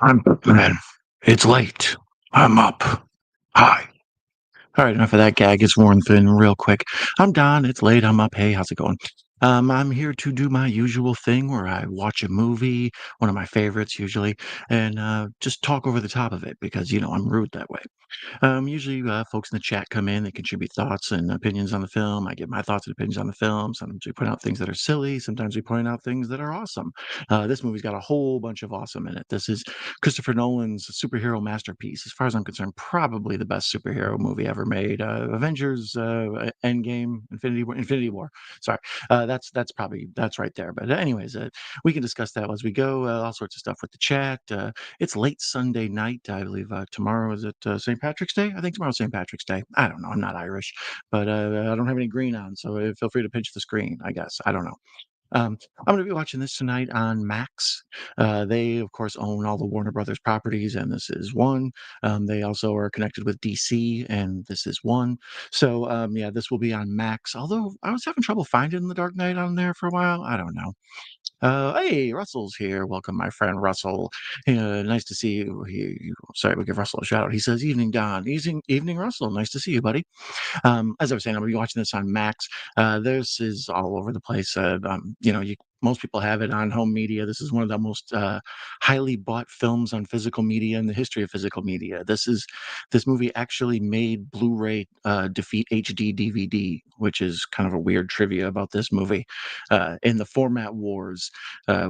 I'm Batman. It's late. I'm up. Hi. All right, enough of that gag. It's worn thin real quick. I'm Don. It's late. I'm up. Hey, how's it going? I'm here to do my usual thing where I watch a movie, one of my favorites usually, and just talk over the top of it because, I'm rude that way. Usually, folks in the chat come in, they contribute thoughts and opinions on the film. I give my thoughts and opinions on the film. Sometimes we point out things that are silly. Sometimes we point out things that are awesome. This movie's got a whole bunch of awesome in it. This is Christopher Nolan's superhero masterpiece. As far as I'm concerned, probably the best superhero movie ever made. Avengers, Endgame, Infinity War. Sorry, that's right there. But anyways, we can discuss that as we go. All sorts of stuff with the chat. It's late Sunday night. I believe tomorrow is it St. Patrick's Day? I think tomorrow's St. Patrick's Day. I don't know. I'm not Irish, but I don't have any green on, so feel free to pinch the screen. I guess I don't know. I'm going to be watching this tonight on Max. They, of course, own all the Warner Brothers properties, and this is one. They also are connected with DC, and this is one. So, yeah, this will be on Max. Although I was having trouble finding The Dark Knight on there for a while. I don't know. Hey, Russell's here. Welcome, my friend Russell. Nice to see you. Sorry, we'll give Russell a shout out. He says, "Evening, Don. Evening, Russell. Nice to see you, buddy." As I was saying, I'm gonna be watching this on Max. This is all over the place. Most people have it on home media. This is one of the most highly bought films on physical media in the history of physical media. This movie actually made Blu-ray defeat HD DVD, which is kind of a weird trivia about this movie. In the format wars,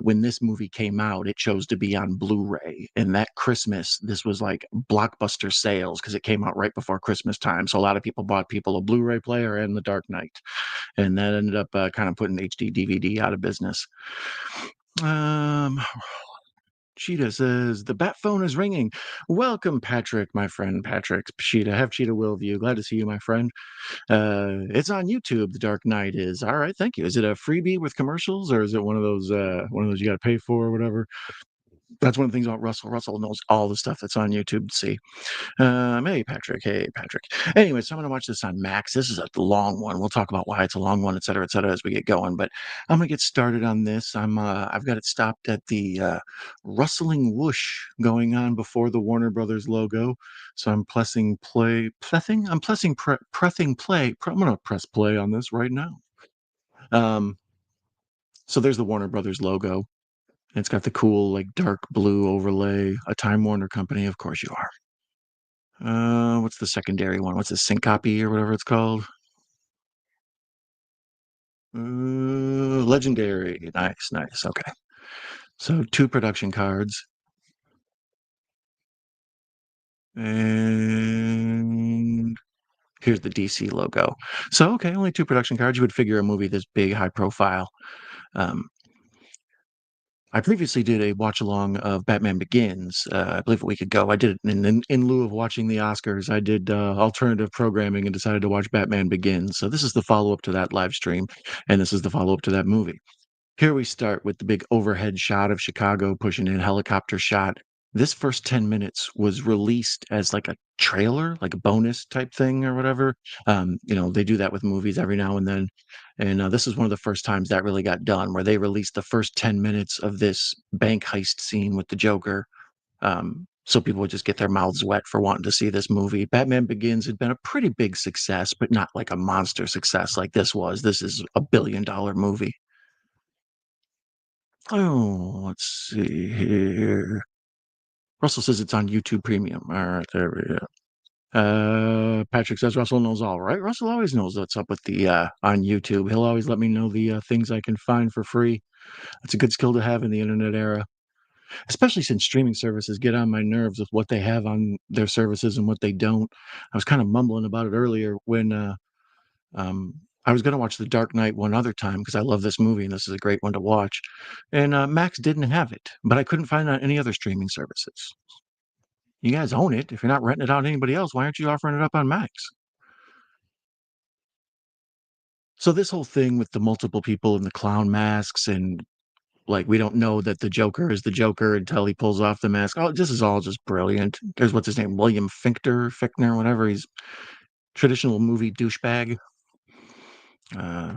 when this movie came out, it chose to be on Blu-ray. And that Christmas, this was like blockbuster sales because it came out right before Christmas time. So a lot of people bought people a Blu-ray player and The Dark Knight, and that ended up kind of putting HD DVD out of business. Um, Cheetah says the bat phone is ringing. Welcome, Patrick, my friend Patrick. Cheetah, have Cheetah will view. Glad to see you, my friend. It's on YouTube. The Dark Knight is all right. Thank you. Is it a freebie with commercials, or is it one of those you got to pay for or whatever? That's one of the things about Russell. Russell knows all the stuff that's on YouTube to see. Hey, Patrick. Hey, Patrick. Anyway, so I'm going to watch this on Max. This is a long one. We'll talk about why it's a long one, et cetera, as we get going. But I'm going to get started on this. I've got it stopped at the rustling whoosh going on before the Warner Brothers logo. So I'm pressing play. Pressing play. I'm going to press play on this right now. So there's the Warner Brothers logo. It's got the cool, like, dark blue overlay. A Time Warner company, of course you are. What's the secondary one? What's the Syncope or whatever it's called? Legendary. Nice, nice. Okay. So two production cards. And here's the DC logo. So, okay, only two production cards. You would figure a movie this big, high profile. Um, I previously did a watch along of Batman Begins, I believe a week ago. I did it in lieu of watching the Oscars. I did alternative programming and decided to watch Batman Begins. So this is the follow up to that live stream, and this is the follow up to that movie. Here we start with the big overhead shot of Chicago pushing in, helicopter shot. This first 10 minutes was released as like a trailer, like a bonus type thing or whatever. They do that with movies every now and then. And this is one of the first times that really got done, where they released the first 10 minutes of this bank heist scene with the Joker. So people would just get their mouths wet for wanting to see this movie. Batman Begins had been a pretty big success, but not like a monster success like this was. This is a $1 billion movie. Oh, let's see here. Russell says it's on YouTube Premium. All right, there we go. Patrick says Russell knows all right. Russell always knows what's up with the on YouTube. He'll always let me know the things I can find for free. That's a good skill to have in the internet era, especially since streaming services get on my nerves with what they have on their services and what they don't. I was kind of mumbling about it earlier when um, I was going to watch The Dark Knight one other time because I love this movie and this is a great one to watch. And Max didn't have it, but I couldn't find it on any other streaming services. You guys own it. If you're not renting it out to anybody else, why aren't you offering it up on Max? So this whole thing with the multiple people in the clown masks and like we don't know that the Joker is the Joker until he pulls off the mask. Oh, this is all just brilliant. There's what's his name, William Fichtner, whatever. He's traditional movie douchebag. Uh,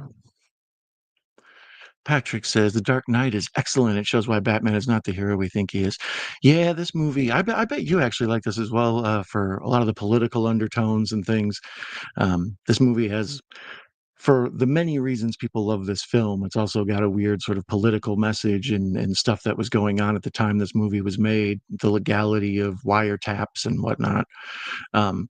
Patrick says The Dark Knight is excellent. It shows why Batman is not the hero we think he is. Yeah, this movie, I bet you actually like this as well for a lot of the political undertones and things. This movie has, for the many reasons people love this film, it's also got a weird sort of political message and stuff that was going on at the time this movie was made, the legality of wiretaps and whatnot, um,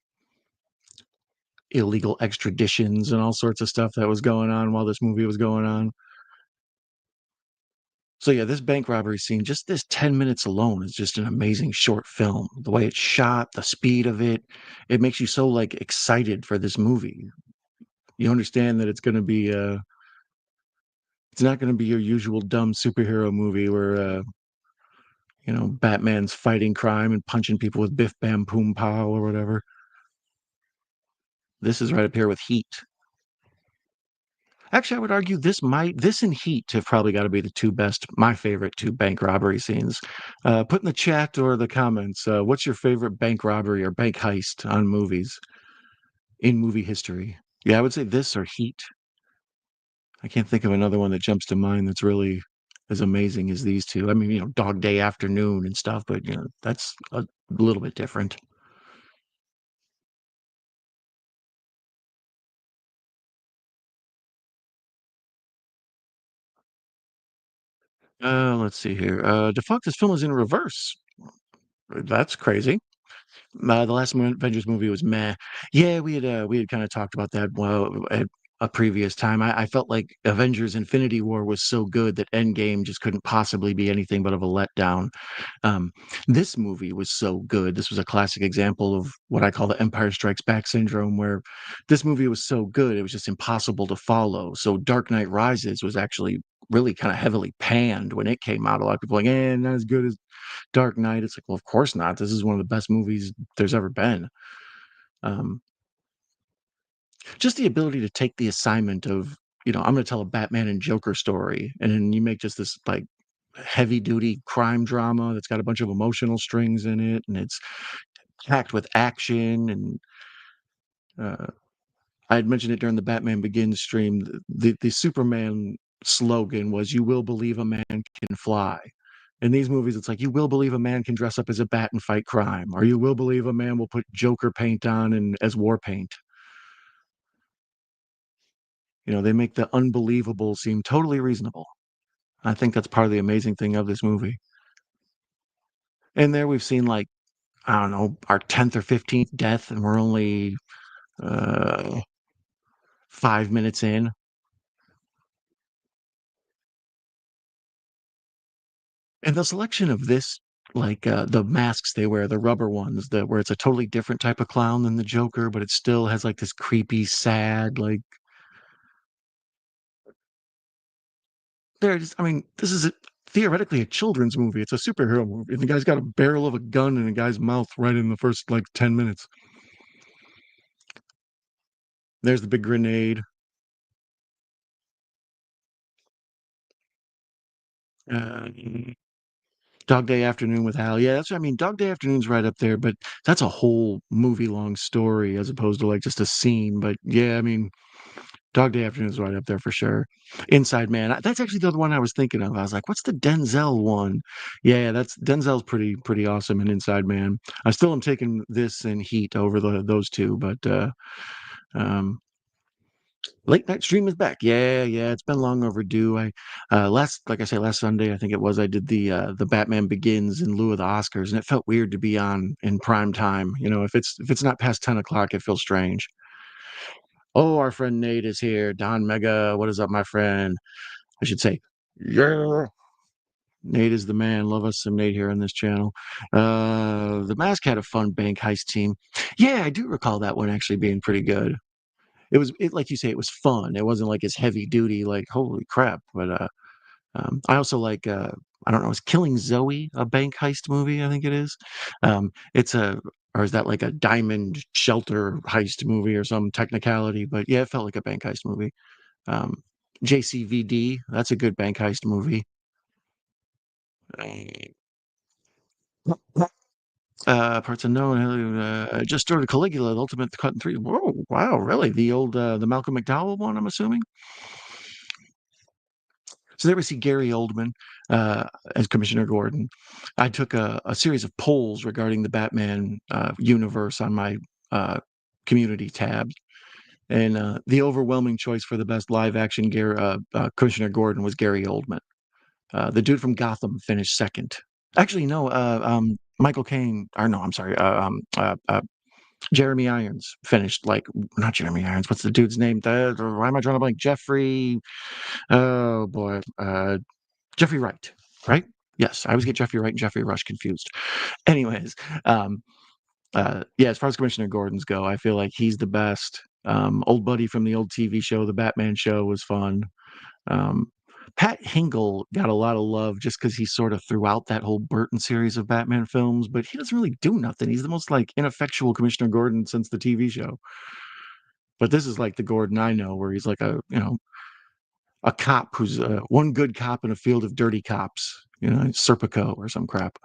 illegal extraditions and all sorts of stuff that was going on while this movie was going on. So yeah, this bank robbery scene, just this 10 minutes alone is just an amazing short film. The way it's shot, the speed of it, it makes you so like excited for this movie. You understand that it's not going to be your usual dumb superhero movie where Batman's fighting crime and punching people with biff bam boom pow or whatever. This is right up here with Heat. Actually, I would argue this and Heat have probably got to be the two best, my favorite two bank robbery scenes. Put in the chat or the comments, what's your favorite bank robbery or bank heist on movies in movie history? Yeah, I would say this or Heat. I can't think of another one that jumps to mind that's really as amazing as these two. I mean, Dog Day Afternoon and stuff, but that's a little bit different. Let's see here. Defunct, this film is in reverse. That's crazy. The last Avengers movie was meh. Yeah, we had kind of talked about that at a previous time. I felt like Avengers: Infinity War was so good that Endgame just couldn't possibly be anything but of a letdown. Um, this movie was so good. This was a classic example of what I call the Empire Strikes Back syndrome, where this movie was so good it was just impossible to follow. So Dark Knight Rises was actually really kind of heavily panned when it came out. A lot of people were like, not as good as Dark Knight. It's like, well, of course not. This is one of the best movies there's ever been. Um, just the ability to take the assignment of, I'm going to tell a Batman and Joker story, and then you make just this like heavy duty crime drama that's got a bunch of emotional strings in it, and it's packed with action. And uh, I had mentioned it during the Batman Begins stream. The Superman slogan was "You will believe a man can fly." In these movies, it's like you will believe a man can dress up as a bat and fight crime, or you will believe a man will put Joker paint on and as war paint. They make the unbelievable seem totally reasonable. I think that's part of the amazing thing of this movie. And there we've seen like, I don't know, our 10th or 15th death, and we're only 5 minutes in. And the selection of this, like the masks they wear, the rubber ones, where it's a totally different type of clown than the Joker, but it still has like this creepy, sad, like I mean, this is theoretically a children's movie. It's a superhero movie. And the guy's got a barrel of a gun in a guy's mouth right in the first like 10 minutes. There's the big grenade. Uh, Dog Day Afternoon with Hal. Yeah, that's what I mean. Dog Day Afternoon's right up there, but that's a whole movie long story as opposed to like just a scene. But yeah, I mean, Dog Day Afternoon's right up there for sure. Inside Man. That's actually the other one I was thinking of. I was like, what's the Denzel one? Yeah, that's Denzel's pretty awesome in Inside Man. I still am taking this and Heat over those two, but um Late Night Stream is back. Yeah, yeah, it's been long overdue. Like I say, last Sunday, I think it was, I did the Batman Begins in lieu of the Oscars, and it felt weird to be on in prime time. If it's not past 10 o'clock, it feels strange. Oh, our friend Nate is here. Don Mega, what is up, my friend? I should say, yeah. Nate is the man. Love us some Nate here on this channel. The Mask had a fun bank heist team. Yeah, I do recall that one actually being pretty good. Like you say, it was fun. It wasn't like as heavy duty, like holy crap. But I also like I don't know, is Killing Zoe a bank heist movie? I think it is. It's a or is that like a diamond shelter heist movie or some technicality? But yeah, it felt like a bank heist movie. Um, JCVD, that's a good bank heist movie. Parts unknown. Just started Caligula, the Ultimate Cut in Three. Whoa, wow, really? The old the Malcolm McDowell one, I'm assuming. So there we see Gary Oldman uh, as Commissioner Gordon. I took a series of polls regarding the Batman universe on my uh, community tab, and the overwhelming choice for the best live action Commissioner Gordon was Gary Oldman. The dude from Gotham finished second. Actually, no, Michael Caine, or no, I'm sorry, Jeremy Irons finished like not Jeremy Irons. What's the dude's name? Why am I drawing a blank? Oh boy, Jeffrey Wright, right? Yes, I always get Jeffrey Wright and Jeffrey Rush confused. Anyways, um, yeah, as far as Commissioner Gordon's go, I feel like he's the best. Old buddy from the old TV show, the Batman show, was fun. Um, Pat Hingle got a lot of love just because he sort of threw out that whole Burton series of Batman films, but he doesn't really do nothing. He's the most like ineffectual Commissioner Gordon since the TV show. But this is like the Gordon I know, where he's like a cop who's one good cop in a field of dirty cops, Serpico or some crap.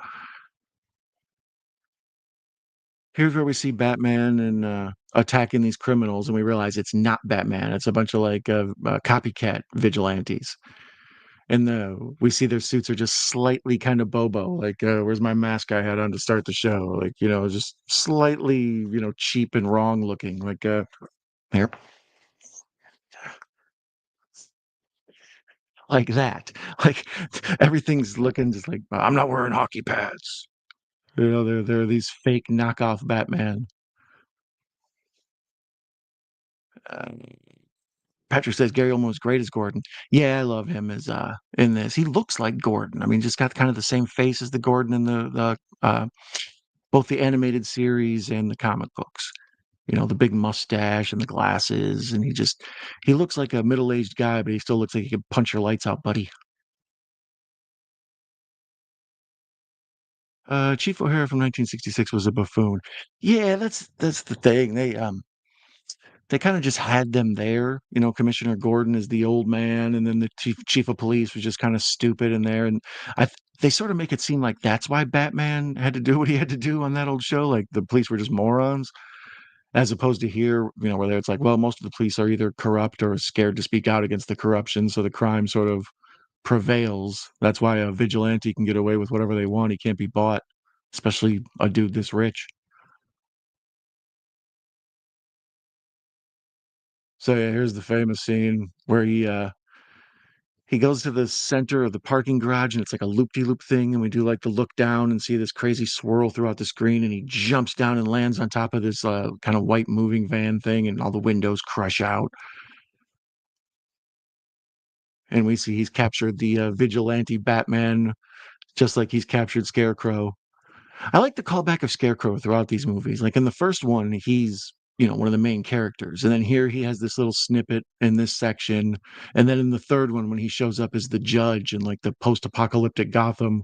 Here's where we see Batman and attacking these criminals, and we realize it's not Batman. It's a bunch of like copycat vigilantes. And we see their suits are just slightly kind of bobo. Like, where's my mask I had on to start the show? Like, just slightly, cheap and wrong looking. Like, here, like that. Like everything's looking just like I'm not wearing hockey pads. There are these fake knockoff Batman. Um, Patrick says Gary Oldman was great as Gordon. Yeah, I love him as in this. He looks like Gordon. I mean, just got kind of the same face as the Gordon in the both the animated series and the comic books. The big mustache and the glasses, and he looks like a middle-aged guy, but he still looks like he could punch your lights out, buddy. Chief O'Hara from 1966 was a buffoon. Yeah, that's the thing. They kind of just had them there. Commissioner Gordon is the old man, and then the chief of police was just kind of stupid in there. And they sort of make it seem like that's why Batman had to do what he had to do on that old show. Like the police were just morons, as opposed to here, where it's like, well, most of the police are either corrupt or scared to speak out against the corruption, so the crime sort of prevails. That's why a vigilante can get away with whatever they want. He can't be bought, especially a dude this rich. So yeah, here's the famous scene where he goes to the center of the parking garage, and it's like a loop-de-loop thing, and we do like the look down and see this crazy swirl throughout the screen, and he jumps down and lands on top of this kind of white moving van thing, and all the windows crush out, and we see he's captured the vigilante Batman just like he's captured Scarecrow. I like the callback of Scarecrow throughout these movies. Like in the first one, he's one of the main characters, and then here he has this little snippet in this section, and then in the third one, when he shows up as the judge in like the post-apocalyptic Gotham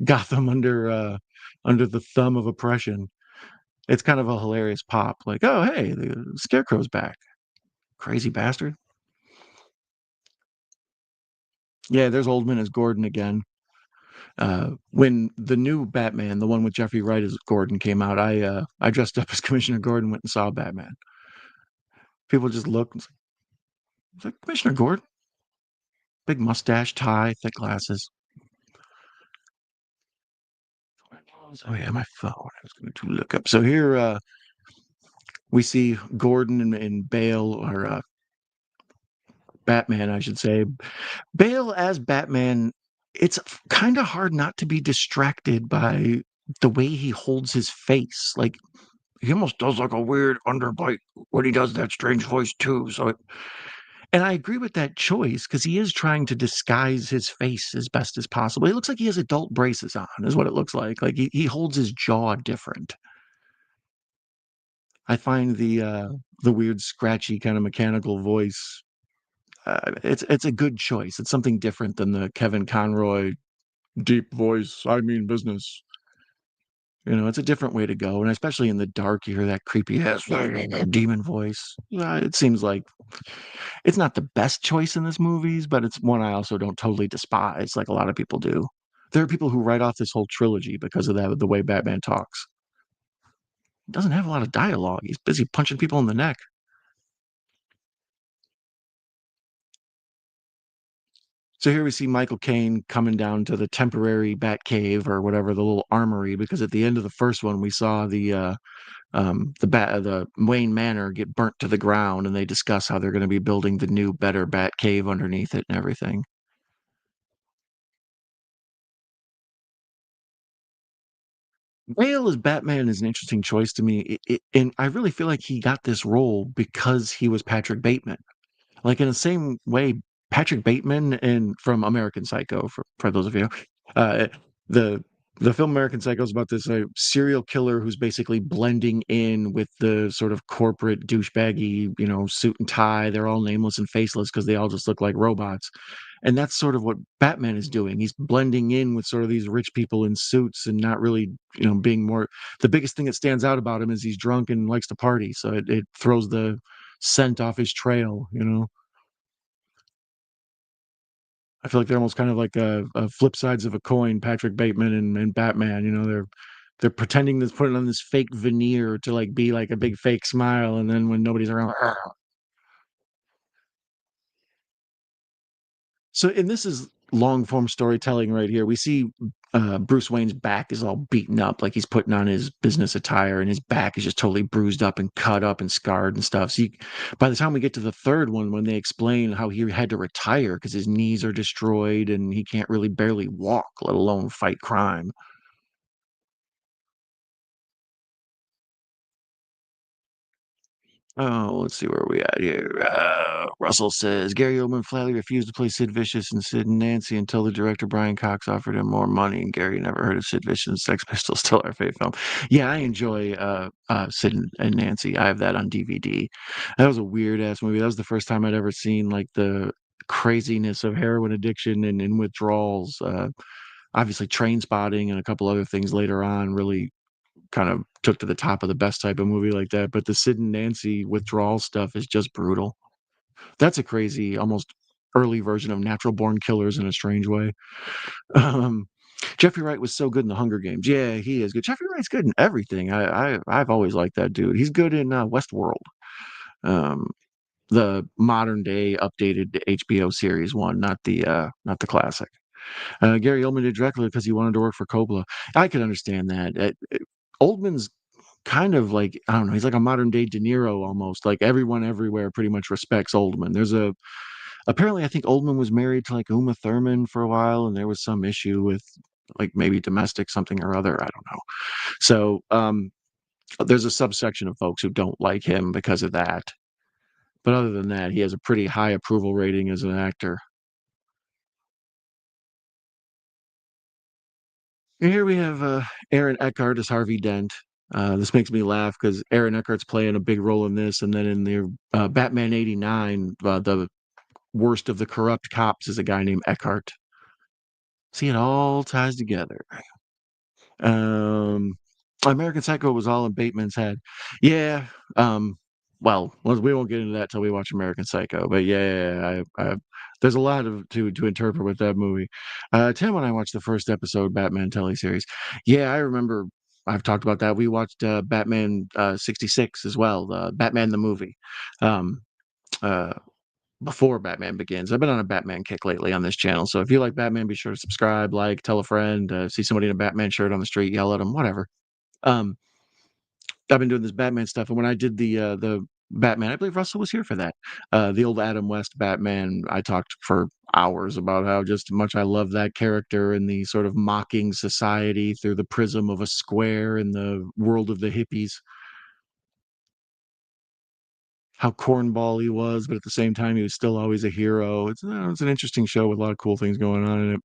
under the thumb of oppression, it's kind of a hilarious pop. Like, oh hey, the Scarecrow's back, crazy bastard. Yeah, there's Oldman as Gordon again. When the new Batman, the one with Jeffrey Wright as Gordon, came out, I dressed up as Commissioner Gordon, went and saw Batman. People just looked and it's like Commissioner Gordon, big mustache, tie, thick glasses. Oh yeah, my phone. I was going to look up. So here we see Gordon and Bale, or Batman, I should say. Bale as Batman. It's kind of hard not to be distracted by the way he holds his face. Like he almost does like a weird underbite when he does that strange voice too. And I agree with that choice because he is trying to disguise his face as best as possible. He looks like he has adult braces on, is what it looks like. Like he holds his jaw different. I find the weird, scratchy kind of mechanical voice. It's a good choice. It's something different than the Kevin Conroy deep voice. I mean business. It's a different way to go, and especially in the dark, you hear that creepy ass demon voice. It seems like it's not the best choice in this movies, but it's one I also don't totally despise, like a lot of people do. There are people who write off this whole trilogy because of that, the way Batman talks. He doesn't have a lot of dialogue. He's busy punching people in the neck. So here we see Michael Caine coming down to the temporary Bat Cave or whatever, the little armory, because at the end of the first one, we saw the Wayne Manor get burnt to the ground, and they discuss how they're going to be building the new, better Bat Cave underneath it and everything. Bale as Batman is an interesting choice to me, and I really feel like he got this role because he was Patrick Bateman. Like, in the same way, Patrick Bateman in from American Psycho, for those of you, uh, the the film American Psycho is about this, serial killer who's basically blending in with the sort of corporate douchebaggy, suit and tie. They're all nameless and faceless because they all just look like robots, and that's sort of what Batman is doing. He's blending in with sort of these rich people in suits and not really, being more the biggest thing that stands out about him is he's drunk and likes to party, so it throws the scent off his trail. I feel like they're almost kind of like, flip sides of a coin, Patrick Bateman and Batman, they're pretending to put on this fake veneer to, like, be like a big fake smile, and then when nobody's around, so and this is long form storytelling right here. We see, Bruce Wayne's back is all beaten up, like he's putting on his business attire, and his back is just totally bruised up and cut up and scarred and stuff. So by the time we get to the third one, when they explain how he had to retire because his knees are destroyed and he can't really barely walk, let alone fight crime. Oh, let's see where we at here. Russell says Gary Oldman flatly refused to play Sid Vicious and Sid and Nancy until the director Brian Cox offered him more money, and Gary never heard of Sid Vicious and Sex Pistols. Still our favorite film. Yeah, I enjoy Sid and Nancy. I have that on DVD. That was a weird ass movie. That was the first time I'd ever seen like the craziness of heroin addiction and withdrawals. Obviously, Train Spotting and a couple other things later on really kind of took to the top of the best type of movie like that, but the Sid and Nancy withdrawal stuff is just brutal. That's a crazy, almost early version of Natural Born Killers in a strange way. Um, Jeffrey Wright was so good in The Hunger Games. Yeah, he is good. Jeffrey Wright's good in everything. I've always liked that dude. He's good in Westworld, um, the modern day updated HBO series one, not the classic. Gary Oldman did Dracula because he wanted to work for Coppola. I could understand that. Oldman's kind of like, I don't know, he's like a modern day De Niro almost. Like everyone everywhere pretty much respects Oldman. Apparently I think Oldman was married to like Uma Thurman for a while, and there was some issue with like maybe domestic something or other. I don't know. So there's a subsection of folks who don't like him because of that. But other than that, he has a pretty high approval rating as an actor. And here we have Aaron Eckhart as Harvey Dent. This makes me laugh because Aaron Eckhart's playing a big role in this, and then in the Batman '89, the worst of the corrupt cops is a guy named Eckhart. See, it all ties together. Um, American Psycho was all in Bateman's head. Yeah. Um, well, we won't get into that till we watch American Psycho. But yeah, there's a lot to interpret with that movie. Tim and I watched the first episode Batman teleseries. Yeah, I remember. I've talked about that. We watched Batman 66 as well, Batman the movie. Um, uh, Before Batman Begins. I've been on a Batman kick lately on this channel, so if you like Batman, be sure to subscribe, like, tell a friend, see somebody in a Batman shirt on the street, yell at them, whatever. Um, I've been doing this Batman stuff, and when I did the Batman, I believe Russell was here for that. The old Adam West Batman, I talked for hours about how just much I love that character and the sort of mocking society through the prism of a square in the world of the hippies. How cornball he was, but at the same time, he was still always a hero. It's an interesting show with a lot of cool things going on in it.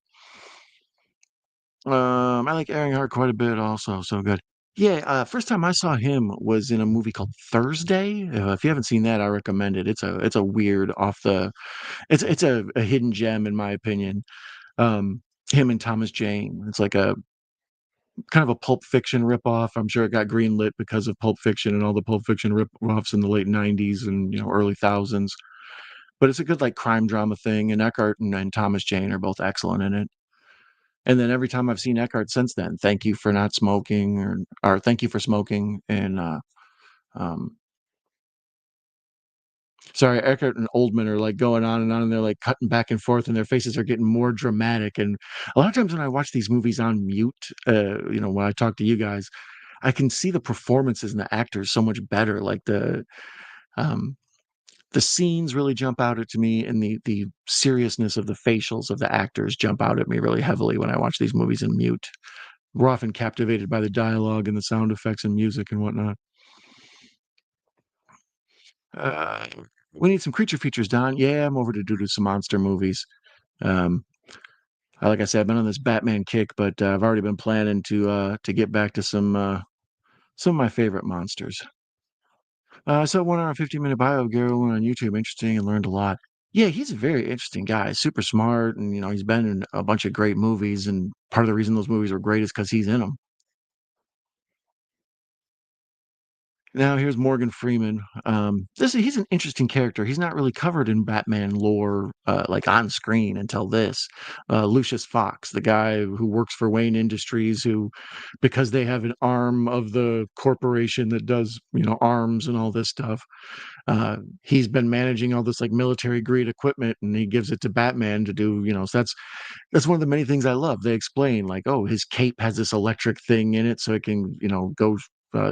I like Aaron Hart quite a bit also, so good. Yeah, first time I saw him was in a movie called Thursday. If you haven't seen that, I recommend it. It's a weird it's a hidden gem in my opinion. Um, him and Thomas Jane. It's like a kind of a Pulp Fiction ripoff. I'm sure it got greenlit because of Pulp Fiction and all the Pulp Fiction rip-offs in the late '90s and early thousands. But it's a good like crime drama thing, and Eckhart and Thomas Jane are both excellent in it. And then every time I've seen Eckhart since then, thank you for not smoking or thank you for smoking and um Sorry, Eckhart and Oldman are like going on, and they're like cutting back and forth, and their faces are getting more dramatic. And a lot of times when I watch these movies on mute, when I talk to you guys, I can see the performances and the actors so much better. Like um, the scenes really jump out at me, and the seriousness of the facials of the actors jump out at me really heavily when I watch these movies in mute. We're often captivated by the dialogue and the sound effects and music and whatnot. Uh, we need some creature features, Don. Yeah, I'm over to do some monster movies. Um, like I said, I've been on this Batman kick, but I've already been planning to get back to some of my favorite monsters. I saw 1 hour and 15-minute bio of Gary Oldman on YouTube. Interesting and learned a lot. Yeah, he's a very interesting guy. Super smart, and he's been in a bunch of great movies. And part of the reason those movies are great is because he's in them. Now here's Morgan Freeman. He's an interesting character. He's not really covered in Batman lore, like on screen until this. Lucius Fox, the guy who works for Wayne Industries, who, because they have an arm of the corporation that does, arms and all this stuff. He's been managing all this like military grade equipment, and he gives it to Batman to do. So that's one of the many things I love. They explain like, oh, his cape has this electric thing in it, so it can, go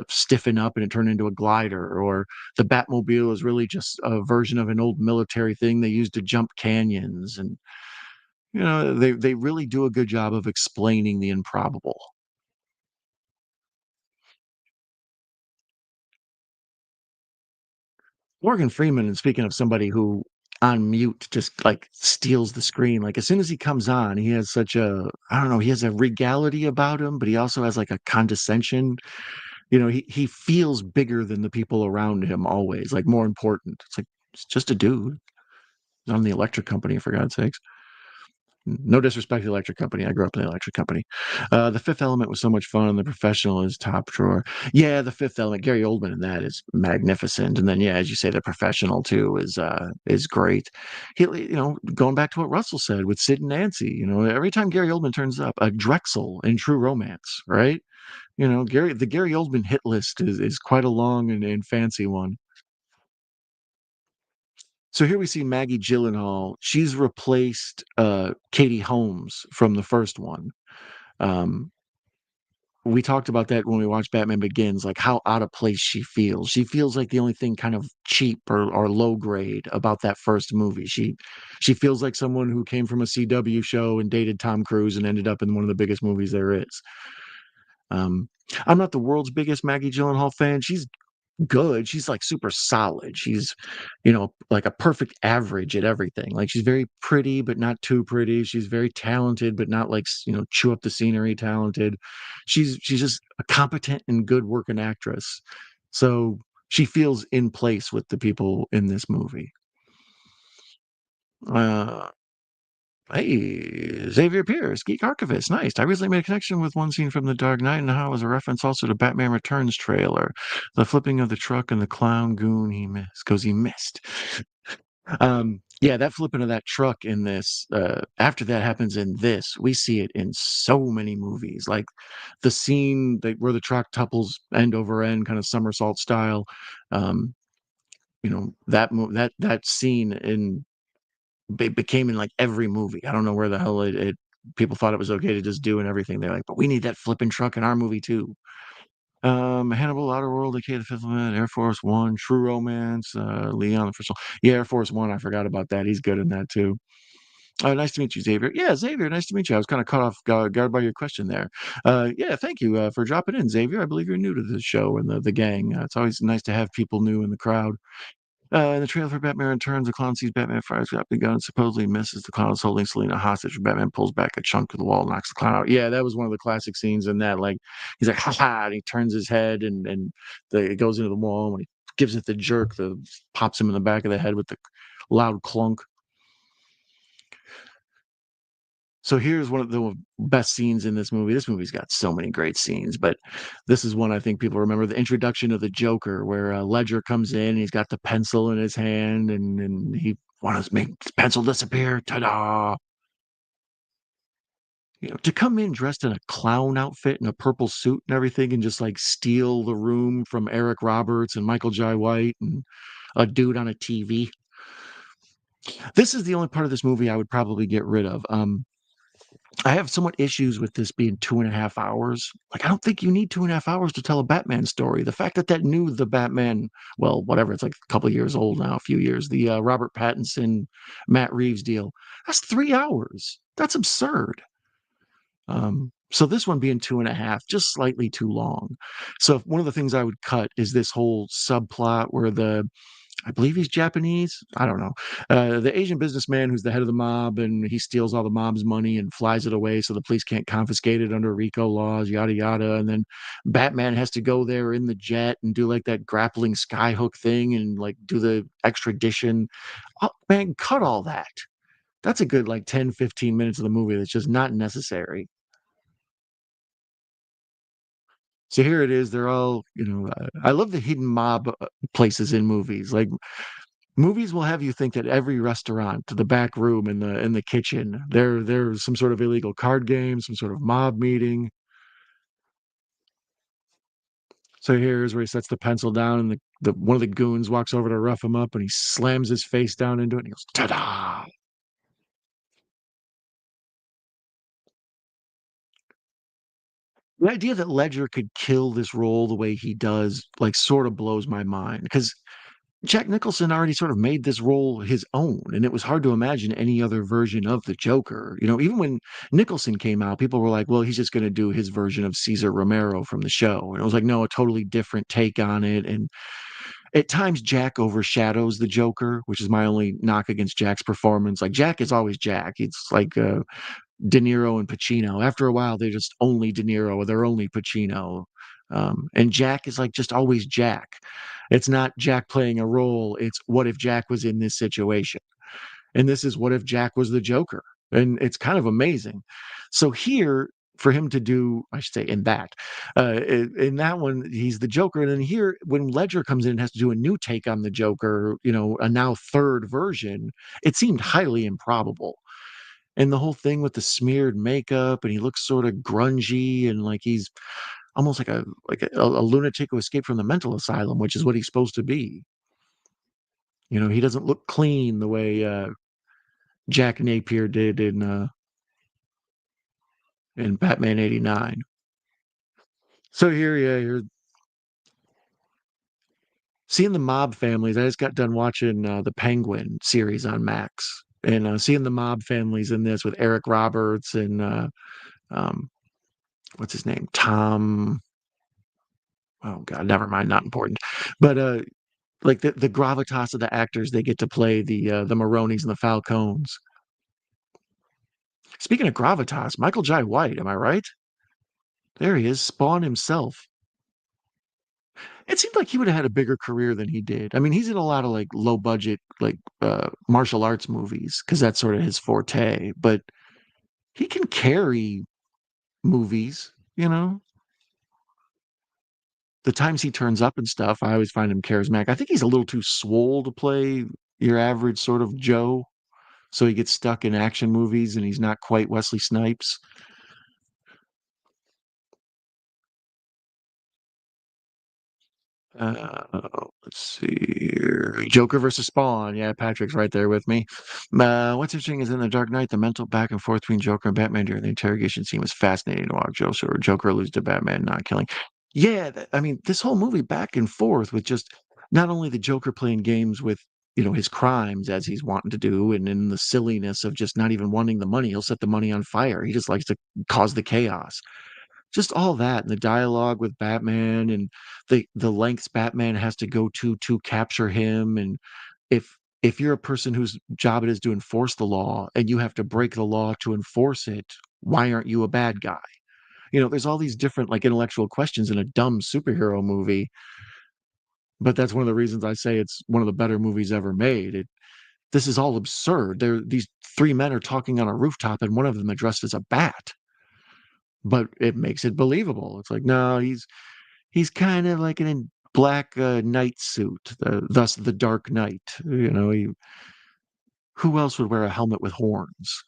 stiffen up and it turn into a glider. Or the Batmobile is really just a version of an old military thing they used to jump canyons. And they really do a good job of explaining the improbable. Morgan Freeman, and speaking of somebody who on mute just like steals the screen, like as soon as he comes on, he has such a, I don't know, he has a regality about him, but he also has like a condescension. He feels bigger than the people around him always, like more important. It's like it's just a dude. He's on the electric company, for God's sakes. No disrespect to the electric company. I grew up in the electric company. The Fifth Element was so much fun. The Professional is top drawer. Yeah, The Fifth Element. Gary Oldman in that is magnificent. And then, yeah, as you say, The Professional too is great. Going back to what Russell said with Sid and Nancy. Every time Gary Oldman turns up, a Drexel in True Romance, right? The Gary Oldman hit list is quite a long and fancy one. So here we see Maggie Gyllenhaal. She's replaced Katie Holmes from the first one. Um, we talked about that when we watched Batman Begins, like how out of place she feels. She feels like the only thing kind of cheap or low grade about that first movie. She feels like someone who came from a CW show and dated Tom Cruise and ended up in one of the biggest movies there is. Um, I'm not the world's biggest Maggie Gyllenhaal fan. She's good. She's like super solid. She's, like a perfect average at everything. Like she's very pretty, but not too pretty. She's very talented, but not like, chew up the scenery talented. She's just a competent and good working actress. So she feels in place with the people in this movie. Uh, Hey, Xavier Pierce, Geek Archivist. Nice. I recently made a connection with one scene from The Dark Knight and how it was a reference also to Batman Returns trailer. The flipping of the truck and the clown goon he missed because he missed. Yeah, that flipping of that truck in this, after that happens in this, we see it in so many movies. Like the scene where the truck topples end over end, kind of somersault style. Um, that scene became in like every movie. I don't know where the hell it people thought it was okay to just do and everything. They're like, but we need that flipping truck in our movie too. Hannibal, Outer World, aka the Fifth Element, Air Force One, True Romance, Leon the First One. Yeah, Air Force One. I forgot about that. He's good in that too. Nice to meet you, Xavier. Yeah, Xavier, nice to meet you. I was kind of caught off guard by your question there. Yeah, thank you for dropping in, Xavier. I believe you're new to the show and the gang. It's always nice to have people new in the crowd. In the trailer for Batman Returns, the clown sees Batman fires up the gun and supposedly misses. The clown is holding Selina hostage. Batman pulls back a chunk of the wall, knocks the clown out. Yeah, that was one of the classic scenes in that. Like he's like, ha ha, and he turns his head and it goes into the wall. And when he gives it the jerk, the pops him in the back of the head with the loud clunk. So here's one of the best scenes in this movie. This movie's got so many great scenes, but this is one I think people remember: the introduction of the Joker, where Ledger comes in, he's got the pencil in his hand, and he wants to make his pencil disappear. Ta-da! To come in dressed in a clown outfit and a purple suit and everything, and just like steal the room from Eric Roberts and Michael Jai White, and a dude on a TV. This is the only part of this movie I would probably get rid of. I have somewhat issues with this being 2.5 hours. Like, I don't think you need 2.5 hours to tell a Batman story. The fact that new the Batman, well, whatever, it's like a couple of years old now, a few years, the Robert Pattinson, Matt Reeves deal, that's 3 hours. That's absurd. So this one being 2.5, just slightly too long. So one of the things I would cut is this whole subplot where I believe he's Japanese. I don't know. The Asian businessman who's the head of the mob, and he steals all the mob's money and flies it away so the police can't confiscate it under RICO laws, yada yada. And then Batman has to go there in the jet and do like that grappling skyhook thing and like do the extradition. Oh, man, cut all that. That's a good like 10, 15 minutes of the movie that's just not necessary. So here it is. They're all, I love the hidden mob places in movies. Like movies will have you think that every restaurant, the back room, in the kitchen, there's some sort of illegal card game, some sort of mob meeting. So here's where he sets the pencil down, and the one of the goons walks over to rough him up, and he slams his face down into it, and he goes, "Ta-da!" The idea that Ledger could kill this role the way he does, like, sort of blows my mind because Jack Nicholson already sort of made this role his own, and it was hard to imagine any other version of the Joker. Even when Nicholson came out, people were like, well, he's just going to do his version of Cesar Romero from the show. And it was like, no, a totally different take on it. And at times, Jack overshadows the Joker, which is my only knock against Jack's performance. Like, Jack is always Jack. It's like De Niro and Pacino. After a while, they're just only De Niro or they're only Pacino. And Jack is like just always Jack. It's not Jack playing a role. It's what if Jack was in this situation? And this is what if Jack was the Joker? And it's kind of amazing. So here, for him to do, I should say, in that one, he's the Joker. And then here, when Ledger comes in and has to do a new take on the Joker, a now third version, it seemed highly improbable. And the whole thing with the smeared makeup, and he looks sort of grungy and like he's almost like a lunatic who escaped from the mental asylum, which is what he's supposed to be. He doesn't look clean the way Jack Napier did in Batman '89. So here, yeah, you're seeing the mob families. I just got done watching the Penguin series on Max, and seeing the mob families in this with Eric Roberts and um, what's his name, Tom. Oh God, never mind, not important. But like the gravitas of the actors they get to play the Maronis and the Falcones. Speaking of gravitas, Michael Jai White, am I right? There he is, Spawn himself. It seemed like he would have had a bigger career than he did. I mean, he's in a lot of like low budget, like martial arts movies because that's sort of his forte. But he can carry movies, The times he turns up and stuff, I always find him charismatic. I think he's a little too swole to play your average sort of Joe, so he gets stuck in action movies and he's not quite Wesley Snipes. Let's see here. Joker versus Spawn. Yeah, Patrick's right there with me. What's interesting is in The Dark Knight, the mental back and forth between Joker and Batman during the interrogation scene was fascinating to watch. Joker alludes to Batman not killing. Yeah, I mean, this whole movie back and forth with just not only the Joker playing games with his crimes as he's wanting to do, and in the silliness of just not even wanting the money, he'll set the money on fire. He just likes to cause the chaos, just all that, and the dialogue with Batman and the lengths Batman has to go to capture him. And if you're a person whose job it is to enforce the law and you have to break the law to enforce it, why aren't you a bad guy? There's all these different like intellectual questions in a dumb superhero movie, but that's one of the reasons I say it's one of the better movies ever made. This is all absurd. These three men are talking on a rooftop and one of them addressed as a bat, but it makes it believable. It's like, no, he's kind of like in black knight suit, thus the Dark Knight. Who else would wear a helmet with horns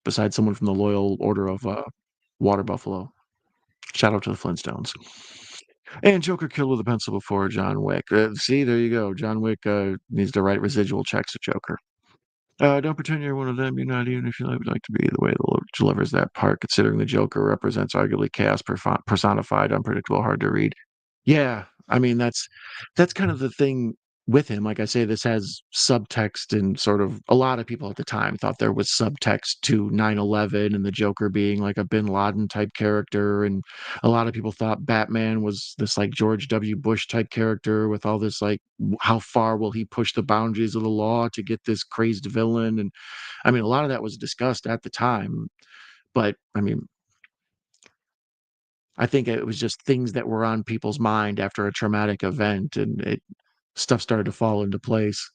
besides someone from the Loyal Order of Water Buffalo? Shout out to the Flintstones. And Joker killed with a pencil before John Wick. See, there you go. John Wick needs to write residual checks to Joker. Don't pretend you're one of them. You're not, even if you would like to be. The way the Lord delivers that part, considering the Joker represents arguably chaos personified, unpredictable, hard to read. Yeah, I mean that's kind of the thing with him. Like I say, this has subtext, and sort of a lot of people at the time thought there was subtext to 9/11 and the Joker being like a Bin Laden type character, and a lot of people thought Batman was this like George W. Bush type character with all this like how far will he push the boundaries of the law to get this crazed villain, and I mean a lot of that was discussed at the time, but I mean I think it was just things that were on people's mind after a traumatic event, and it stuff started to fall into place.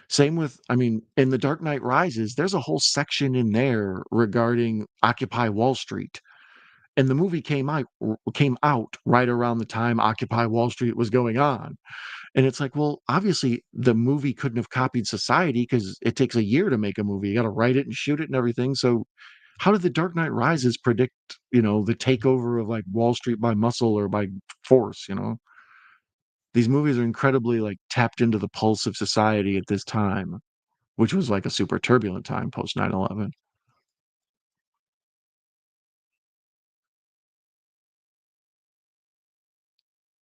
Same with, I mean, in The Dark Knight Rises, there's a whole section in there regarding Occupy Wall Street. And the movie came out right around the time Occupy Wall Street was going on. And it's like, well, obviously the movie couldn't have copied Society because it takes a year to make a movie. You got to write it and shoot it and everything. So how did The Dark Knight Rises predict, the takeover of like Wall Street by muscle or by force? These movies are incredibly like tapped into the pulse of society at this time, which was like a super turbulent time post 9/11.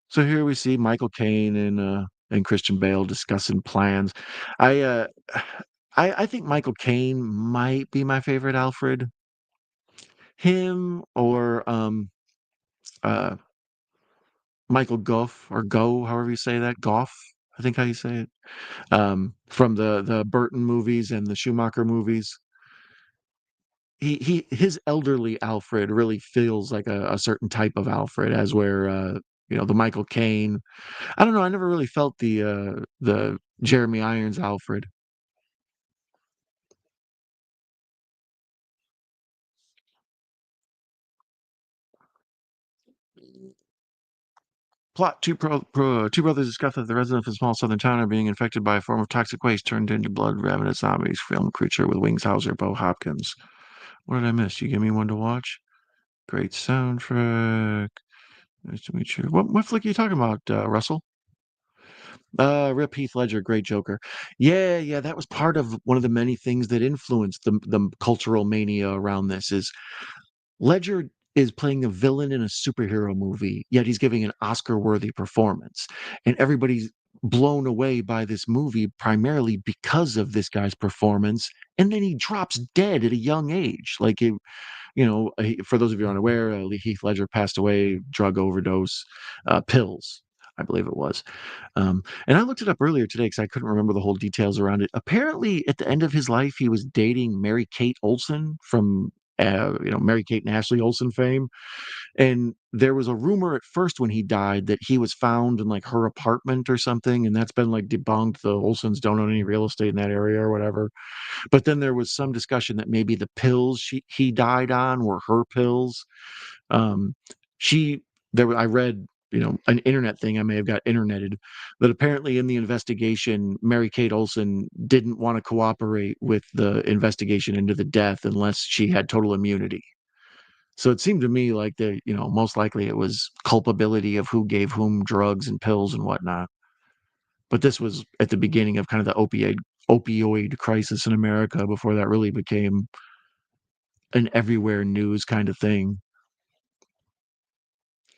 So here we see Michael Caine and Christian Bale discussing plans. I uh I think Michael Caine might be my favorite Alfred. Him or uh Michael Gough or Go, however you say that. Gough, I think how you say it. From the Burton movies and the Schumacher movies. His elderly Alfred really feels like a certain type of Alfred, as where the Michael Caine. I don't know. I never really felt the Jeremy Irons Alfred. Plot: two brothers discover that the residents of a small southern town are being infected by a form of toxic waste turned into blood ravenous zombies. Film creature with wings. Hauser, Bo Hopkins. What did I miss? You give me one to watch. Great soundtrack. Nice to meet you. What flick are you talking about, Russell? Rip Heath Ledger, great Joker. Yeah, yeah, that was part of one of the many things that influenced the cultural mania around this. Is Ledger is playing a villain in a superhero movie, yet he's giving an Oscar-worthy performance, and everybody's blown away by this movie primarily because of this guy's performance. And then he drops dead at a young age. Like, for those of you unaware, Heath Ledger passed away, drug overdose, pills, I believe it was. And I looked it up earlier today because I couldn't remember the whole details around it. Apparently, at the end of his life, he was dating Mary Kate Olsen from, Mary Kate and Ashley Olsen fame. And there was a rumor at first when he died that he was found in like her apartment or something, and that's been like debunked. The Olsens don't own any real estate in that area or whatever. But then there was some discussion that maybe the pills he died on were her pills. Um, she I read, an internet thing, I may have got interneted, that apparently in the investigation, Mary Kate Olsen didn't want to cooperate with the investigation into the death unless she had total immunity. So it seemed to me like most likely it was culpability of who gave whom drugs and pills and whatnot. But this was at the beginning of kind of the opioid crisis in America before that really became an everywhere news kind of thing.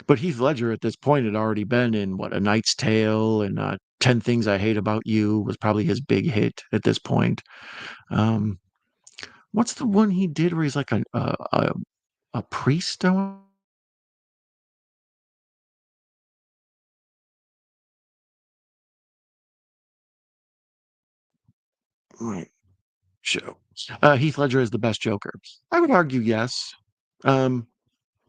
But Heath Ledger at this point had already been in what, A Knight's Tale, and 10 Things I Hate About You was probably his big hit at this point. Um, what's the one he did where he's like a priest? Right. Show. Heath Ledger is the best Joker. I would argue yes. Um,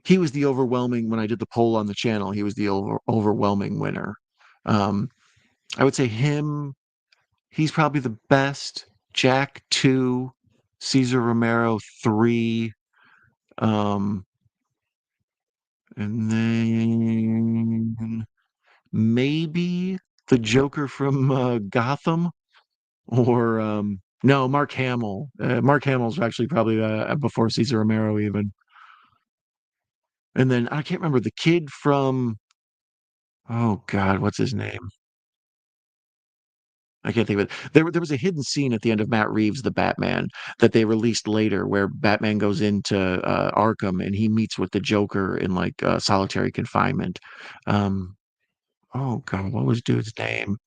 he was the overwhelming, when I did the poll on the channel, he was the overwhelming winner. Um, I would say him. He's probably the best. Jack 2, Cesar Romero 3, um, and then maybe the Joker from Gotham, or no, Mark Hamill. Mark Hamill's actually probably before Cesar Romero even. And then I can't remember the kid from. Oh god, what's his name? I can't think of it. There was a hidden scene at the end of Matt Reeves' The Batman that they released later where Batman goes into, Arkham and he meets with the Joker in, like, solitary confinement. Um, oh god, what was dude's name?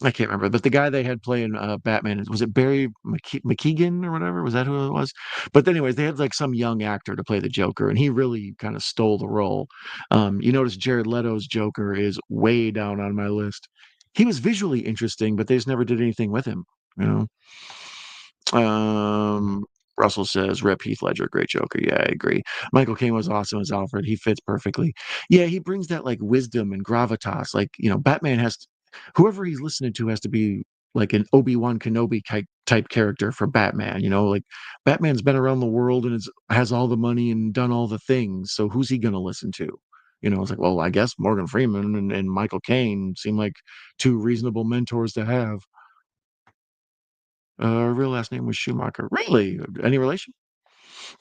I can't remember, but the guy they had playing, Batman, was it Barry McKeegan or whatever? Was that who it was? But anyways, they had, like, some young actor to play the Joker, and he really kinda stole the role. You notice Jared Leto's Joker is way down on my list. He was visually interesting, but they just never did anything with him, you know? Um, Russell says, "Rip Heath Ledger, great Joker." Yeah, I agree. Michael Caine was awesome as Alfred. He fits perfectly. Yeah, he brings that like wisdom and gravitas. Like, Batman has to, whoever he's listening to has to be like an Obi-Wan Kenobi type character for Batman. Like Batman's been around the world and has all the money and done all the things. So who's he gonna listen to? It's like, well, I guess Morgan Freeman and Michael Caine seem like two reasonable mentors to have. Her real last name was Schumacher. Really? Any relation?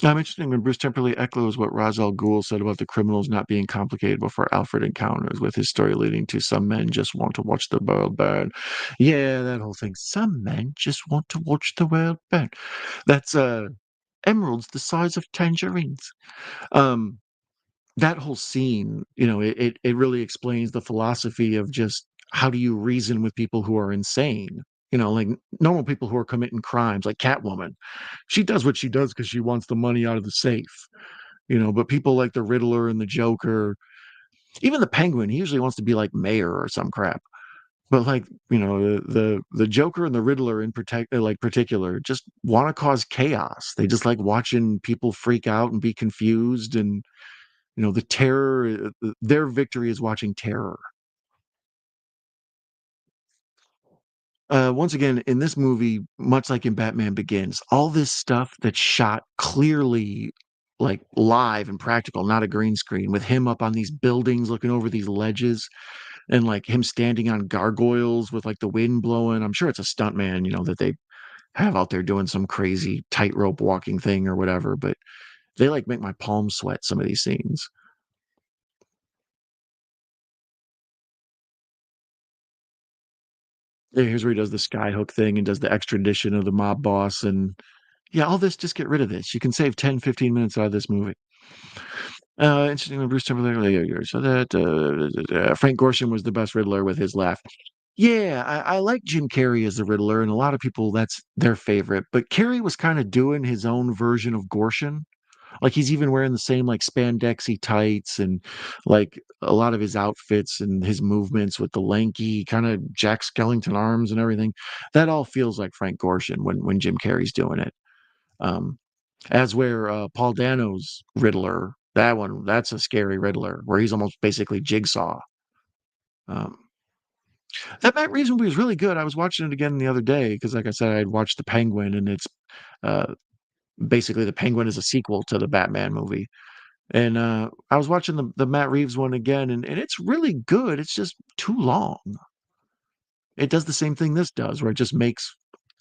Interesting when Bruce Temperley echoes what Ra's al Ghul said about the criminals not being complicated before Alfred encounters, with his story leading to some men just want to watch the world burn. Yeah, that whole thing. Some men just want to watch the world burn. That's emeralds the size of tangerines. Um, that whole scene, it really explains the philosophy of just how do you reason with people who are insane? Like normal people who are committing crimes, like Catwoman. She does what she does because she wants the money out of the safe. But people like the Riddler and the Joker, even the Penguin, he usually wants to be like mayor or some crap. But like, the Joker and the Riddler in like particular just want to cause chaos. They just like watching people freak out and be confused and the terror, their victory is watching terror. Once again, in this movie, much like in Batman Begins, all this stuff that's shot clearly like live and practical, not a green screen, with him up on these buildings looking over these ledges and like him standing on gargoyles with like the wind blowing. I'm sure it's a stuntman, that they have out there doing some crazy tightrope walking thing or whatever, but they like make my palms sweat, some of these scenes. Yeah, here's where he does the skyhook thing and does the extradition of the mob boss and yeah, all this, just get rid of this. You can save 10, 15 minutes out of this movie. Interesting when Bruce Timberlake, yeah, yeah, so that Frank Gorshin was the best Riddler with his laugh. Yeah, I like Jim Carrey as the Riddler, and a lot of people that's their favorite. But Carrey was kind of doing his own version of Gorshin. Like he's even wearing the same like spandexy tights and like a lot of his outfits and his movements with the lanky kind of Jack Skellington arms and everything. That all feels like Frank Gorshin when Jim Carrey's doing it. Um, as where Paul Dano's Riddler, that's a scary Riddler where he's almost basically Jigsaw. Um, that Matt Reeves movie was really good. I was watching it again the other day because, like I said, I had watched The Penguin, and it's uh, basically The Penguin is a sequel to the Batman movie. And I was watching the Matt Reeves one again, and it's really good. It's just too long. It does the same thing this does, where it just makes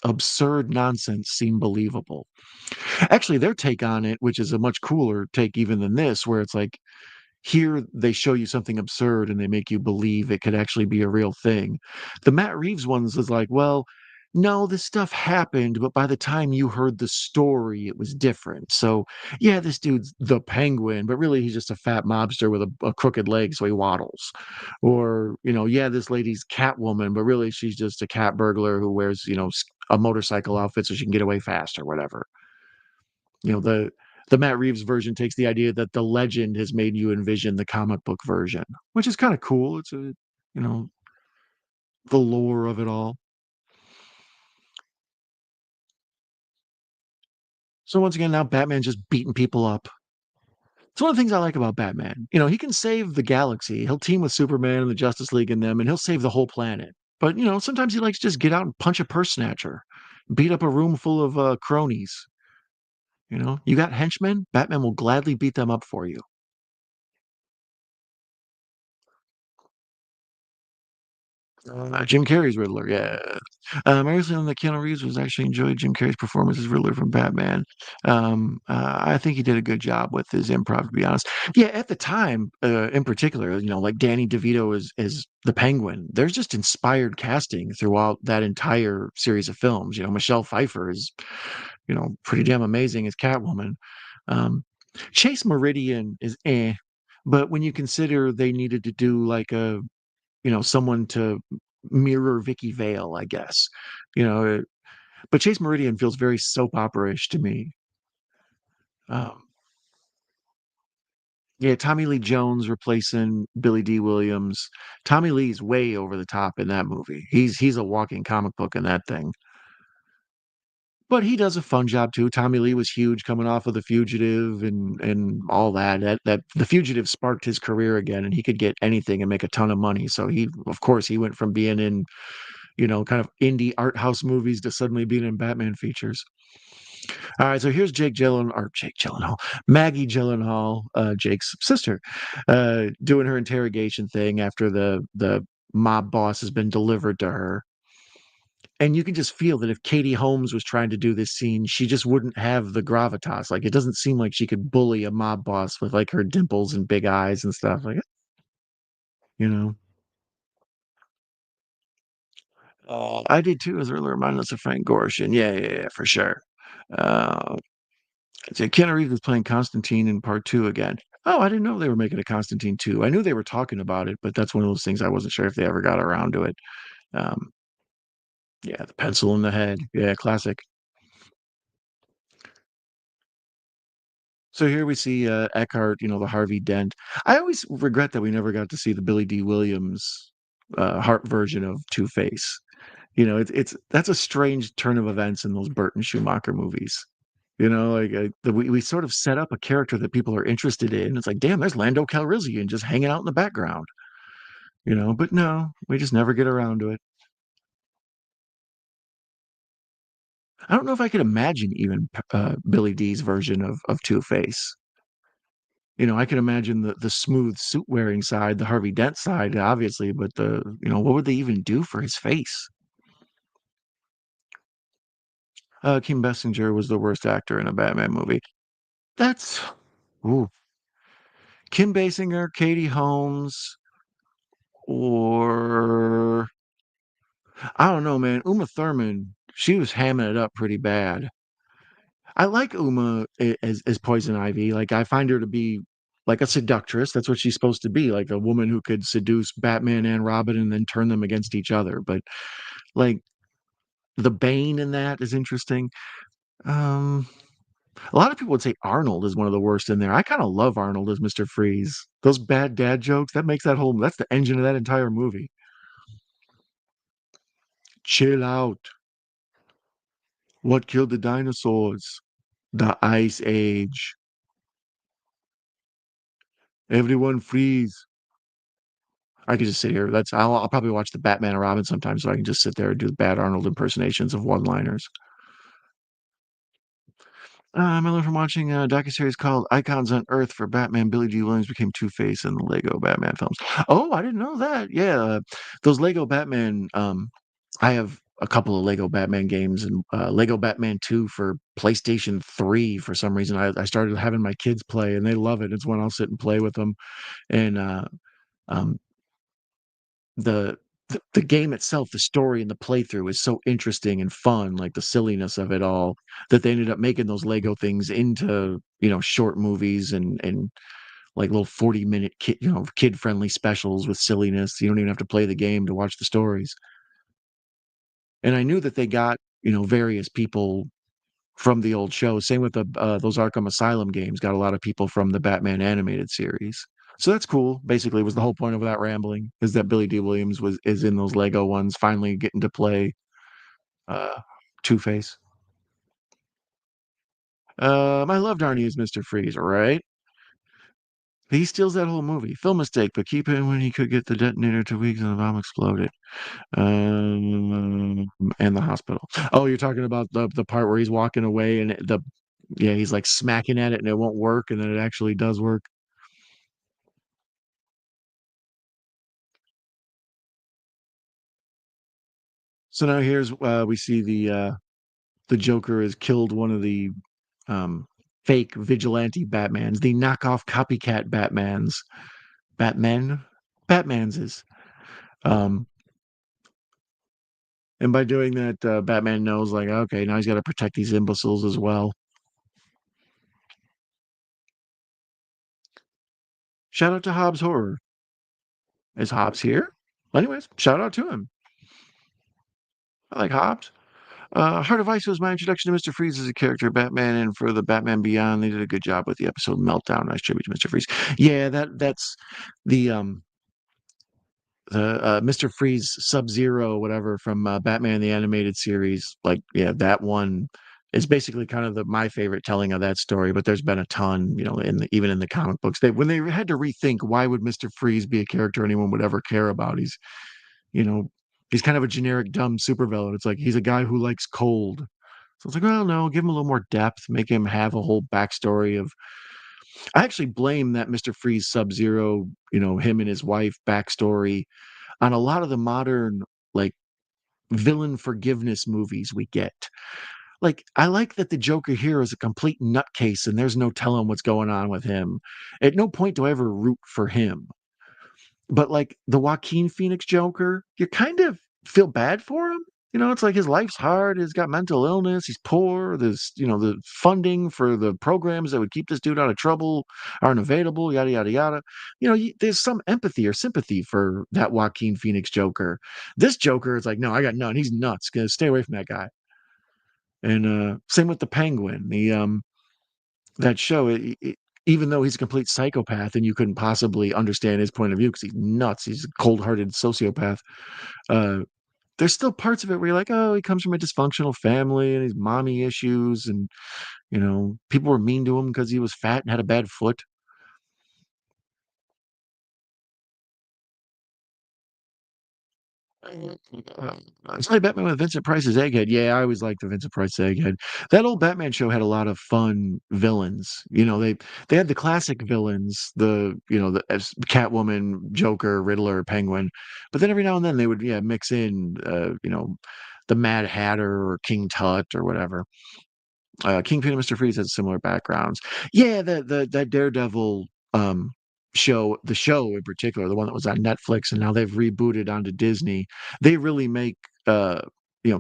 absurd nonsense seem believable. Actually, their take on it, which is a much cooler take even than this, where it's like here they show you something absurd and they make you believe it could actually be a real thing. The Matt Reeves ones is like, well, no, this stuff happened, but by the time you heard the story, it was different. So, yeah, this dude's the Penguin, but really he's just a fat mobster with a crooked leg, so he waddles. Or, yeah, this lady's Catwoman, but really she's just a cat burglar who wears, a motorcycle outfit so she can get away fast or whatever. The Matt Reeves version takes the idea that the legend has made you envision the comic book version, which is kind of cool. It's you know, the lore of it all. So once again, now Batman just beating people up. It's one of the things I like about Batman. He can save the galaxy. He'll team with Superman and the Justice League and them, and he'll save the whole planet. But sometimes he likes to just get out and punch a purse snatcher, beat up a room full of cronies. You got henchmen. Batman will gladly beat them up for you. Jim Carrey's Riddler, yeah. I recently that Keanu Reeves was actually enjoyed Jim Carrey's performance as Riddler from Batman. I think he did a good job with his improv, to be honest. Yeah, at the time, in particular, like Danny DeVito is the Penguin. There's just inspired casting throughout that entire series of films. Michelle Pfeiffer is, pretty damn amazing as Catwoman. Um, Chase Meridian is but when you consider they needed to do like someone to mirror Vicky Vale, I guess. You know, uh, but Chase Meridian feels very soap opera-ish to me. Um, yeah, Tommy Lee Jones replacing Billy D. Williams. Tommy Lee's way over the top in that movie. He's a walking comic book in that thing. But he does a fun job too. Tommy Lee was huge coming off of The Fugitive and all that. That The Fugitive sparked his career again, and he could get anything and make a ton of money. So of course, he went from being in kind of indie art house movies to suddenly being in Batman features. All right, so here's Jake Gyllenhaal, Maggie Gyllenhaal, Jake's sister, doing her interrogation thing after the mob boss has been delivered to her. And you can just feel that if Katie Holmes was trying to do this scene, she just wouldn't have the gravitas. Like it doesn't seem like she could bully a mob boss with like her dimples and big eyes and stuff. Like, you know. I did too, as earlier reminded us of Frank Gorshin. Yeah, for sure. Uh, so Keanu Reeves was playing Constantine in part two again. Oh, I didn't know they were making a Constantine 2. I knew they were talking about it, but that's one of those things I wasn't sure if they ever got around to it. Um, yeah, the pencil in the head. Yeah, classic. So here we see Eckhart, the Harvey Dent. I always regret that we never got to see the Billy D. Williams Hart version of Two Face. It's that's a strange turn of events in those Burton Schumacher movies. Like we sort of set up a character that people are interested in. It's like, damn, there's Lando Calrissian just hanging out in the background. But no, we just never get around to it. I don't know if I could imagine even Billy D's version of Two Face. I can imagine the smooth suit wearing side, the Harvey Dent side, obviously, but what would they even do for his face? Kim Bessinger was the worst actor in a Batman movie. That's ooh, Kim Basinger, Katie Holmes, or I don't know, man. Uma Thurman, she was hamming it up pretty bad. I like Uma as Poison Ivy. Like I find her to be like a seductress. That's what she's supposed to be, like a woman who could seduce Batman and Robin and then turn them against each other. But like the Bane in that is interesting. Um, a lot of people would say Arnold is one of the worst in there. I kind of love Arnold as Mr. Freeze. Those bad dad jokes, that's the engine of that entire movie. Chill out. What killed the dinosaurs? The Ice Age. Everyone freeze. I could just sit here. I'll probably watch the Batman and Robin sometimes, so I can just sit there and do bad Arnold impersonations of one-liners. I learned from watching a docuseries called Icons on Earth for Batman. Billy G. Williams became Two-Face in the Lego Batman films. Oh, I didn't know that. Yeah, those Lego Batman. I have a couple of Lego Batman games and Lego Batman 2 for PlayStation 3 for some reason. I started having my kids play and they love it. It's when I'll sit and play with them. And um, the, the game itself, the story and the playthrough is so interesting and fun, like the silliness of it all, that they ended up making those Lego things into short movies and like little 40-minute kid friendly specials with silliness. You don't even have to play the game to watch the stories. And I knew that they got various people from the old show. Same with the those Arkham Asylum games. Got a lot of people from the Batman animated series. So that's cool. Basically, was the whole point of that rambling is that Billy D. Williams is in those Lego ones, finally getting to play uh, Two Face. I loved Arnie as Mr. Freeze. Right? He steals that whole movie. Film mistake, but keep it when he could get the detonator 2 weeks and the bomb exploded. Um, and the hospital. Oh, you're talking about the part where he's walking away and yeah, he's like smacking at it and it won't work, and then it actually does work. So now here's we see the Joker has killed one of the um, fake vigilante Batmans, the knockoff copycat Batmen, Batman's is. Um, and by doing that, Batman knows, like, okay, now he's got to protect these imbeciles as well. Shout out to Hobbs Horror. Is Hobbs here? Anyways, shout out to him. I like Hobbs. Heart of Ice was my introduction to Mr. Freeze as a character, Batman, and for the Batman Beyond, they did a good job with the episode Meltdown. Nice tribute to Mr. Freeze. Yeah, that's the Mr. Freeze Sub Zero, whatever, from Batman the Animated Series. Like, yeah, that one is basically kind of my favorite telling of that story. But there's been a ton, even in the comic books. When they had to rethink why would Mr. Freeze be a character anyone would ever care about. You know, he's kind of a generic dumb supervillain. It's like he's a guy who likes cold. So it's like, well, no, give him a little more depth, make him have a whole backstory of. I actually blame that Mr. Freeze Sub Zero, him and his wife backstory on a lot of the modern, like, villain forgiveness movies we get. Like, I like that the Joker here is a complete nutcase and there's no telling what's going on with him. At no point do I ever root for him. But like the Joaquin Phoenix Joker, you kind of feel bad for him. It's like his life's hard. He's got mental illness. He's poor. There's, the funding for the programs that would keep this dude out of trouble aren't available, yada, yada, yada. There's some empathy or sympathy for that Joaquin Phoenix Joker. This Joker is like, no, I got none. He's nuts. Gonna stay away from that guy. And same with the Penguin. That show, even though he's a complete psychopath and you couldn't possibly understand his point of view because he's nuts, he's a cold-hearted sociopath. Uh, there's still parts of it where you're like, oh, he comes from a dysfunctional family and he's mommy issues, and people were mean to him because he was fat and had a bad foot. It's like Batman with Vincent Price's Egghead. Yeah, I always liked the Vincent Price Egghead. That old Batman show had a lot of fun villains. They had the classic villains, the Catwoman, Joker, Riddler, Penguin, but then every now and then they would, yeah, mix in the Mad Hatter or King Tut or whatever. Kingpin and Mr. Freeze had similar backgrounds. Yeah, that Daredevil show, the show in particular, the one that was on Netflix and now they've rebooted onto Disney. They really make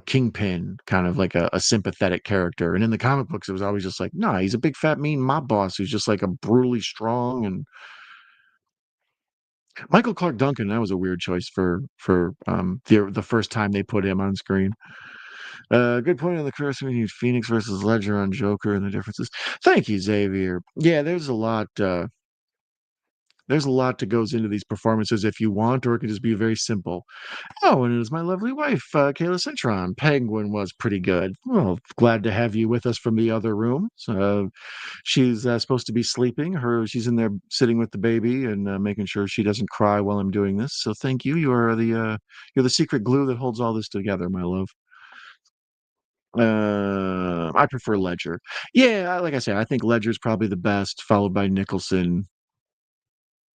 Kingpin kind of like a sympathetic character. And in the comic books, it was always just like, nah, he's a big fat mean mob boss who's just like a brutally strong. And Michael Clark Duncan, that was a weird choice for the first time they put him on screen. Good point on the curse between Phoenix versus Ledger on Joker and the differences. Thank you, Xavier. Yeah, there's a lot. There's a lot that goes into these performances if you want, or it could just be very simple. Oh, and it was my lovely wife, Kayla Cintron. Penguin was pretty good. Well, glad to have you with us from the other room. So, she's supposed to be sleeping. She's in there sitting with the baby and making sure she doesn't cry while I'm doing this. So, thank you. You're the secret glue that holds all this together, my love. I prefer Ledger. Yeah, like I said, I think Ledger's probably the best, followed by Nicholson.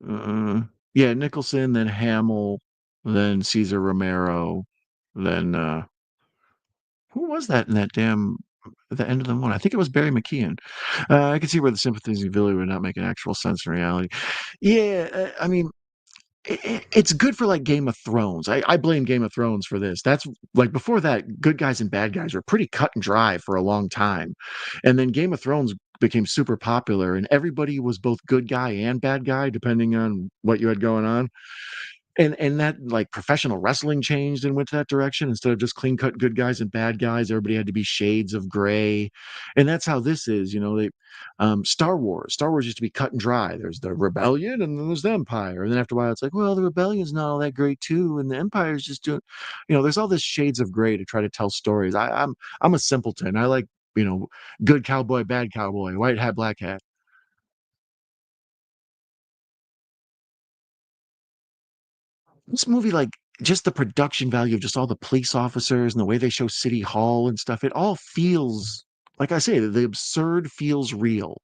Uh, yeah, Nicholson, then Hamill, then Cesar Romero, then who was that in that damn the end of the one? I think it was Barry McKeon. I can see where the sympathies and Billy would not make an actual sense in reality. Yeah, I mean, it's good for like Game of Thrones. I blame Game of Thrones for this. That's like before that, good guys and bad guys were pretty cut and dry for a long time. And then Game of Thrones became super popular and everybody was both good guy and bad guy, depending on what you had going on. And that, like, professional wrestling changed and went that direction. Instead of just clean cut good guys and bad guys, everybody had to be shades of gray. And that's how this is, Star Wars used to be cut and dry. There's the rebellion and then there's the empire. And then after a while it's like, well, the rebellion's not all that great too, and the empire's just doing, there's all this shades of gray to try to tell stories. I'm a simpleton. I like, good cowboy, bad cowboy, white hat, black hat. This movie, like, just the production value of just all the police officers and the way they show City Hall and stuff, it all feels, like I say, the absurd feels real.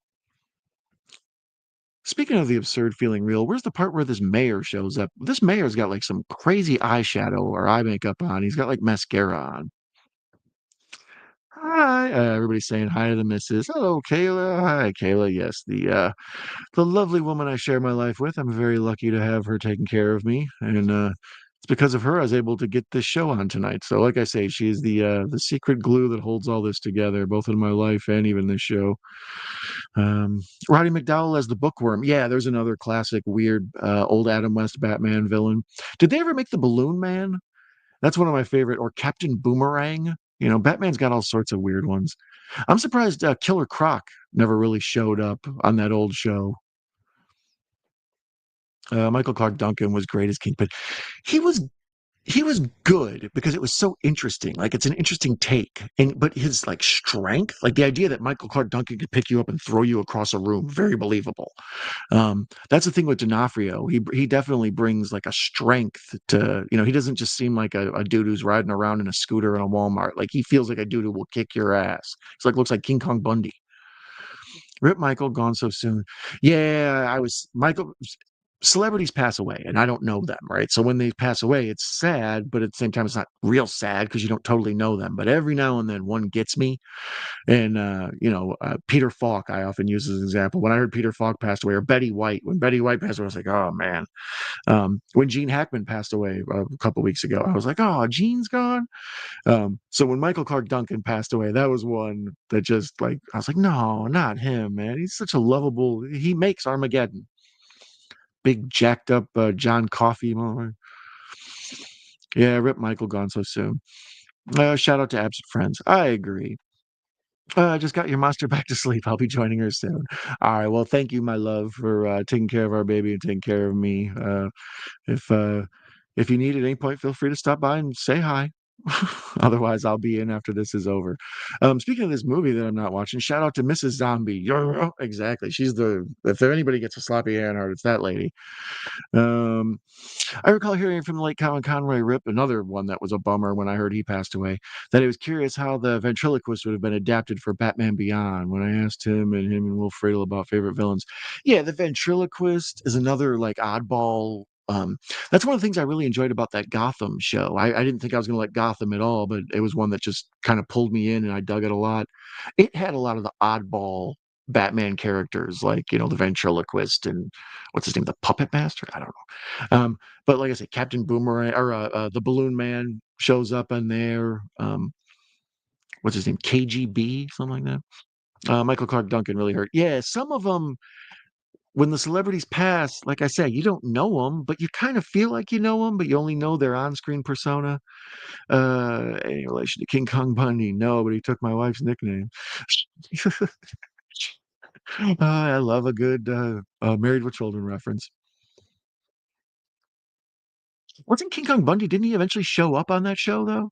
Speaking of the absurd feeling real, where's the part where this mayor shows up? This mayor's got like some crazy eyeshadow or eye makeup on. He's got like mascara on. Hi, everybody's saying hi to the missus. Hello, Kayla. Hi, Kayla. Yes, the lovely woman I share my life with. I'm very lucky to have her taking care of me, and it's because of her I was able to get this show on tonight. So, like I say, she's the secret glue that holds all this together, both in my life and even this show. Roddy McDowell as the Bookworm. Yeah, there's another classic, weird, old Adam West Batman villain. Did they ever make the Balloon Man? That's one of my favorite. Or Captain Boomerang. You know, Batman's got all sorts of weird ones. I'm surprised Killer Croc never really showed up on that old show. Michael Clark Duncan was great as Kingpin. He was he was good because it was so interesting. Like it's an interesting take, and but his like strength, like the idea that Michael Clark Duncan could pick you up and throw you across a room, very believable. That's the thing with D'Onofrio. He definitely brings like a strength to, you know, he doesn't just seem like a dude who's riding around in a scooter in a Walmart. Like he feels like a dude who will kick your ass. It's like looks like King Kong Bundy. Rip Michael gone so soon. Yeah, I was Michael. Celebrities pass away, and I don't know them, right? So when they pass away, it's sad, but at the same time, it's not real sad because you don't totally know them. But every now and then, one gets me, and Peter Falk, I often use as an example. When I heard Peter Falk passed away, or Betty White, when Betty White passed away, I was like, oh man. When Gene Hackman passed away a couple weeks ago, I was like, oh, Gene's gone. So when Michael Clark Duncan passed away, that was one that just like I was like, no, not him, man. He's such a lovable. He makes Armageddon. Big jacked up John Coffey moment. Yeah, rip Michael gone so soon. Shout out to absent friends. I agree. I just got your monster back to sleep. I'll be joining her soon. All right. Well, thank you, my love, for taking care of our baby and taking care of me. If uh, if you need at any point, feel free to stop by and say hi. Otherwise, I'll be in after this is over. Speaking of this movie that I'm not watching, shout out to Mrs. Zombie. Exactly. She's the if there anybody gets a sloppy hand heart, it's that lady. Um, I recall hearing from the late Colin Conroy Rip, another one that was a bummer when I heard he passed away, that he was curious how the ventriloquist would have been adapted for Batman Beyond. When I asked him and Will Friedle about favorite villains, yeah, the ventriloquist is another like oddball. That's one of the things I really enjoyed about that Gotham show. I didn't think I was going to like Gotham at all, but it was one that just kind of pulled me in, and I dug it a lot. It had a lot of the oddball Batman characters, like the ventriloquist and what's his name, the Puppet Master. I don't know. But like I said, Captain Boomerang or the Balloon Man shows up in there. What's his name? KGB, something like that. Michael Clark Duncan really hurt. Yeah, some of them, when the celebrities pass, like I said, you don't know them, but you kind of feel like you know them, but you only know their on-screen persona. Any relation to King Kong Bundy? No, but he took my wife's nickname. I love a good Married with Children reference. Wasn't King Kong Bundy? Didn't he eventually show up on that show though?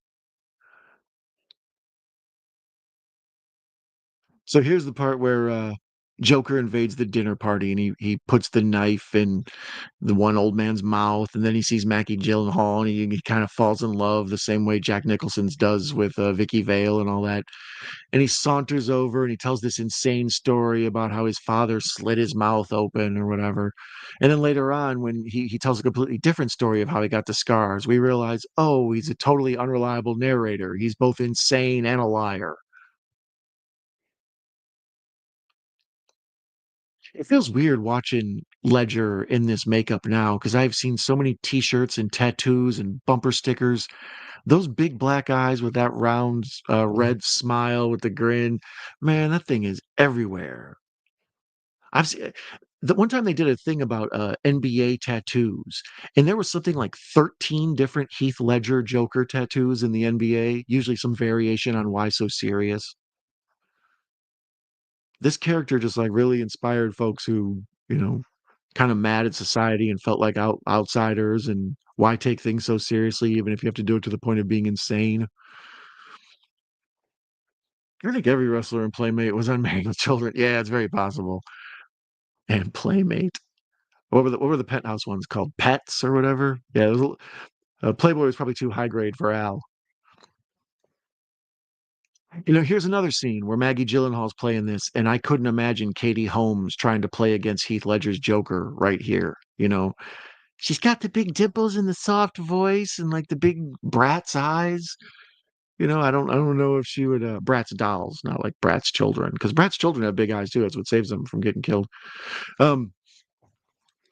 So here's the part where Joker invades the dinner party and he puts the knife in the one old man's mouth, and then he sees Maggie Gyllenhaal and he kind of falls in love the same way Jack Nicholson's does with Vicky Vale and all that. And he saunters over and he tells this insane story about how his father slit his mouth open or whatever. And then later on, when he tells a completely different story of how he got the scars, we realize, oh, he's a totally unreliable narrator. He's both insane and a liar. It feels weird watching Ledger in this makeup now because I've seen so many T-shirts and tattoos and bumper stickers. Those big black eyes with that round red smile with the grin, man, that thing is everywhere. I've seen the one time they did a thing about NBA tattoos, and there was something like 13 different Heath Ledger Joker tattoos in the NBA, usually some variation on why so serious. This character just like really inspired folks who, kind of mad at society and felt like outsiders and why take things so seriously, even if you have to do it to the point of being insane. I think every wrestler in Playmate was on Married with Children. Yeah, it's very possible. And Playmate. What were the penthouse ones called? Pets or whatever? Yeah, Playboy was probably too high grade for Al. Here's another scene where Maggie Gyllenhaal's playing this, and I couldn't imagine Katie Holmes trying to play against Heath Ledger's Joker right here. She's got the big dimples and the soft voice and like the big Bratz eyes. I don't know if she would Bratz dolls, not like Bratz children, because Bratz children have big eyes too. That's what saves them from getting killed. Um,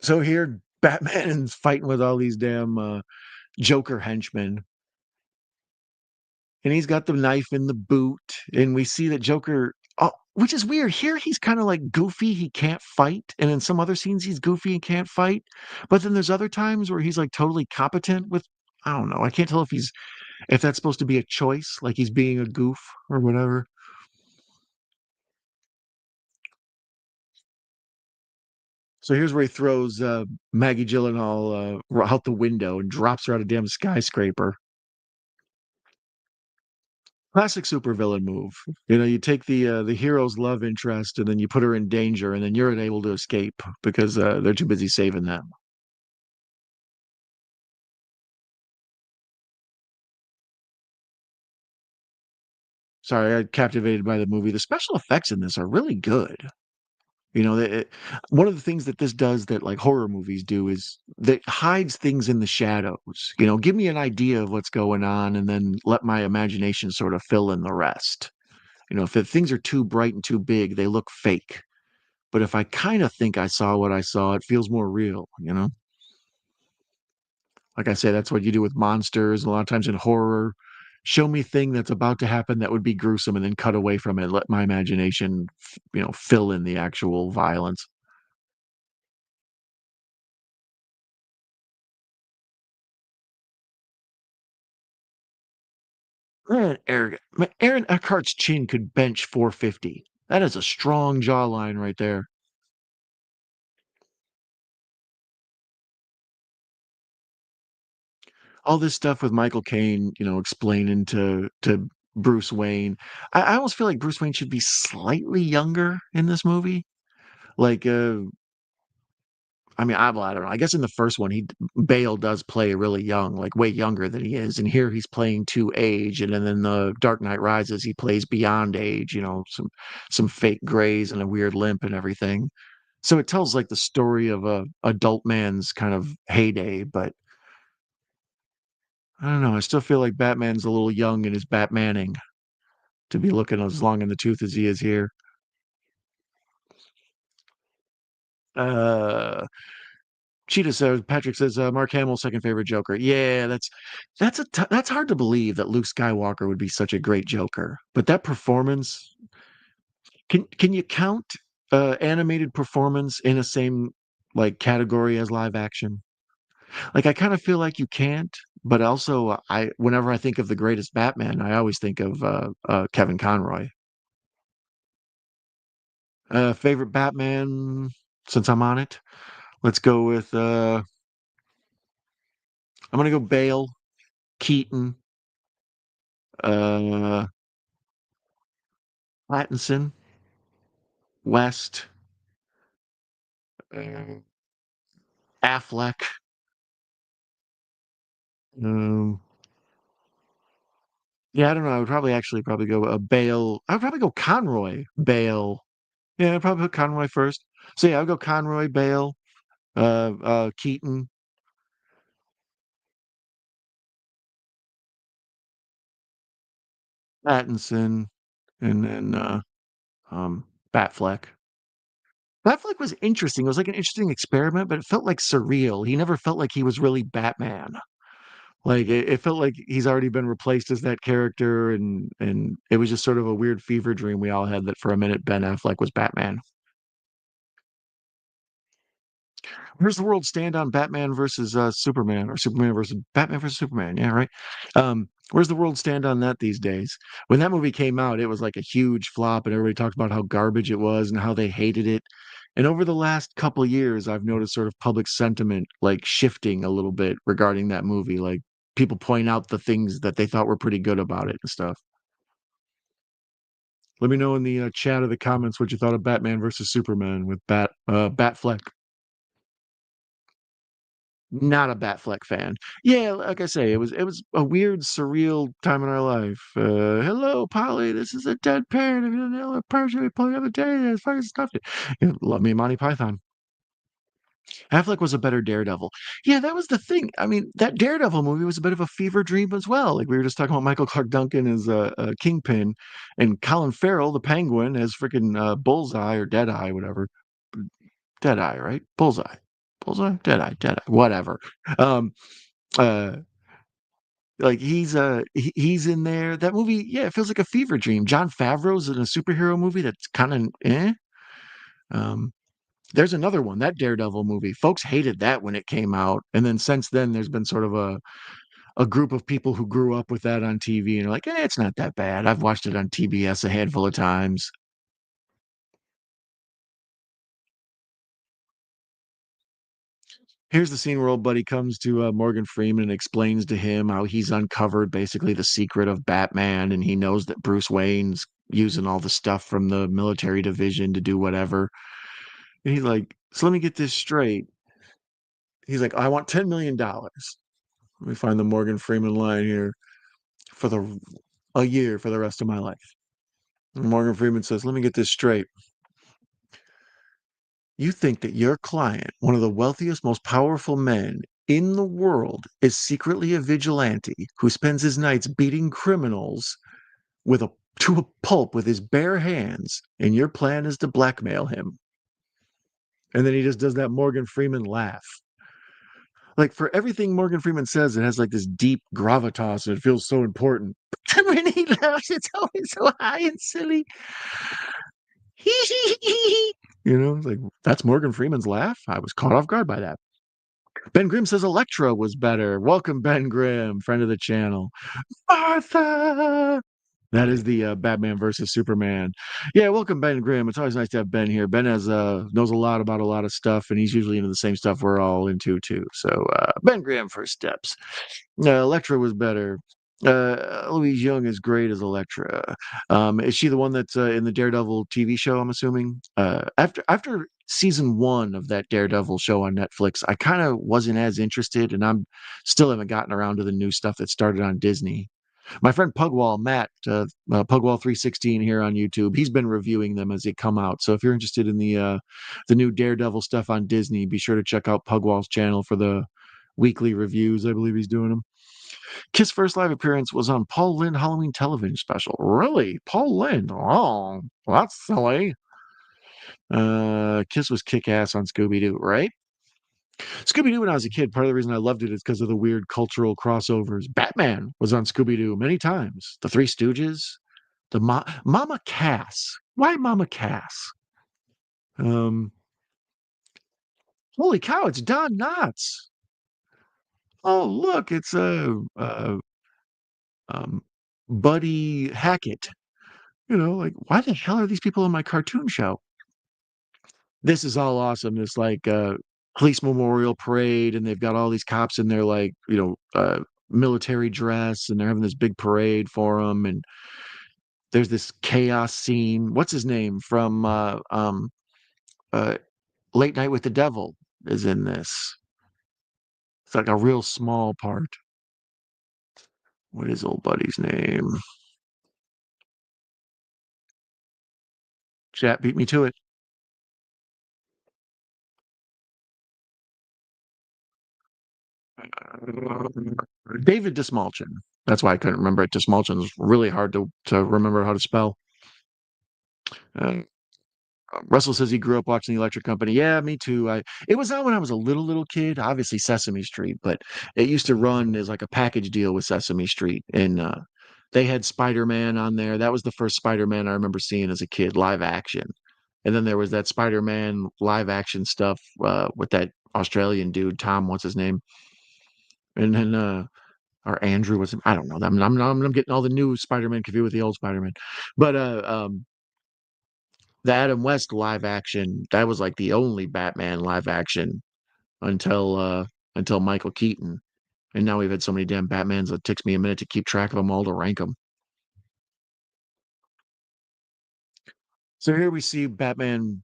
so here Batman is fighting with all these damn Joker henchmen, and he's got the knife in the boot, and we see that Joker. Oh, which is weird. Here he's kind of like goofy. He can't fight, and in some other scenes he's goofy and can't fight. But then there's other times where he's like totally competent with. I don't know. I can't tell if that's supposed to be a choice, like he's being a goof or whatever. So here's where he throws Maggie Gyllenhaal out the window and drops her out a damn skyscraper. Classic supervillain move. You take the hero's love interest and then you put her in danger, and then you're unable to escape because they're too busy saving them. Sorry, I captivated by the movie. The special effects in this are really good. One of the things that this does that like horror movies do is that hides things in the shadows. Give me an idea of what's going on, and then let my imagination sort of fill in the rest. If things are too bright and too big, they look fake. But if I kind of think I saw what I saw, it feels more real. Like I say, that's what you do with monsters. A lot of times in horror, show me thing that's about to happen that would be gruesome, and then cut away from it. Let my imagination, fill in the actual violence. Man, Aaron Eckhart's chin could bench 450. That is a strong jawline right there. All this stuff with Michael Caine, explaining to Bruce Wayne. I almost feel like Bruce Wayne should be slightly younger in this movie. Like, I mean, well, I don't know. I guess in the first one, Bale does play really young, like way younger than he is, and here he's playing to age, and then in the Dark Knight Rises, he plays beyond age. Some fake grays and a weird limp and everything. So it tells like the story of a adult man's kind of heyday, but I don't know. I still feel like Batman's a little young in his Batmaning to be looking as long in the tooth as he is here. Uh, Cheetah says Patrick says Mark Hamill's second favorite Joker. Yeah, that's hard to believe that Luke Skywalker would be such a great Joker. But that performance, can you count animated performance in the same like category as live action? Like I kind of feel like you can't, but also I whenever I think of the greatest Batman, I always think of Kevin Conroy. Favorite Batman since I'm on it. Let's go with I'm gonna go Bale, Keaton, uh Pattinson, West, uh, Affleck. Um, yeah, I don't know. I would probably go Bale. I would probably go Conroy, Bale. Yeah, I'd probably put Conroy first. So yeah, I'll go Conroy, Bale, Keaton, Pattinson, and then Batfleck. Batfleck was interesting. It was like an interesting experiment, but it felt like surreal. He never felt like he was really Batman. Like it felt like he's already been replaced as that character, and it was just sort of a weird fever dream we all had that for a minute Ben Affleck was Batman. Where's the world stand on Batman versus Superman, or Superman versus Batman versus Superman? Yeah, right. Where's the world stand on that these days? When that movie came out, it was like a huge flop, and everybody talked about how garbage it was and how they hated it. And over the last couple of years, I've noticed sort of public sentiment like shifting a little bit regarding that movie. Like people point out the things that they thought were pretty good about it and stuff. Let me know in the chat or the comments what you thought of Batman versus Superman with Batfleck. Not a Batfleck fan. Yeah, like I say, it was a weird, surreal time in our life. Hello, Polly. This is a dead parent. If you don't know a person we played the other day, it's fucking stuffed it. Love me, Monty Python. Affleck was a better Daredevil. Yeah, that was the thing. I mean, that Daredevil movie was a bit of a fever dream as well. Like we were just talking about Michael Clark Duncan as a Kingpin, and Colin Farrell, the Penguin, as freaking Bullseye or Deadeye, whatever. Deadeye, right? Bullseye, Bullseye, Deadeye, whatever. Um, uh, like he's in there. That movie, yeah, it feels like a fever dream. John Favreau's in a superhero movie that's kind of eh. Um, There's another one, that Daredevil movie. Folks hated that when it came out, and then since then, there's been sort of a group of people who grew up with that on TV and are like, it's not that bad. I've watched it on TBS a handful of times. Here's the scene where old buddy comes to Morgan Freeman and explains to him how he's uncovered basically the secret of Batman, and he knows that Bruce Wayne's using all the stuff from the military division to do whatever. And he's like, so let me get this straight. He's like, I want $10 million. Let me find the Morgan Freeman line here for a year for the rest of my life. And Morgan Freeman says, let me get this straight. You think that your client, one of the wealthiest, most powerful men in the world, is secretly a vigilante who spends his nights beating criminals to a pulp with his bare hands, and your plan is to blackmail him. And then he just does that Morgan Freeman laugh. Like for everything Morgan Freeman says, it has like this deep gravitas and it feels so important. But when he laughs, it's always so high and silly. It's like that's Morgan Freeman's laugh. I was caught off guard by that. Ben Grimm says Elektra was better. Welcome, Ben Grimm, friend of the channel. Martha. That is the Batman versus Superman. Yeah, welcome Ben Grimm. It's always nice to have Ben here. Ben has knows a lot about a lot of stuff, and he's usually into the same stuff we're all into too. So Ben Grimm first steps. Elektra was better. Louise Young is great as Elektra. Is she the one that's in the Daredevil TV show? I'm assuming. After season one of that Daredevil show on Netflix, I kind of wasn't as interested, and I'm still haven't gotten around to the new stuff that started on Disney. My friend Pugwall, Matt, Pugwall 316 here on YouTube, he's been reviewing them as they come out. So if you're interested in the new Daredevil stuff on Disney, be sure to check out Pugwall's channel for the weekly reviews. I believe he's doing them. Kiss' first live appearance was on Paul Lynde Halloween television special. Really? Paul Lynde? Oh, well, that's silly. Kiss was kick ass on Scooby Doo, right? Scooby Doo, when I was a kid, part of the reason I loved it is because of the weird cultural crossovers. Batman was on Scooby Doo many times. The Three Stooges, Mama Cass. Why Mama Cass? Um, Holy cow! It's Don Knotts. Oh, look, it's um, Buddy Hackett. Like why the hell are these people in my cartoon show? This is all awesome. This like police memorial parade, and they've got all these cops in their like military dress, and they're having this big parade for them. And there's this chaos scene. What's his name from uh, Late Night with the Devil is in this. It's like a real small part. What is old buddy's name? Chat beat me to it. David Dismalchin. That's why I couldn't remember it. Dismalchin is really hard to remember how to spell. Uh, Russell says he grew up watching the Electric Company. Yeah, me too. It was on when I was a little kid. Obviously Sesame Street, but it used to run as like a package deal with Sesame Street, and they had Spider-Man on there. That was the first Spider-Man I remember seeing as a kid, live action. And then there was that Spider-Man live action stuff with that Australian dude, Tom, what's his name? And then or Andrew was I don't know. I'm getting all the new Spider-Man confused with the old Spider-Man. But the Adam West live action, that was like the only Batman live action until Michael Keaton. And now we've had so many damn Batmans that it takes me a minute to keep track of them all to rank them. So here we see Batman.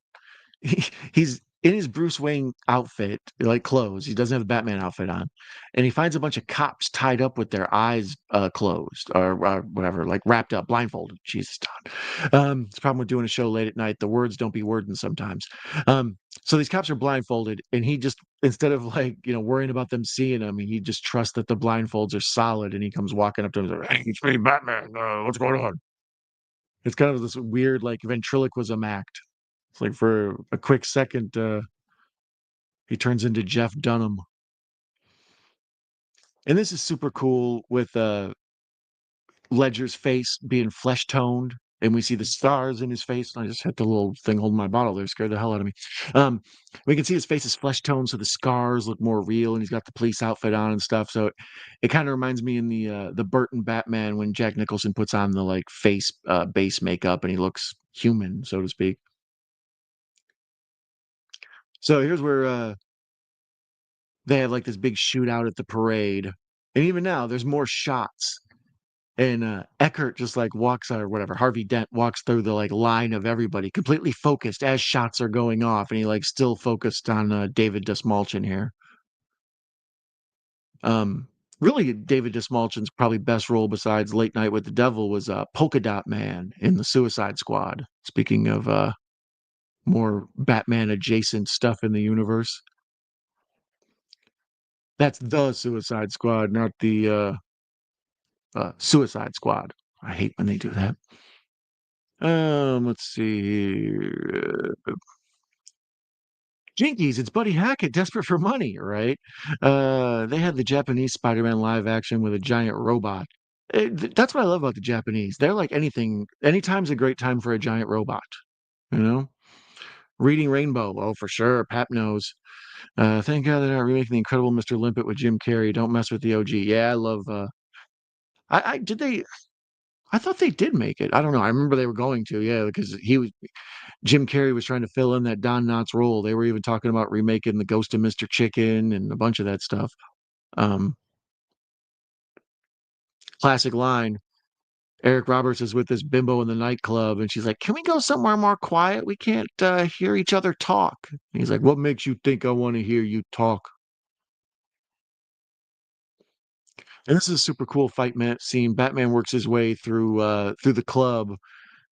He's in his Bruce Wayne outfit, like clothes. He doesn't have the Batman outfit on, and he finds a bunch of cops tied up with their eyes closed or whatever, like wrapped up, blindfolded. Jesus, Don. It's a problem with doing a show late at night. The words don't be wording sometimes. Um, so these cops are blindfolded, and he just instead of like worrying about them seeing him, he just trusts that the blindfolds are solid, and he comes walking up to him and says, "Hey, it's me, Batman. What's going on?" It's kind of this weird like ventriloquism act. It's like for a quick second. He turns into Jeff Dunham. And this is super cool with Ledger's face being flesh toned. And we see the stars in his face. And I just hit the little thing holding my bottle there, scared the hell out of me. Um, we can see his face is flesh toned, so the scars look more real, and he's got the police outfit on and stuff. So it kind of reminds me in the Burton Batman when Jack Nicholson puts on the like face base makeup and he looks human, so to speak. So here's where they have like this big shootout at the parade. And even now, there's more shots. And Eckhart just like walks or whatever, Harvey Dent walks through the like line of everybody, completely focused as shots are going off, and he like still focused on David Desmalchin here. Um, really, David Desmalchin's probably best role besides Late Night with the Devil was Polka Dot Man in the Suicide Squad. Speaking of more Batman adjacent stuff in the universe, that's the Suicide Squad, not the Suicide Squad. I hate when they do that. Let's see here. Jinkies, it's Buddy Hackett, desperate for money, right? They had the Japanese Spider-Man live action with a giant robot. That's what I love about the Japanese. They're like anything. Anytime's a great time for a giant robot. You know, Reading Rainbow. Oh, for sure. Pap knows. Thank God they're not remaking the Incredible Mr. Limpet with Jim Carrey. Don't mess with the OG. Yeah, I love. I did they. I thought they did make it. I don't know. I remember they were going to. Yeah, because Jim Carrey was trying to fill in that Don Knotts role. They were even talking about remaking The Ghost of Mr. Chicken and a bunch of that stuff. Um, Classic line. Eric Roberts is with this bimbo in the nightclub, and she's like, "Can we go somewhere more quiet? We can't hear each other talk." And he's like, "What makes you think I want to hear you talk?" And this is a super cool fight scene. Batman works his way through the club,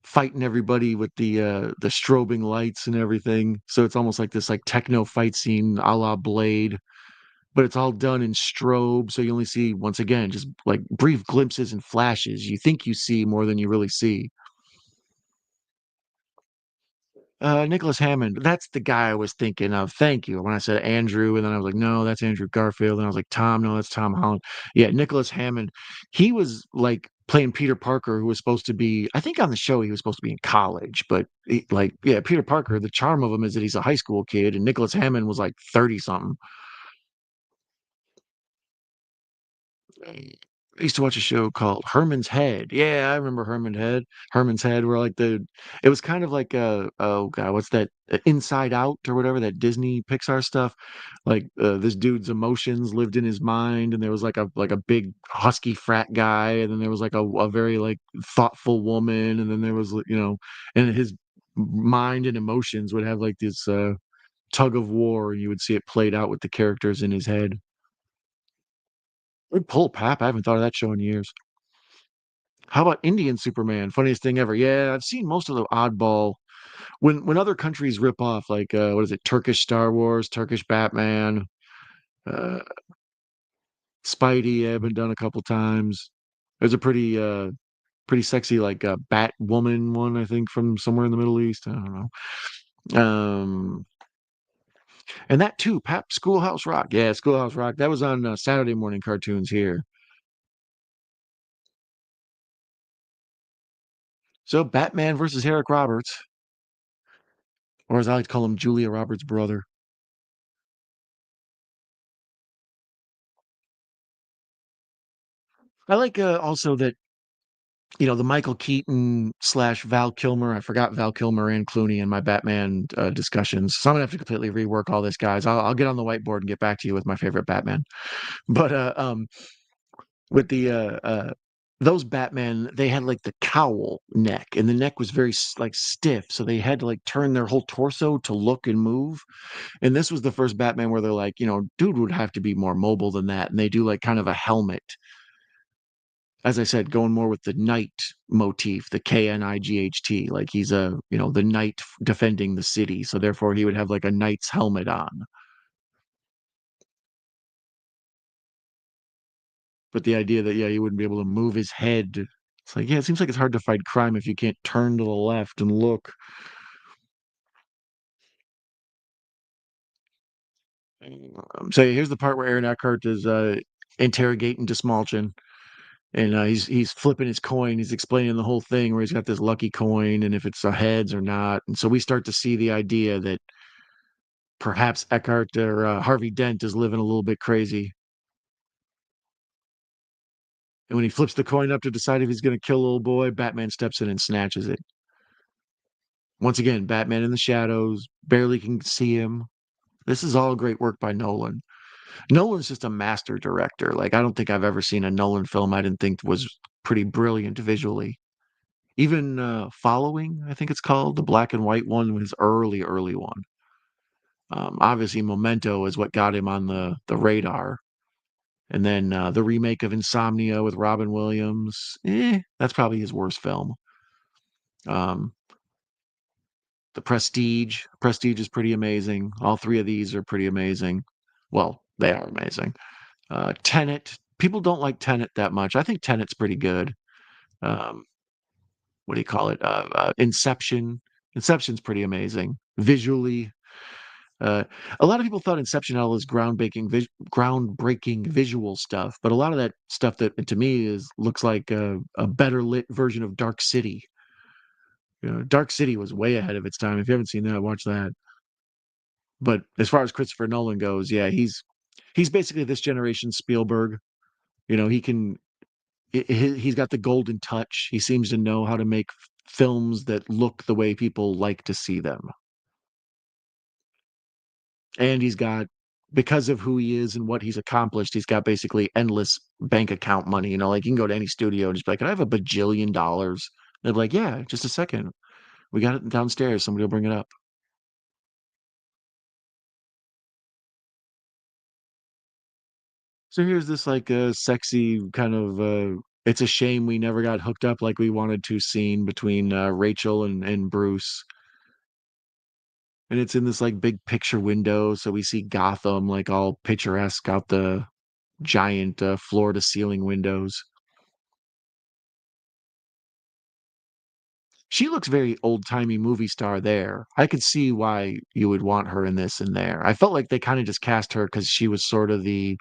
fighting everybody with the strobing lights and everything. So it's almost like this like techno fight scene a la Blade, but it's all done in strobe. So you only see once again just like brief glimpses and flashes. You think you see more than you really see. Nicholas Hammond, that's the guy I was thinking of. Thank you. When I said Andrew, and then I was like, no, that's Andrew Garfield. And I was like, Tom, no, that's Tom Holland. Yeah, Nicholas Hammond. He was like playing Peter Parker, who was supposed to be, I think on the show, he was supposed to be in college, but yeah, Peter Parker, the charm of him is that he's a high school kid, and Nicholas Hammond was like 30 something. I used to watch a show called Herman's Head. Yeah, I remember Herman's Head, where like it was kind of like oh god, what's that? Inside Out or whatever that Disney Pixar stuff. Like this dude's emotions lived in his mind, and there was like a big husky frat guy, and then there was like a very like thoughtful woman, and then there was and his mind and emotions would have like this tug of war, and you would see it played out with the characters in his head. Good pull, Pap. I haven't thought of that show in years. How about Indian Superman? Funniest thing ever. Yeah, I've seen most of the oddball when other countries rip off, like what is it, Turkish Star Wars, Turkish Batman, uh, Spidey. I've been done a couple times. There's a pretty sexy like Batwoman one, I think, from somewhere in the Middle East. I don't know. And that too, Pap Schoolhouse Rock. Yeah, Schoolhouse Rock. That was on Saturday morning cartoons here. So Batman versus Eric Roberts, or as I like to call him, Julia Roberts' brother. I like also that the Michael Keaton slash Val Kilmer. I forgot Val Kilmer and Clooney in my Batman discussions, so I'm gonna have to completely rework all this, guys. I'll get on the whiteboard and get back to you with my favorite Batman. But with the those Batman, they had like the cowl neck, and the neck was very like stiff, so they had to like turn their whole torso to look and move. And this was the first Batman where they're like, dude would have to be more mobile than that, and they do like kind of a helmet. As I said, going more with the knight motif, the Knight, like he's the knight defending the city, so therefore he would have like a knight's helmet on. But the idea that, yeah, he wouldn't be able to move his head, it's like, yeah, it seems like it's hard to fight crime if you can't turn to the left and look. So here's the part where Aaron Eckhart is interrogating Desmalchin, and he's flipping his coin. He's explaining the whole thing where he's got this lucky coin and if it's a heads or not. And so we start to see the idea that perhaps Eckhart or Harvey Dent is living a little bit crazy. And when he flips the coin up to decide if he's going to kill little boy, Batman steps in and snatches it. Once again, Batman in the shadows, barely can see him. This is all great work by Nolan. Nolan's just a master director. Like, I don't think I've ever seen a Nolan film I didn't think was pretty brilliant visually. Even Following, I think it's called, the black and white one was early one. Obviously, Memento is what got him on the radar. And then the remake of Insomnia with Robin Williams, that's probably his worst film. Um, the Prestige is pretty amazing. All three of these are pretty amazing. Well, they are amazing. Tenet, people don't like Tenet that much. I think Tenet's pretty good. Um, what do you call it? Inception. Inception's pretty amazing visually. Uh, a lot of people thought Inception had all this groundbreaking visual stuff, but a lot of that stuff that to me looks like a better lit version of Dark City. Dark City was way ahead of its time. If you haven't seen that, watch that. But as far as Christopher Nolan goes, yeah, he's basically this generation Spielberg. He can he's got the golden touch. He seems to know how to make films that look the way people like to see them. And he's got, because of who he is and what he's accomplished, he's got basically endless bank account money. Like you can go to any studio and just be like, "Can I have a bajillion dollars?" They're like, "Yeah, just a second. We got it downstairs. Somebody will bring it up." So here's this like sexy kind of it's a shame we never got hooked up like we wanted to scene between Rachel and Bruce. And it's in this like big picture window, so we see Gotham like all picturesque out the giant floor to ceiling windows. She looks very old-timey movie star there. I could see why you would want her in this and there. I felt like they kind of just cast her because she was sort of the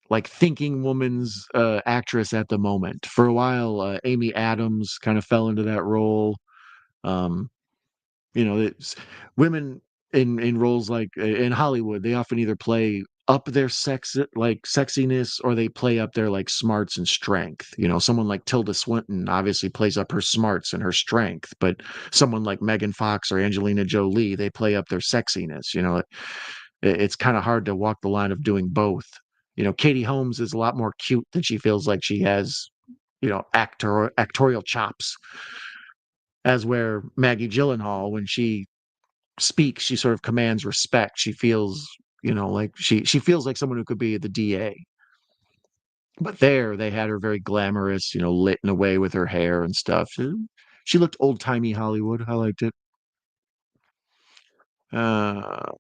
like thinking woman's actress at the moment. For a while, Amy Adams kind of fell into that role. Um, it's women in roles like in Hollywood, they often either play up their like sexiness, or they play up their like smarts and strength. Someone like Tilda Swinton obviously plays up her smarts and her strength, but someone like Megan Fox or Angelina Jolie, they play up their sexiness. It's kind of hard to walk the line of doing both. Katie Holmes is a lot more cute than she feels like she has, actorial chops. As where Maggie Gyllenhaal, when she speaks, she sort of commands respect. She feels, like she feels like someone who could be the DA. But there, they had her very glamorous, lit in a way with her hair and stuff. She looked old timey Hollywood. I liked it. Uh,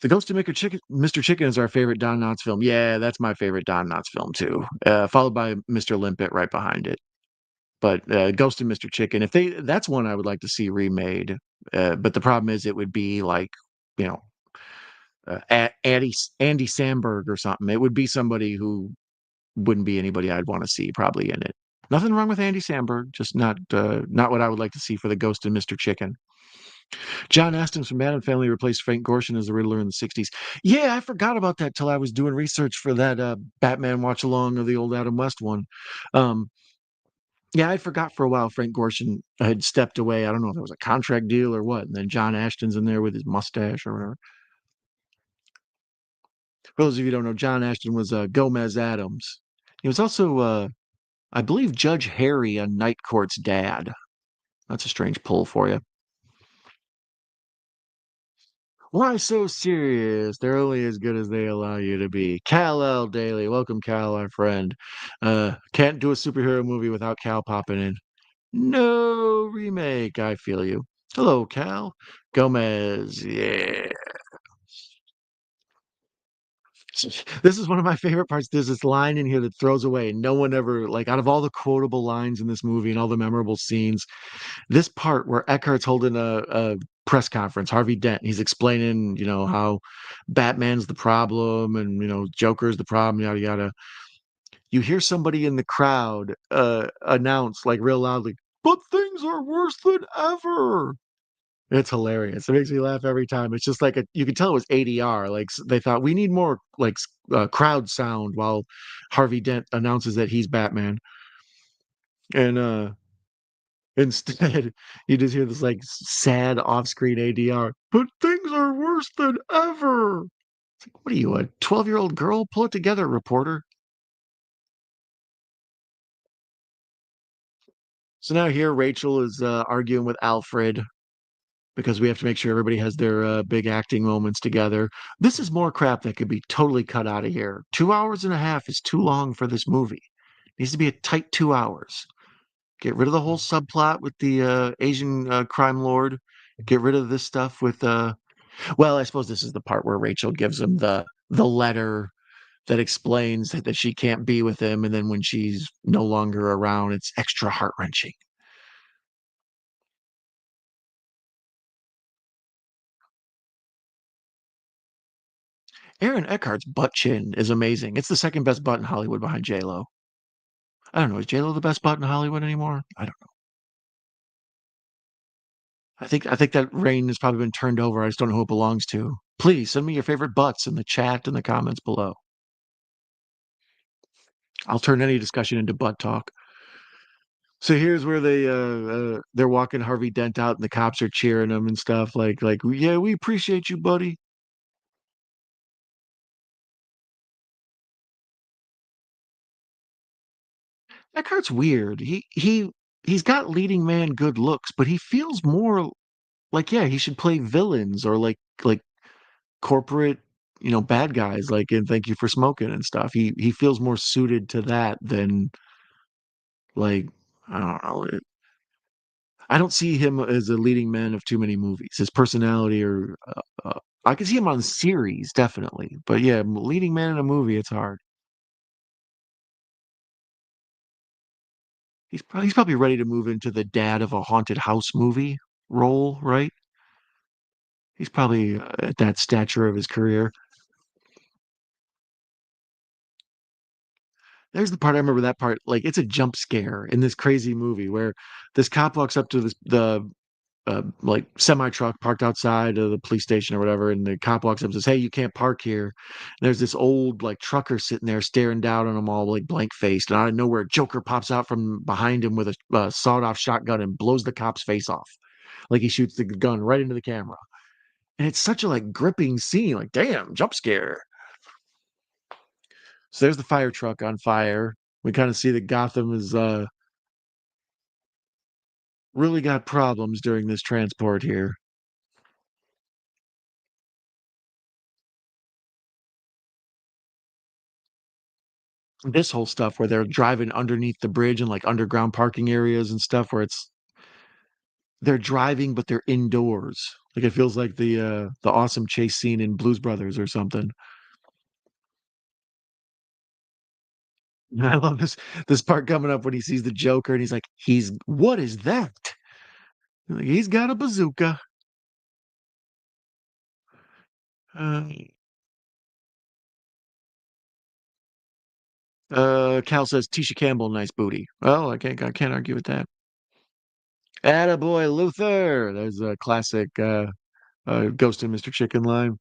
the Ghost of Mr. Chicken is our favorite Don Knotts film. Yeah, that's my favorite Don Knotts film too. Followed by Mr. Limpet right behind it. But Ghost and Mr. Chicken, that's one I would like to see remade. But the problem is, it would be like, you know, Andy Samberg or something. It would be somebody who wouldn't be anybody I'd want to see probably in it. Nothing wrong with Andy Samberg, just not what I would like to see for the Ghost and Mr. Chicken. John Astin from Madden Family replaced Frank Gorshin as the Riddler in the '60s. Yeah, I forgot about that till I was doing research for that Batman watch along of the old Adam West one. Um, yeah, I forgot for a while Frank Gorshin had stepped away. I don't know if it was a contract deal or what. And then John Ashton's in there with his mustache or whatever. For those of you who don't know, John Ashton was Gomez Adams. He was also, I believe, Judge Harry on Night Court's dad. That's a strange pull for you. Why so serious? They're only as good as they allow you to be. Kal-El Daily. Welcome, Cal, our friend. Can't do a superhero movie without Cal popping in. No remake. I feel you. Hello, Cal. Gomez. Yeah. This is one of my favorite parts. There's this line in here that throws away. No one ever, like, out of all the quotable lines in this movie and all the memorable scenes, this part where Eckhart's holding a press conference, Harvey Dent, he's explaining, how Batman's the problem and, Joker's the problem, yada, yada. You hear somebody in the crowd announce, like, real loudly, but things are worse than ever. It's hilarious. It makes me laugh every time. It's just like you could tell it was ADR. Like they thought we need more like crowd sound while Harvey Dent announces that he's Batman, and instead you just hear this like sad off-screen ADR. But things are worse than ever. It's like, what are you, a 12-year-old girl? Pull it together, reporter. So now here Rachel is arguing with Alfred because we have to make sure everybody has their big acting moments together. This is more crap that could be totally cut out of here. 2 hours and a half is too long for this movie. It needs to be a tight 2 hours. Get rid of the whole subplot with the Asian crime lord. Get rid of this stuff with well, I suppose this is the part where Rachel gives him the letter that explains that she can't be with him, and then when she's no longer around, it's extra heart wrenching. Aaron Eckhart's butt chin is amazing. It's the second best butt in Hollywood behind J Lo. I don't know. Is J Lo the best butt in Hollywood anymore? I don't know. I think that reign has probably been turned over. I just don't know who it belongs to. Please send me your favorite butts in the chat and the comments below. I'll turn any discussion into butt talk. So here's where they're walking Harvey Dent out, and the cops are cheering him and stuff. Like yeah, we appreciate you, buddy. Eckhart's weird. He's got leading man good looks, but he feels more like yeah, he should play villains or like corporate, bad guys like in Thank You for Smoking and stuff. He feels more suited to that than like I don't know. I don't see him as a leading man of too many movies. His personality or I can see him on series definitely, but yeah, leading man in a movie it's hard. He's probably ready to move into the dad of a haunted house movie role, right? He's probably at that stature of his career. There's the part I remember that part, like it's a jump scare in this crazy movie where this cop walks up to the like semi truck parked outside of the police station or whatever, and the cop walks up and says, "Hey, you can't park here." And there's this old like trucker sitting there staring down on them all like blank faced, and out of nowhere, Joker pops out from behind him with a sawed off shotgun and blows the cop's face off, like he shoots the gun right into the camera. And it's such a like gripping scene, like damn, jump scare. So there's the fire truck on fire. We kind of see that Gotham is really got problems during this transport here. This whole stuff where they're driving underneath the bridge and like underground parking areas and stuff where it's they're driving but they're indoors. Like it feels like the awesome chase scene in Blues Brothers or something. And I love this part coming up when he sees the Joker and he's like, "He's what is that?" Like, he's got a bazooka. Uh, Cal says Tisha Campbell, nice booty. Well, I can't argue with that. Attaboy, Luther. There's a classic Ghost and Mr. Chicken line.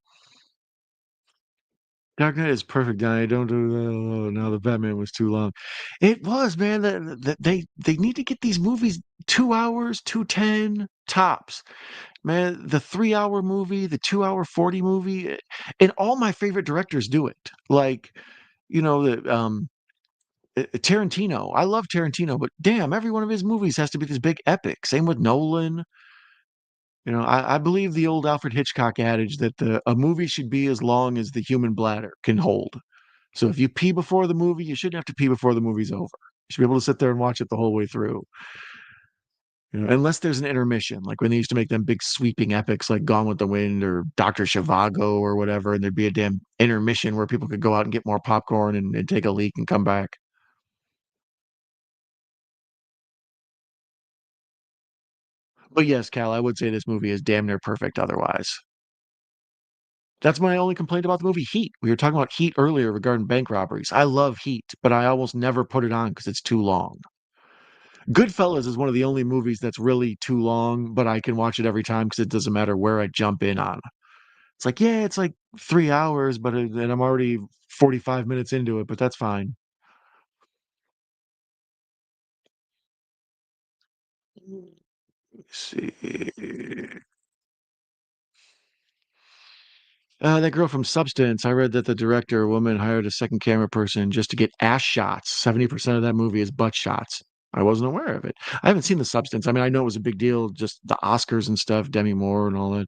Dark Knight is perfect, Donnie. Don't do that. Oh, no, the Batman was too long. It was, man. They need to get these movies 2 hours, 2:10 tops. Man, the 3 hour movie, the 2 hour 40 movie, and all my favorite directors do it. Like, the Tarantino. I love Tarantino, but damn, every one of his movies has to be this big epic. Same with Nolan. I believe the old Alfred Hitchcock adage that a movie should be as long as the human bladder can hold. So if you pee before the movie, you shouldn't have to pee before the movie's over. You should be able to sit there and watch it the whole way through. Unless there's an intermission, like when they used to make them big sweeping epics like Gone with the Wind or Dr. Zhivago or whatever, and there'd be a damn intermission where people could go out and get more popcorn and take a leak and come back. But yes, Cal, I would say this movie is damn near perfect otherwise. That's my only complaint about the movie Heat. We were talking about Heat earlier regarding bank robberies. I love Heat, but I almost never put it on because it's too long. Goodfellas is one of the only movies that's really too long, but I can watch it every time because it doesn't matter where I jump in on. It's like, yeah, it's like 3 hours, and I'm already 45 minutes into it, but that's fine. Let's see. That girl from Substance, I read that the director, a woman, hired a second camera person just to get ass shots. 70% of that movie is butt shots. I wasn't aware of it. I haven't seen the Substance. I mean, I know it was a big deal, just the Oscars and stuff, Demi Moore and all that.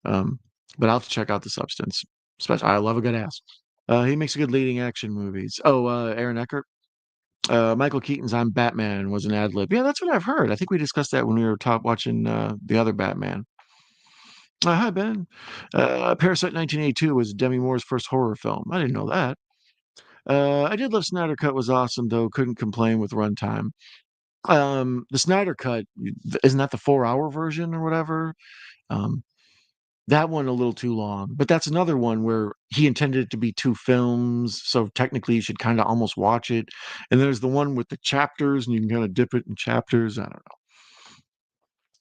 Um, but I'll have to check out the Substance. Especially, I love a good ass. He makes good leading action movies. Oh, Aaron Eckhart. Michael Keaton's on Batman was an ad lib. Yeah, that's what I've heard. I think we discussed that when we were top watching the other Batman. Hi, Ben. Parasite 1982 was Demi Moore's first horror film. I didn't know that. I did love Snyder Cut was awesome though. Couldn't complain with runtime. The Snyder Cut isn't that the 4 hour version or whatever? Um, that one a little too long, but that's another one where he intended it to be two films, so technically you should kind of almost watch it. And there's the one with the chapters, and you can kind of dip it in chapters. I don't know.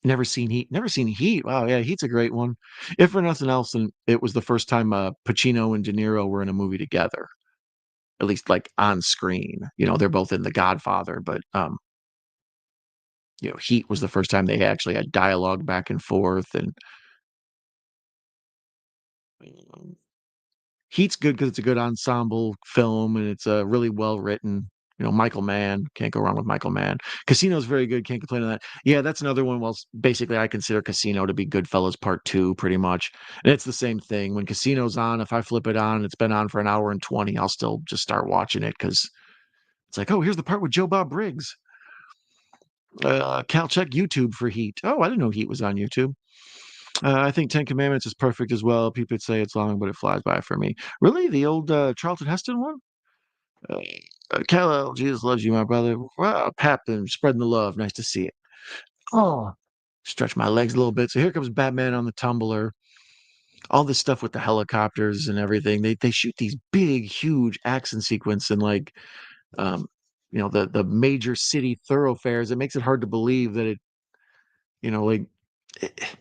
Never seen Heat. Never seen Heat. Wow, yeah, Heat's a great one. If for nothing else, then it was the first time Pacino and De Niro were in a movie together, at least like on screen. They're both in The Godfather, but Heat was the first time they actually had dialogue back and forth, and um, Heat's good because it's a good ensemble film and it's really well written. Michael Mann, can't go wrong with Michael Mann. Casino's very good, can't complain on that. Yeah, that's another one. Well, basically, I consider Casino to be Goodfellas Part 2, pretty much. And it's the same thing. When Casino's on, if I flip it on and it's been on for an hour and 20, I'll still just start watching it because it's like, oh, here's the part with Joe Bob Briggs. Cal, check YouTube for Heat. Oh, I didn't know Heat was on YouTube. I think Ten Commandments is perfect as well. People say it's long, but it flies by for me. Really? The old Charlton Heston one? Uh, Cal, Jesus loves you, my brother. Wow, Pap and spreading the love. Nice to see it. Oh, stretch my legs a little bit. So here comes Batman on the tumbler. All this stuff with the helicopters and everything. They shoot these big, huge action sequence and um, the major city thoroughfares. It makes it hard to believe that like. It,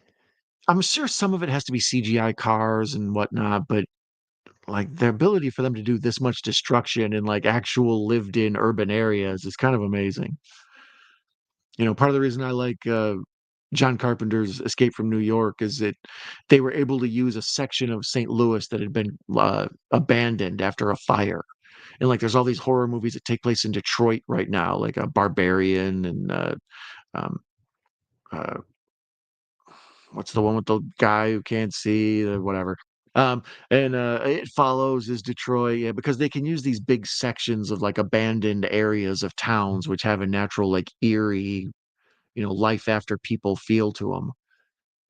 I'm sure some of it has to be CGI cars and whatnot, but like their ability for them to do this much destruction in like actual lived in urban areas is kind of amazing. Part of the reason I like John Carpenter's Escape from New York is that they were able to use a section of St. Louis that had been abandoned after a fire. And like there's all these horror movies that take place in Detroit right now, like a Barbarian and um, uh, what's the one with the guy who can't see, whatever. Um, and It Follows is Detroit, yeah, because they can use these big sections of like abandoned areas of towns, which have a natural like eerie, life after people feel to them.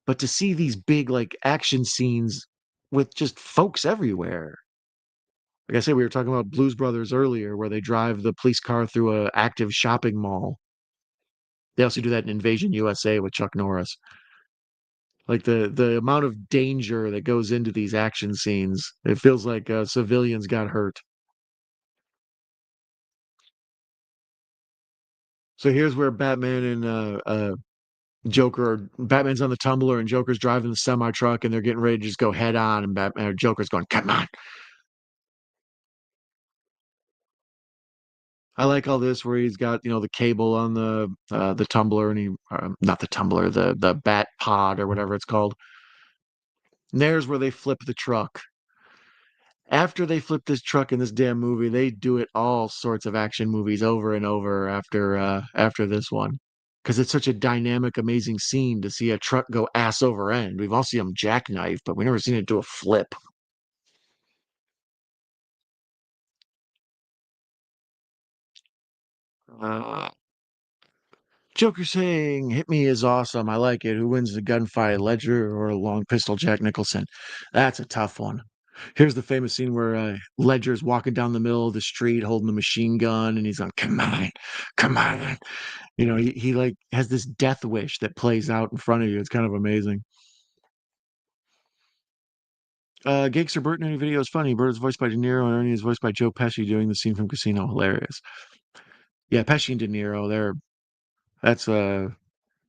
But to see these big like action scenes with just folks everywhere. Like I said, we were talking about Blues Brothers earlier, where they drive the police car through a active shopping mall. They also do that in Invasion USA with Chuck Norris. Like the amount of danger that goes into these action scenes, it feels like civilians got hurt. So here's where Batman and Batman's on the tumbler and Joker's driving the semi truck and they're getting ready to just go head on, and Batman or Joker's going, "Come on!" I like all this where he's got the cable on the tumbler and he not the tumbler, the bat pod or whatever it's called. And there's where they flip the truck. After they flip this truck in this damn movie, they do it all sorts of action movies over and over after this one. Because it's such a dynamic, amazing scene to see a truck go ass over end. We've all seen them jackknife, but we've never seen it do a flip. Uh, Joker saying, "Hit me" is awesome. I like it. Who wins the gunfight, Ledger or a long pistol, Jack Nicholson? That's a tough one. Here's the famous scene where Ledger's walking down the middle of the street holding the machine gun, and he's on, "Come on, come on." He like has this death wish that plays out in front of you. It's kind of amazing. Gangster Bert in any video is funny. Bert is voiced by De Niro, and Ernie is voiced by Joe Pesci doing the scene from Casino. Hilarious. Yeah, Pesci and De Niro. That's uh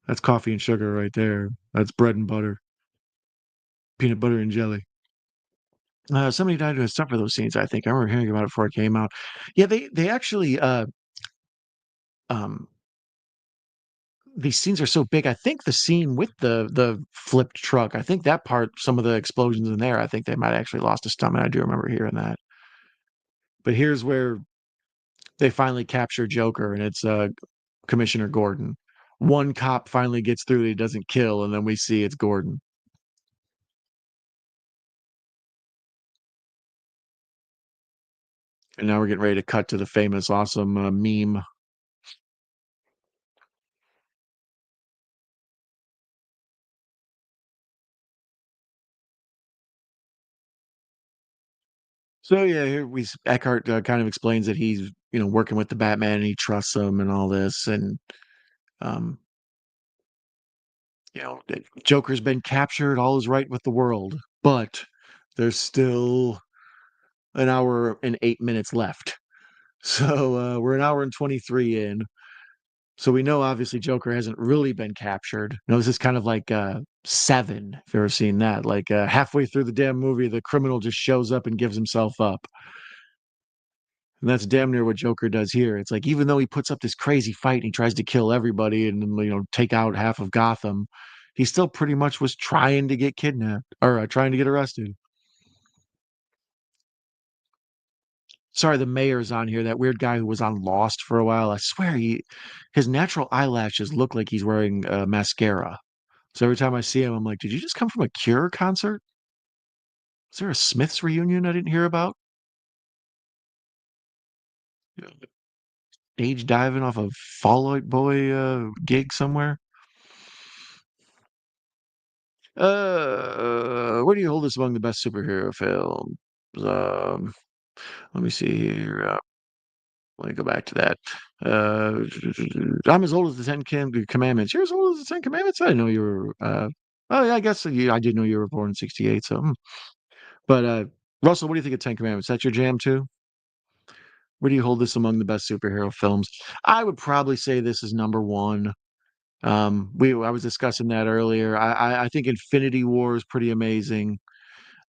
that's coffee and sugar right there. That's bread and butter, peanut butter and jelly. Somebody died who had suffered those scenes. I think I remember hearing about it before it came out. Yeah, they actually um these scenes are so big. I think the scene with the flipped truck, I think that part, some of the explosions in there, I think they might have actually lost a stomach. I do remember hearing that. But here's where they finally capture Joker, and it's Commissioner Gordon. One cop finally gets through that he doesn't kill, and then we see it's Gordon. And now we're getting ready to cut to the famous, awesome meme. So yeah, here Eckhart kind of explains that he's working with the Batman and he trusts him and all this, and um, that Joker's been captured, all is right with the world, but there's still an hour and 8 minutes left. So we're an hour and 23 in. So we know obviously Joker hasn't really been captured. This is kind of like Seven, if you've ever seen that. Like halfway through the damn movie, the criminal just shows up and gives himself up. And that's damn near what Joker does here. It's like even though he puts up this crazy fight and he tries to kill everybody and take out half of Gotham, he still pretty much was trying to get kidnapped or trying to get arrested. Sorry, the mayor's on here. That weird guy who was on Lost for a while. I swear his natural eyelashes look like he's wearing mascara. So every time I see him, I'm like, did you just come from a Cure concert? Is there a Smiths reunion I didn't hear about? Yeah. Stage diving off a Fall Out Boy gig somewhere? Where do you hold this among the best superhero films? Um, Let me see here. Let me go back to that. Uh, I'm as old as the Commandments. You're as old as the Ten Commandments? I didn't know you were. Oh, yeah, I guess I did know you were born in '68. So, but Russell, what do you think of Ten Commandments? That's your jam too? Where do you hold this among the best superhero films? I would probably say this is number one. I was discussing that earlier. I think Infinity War is pretty amazing.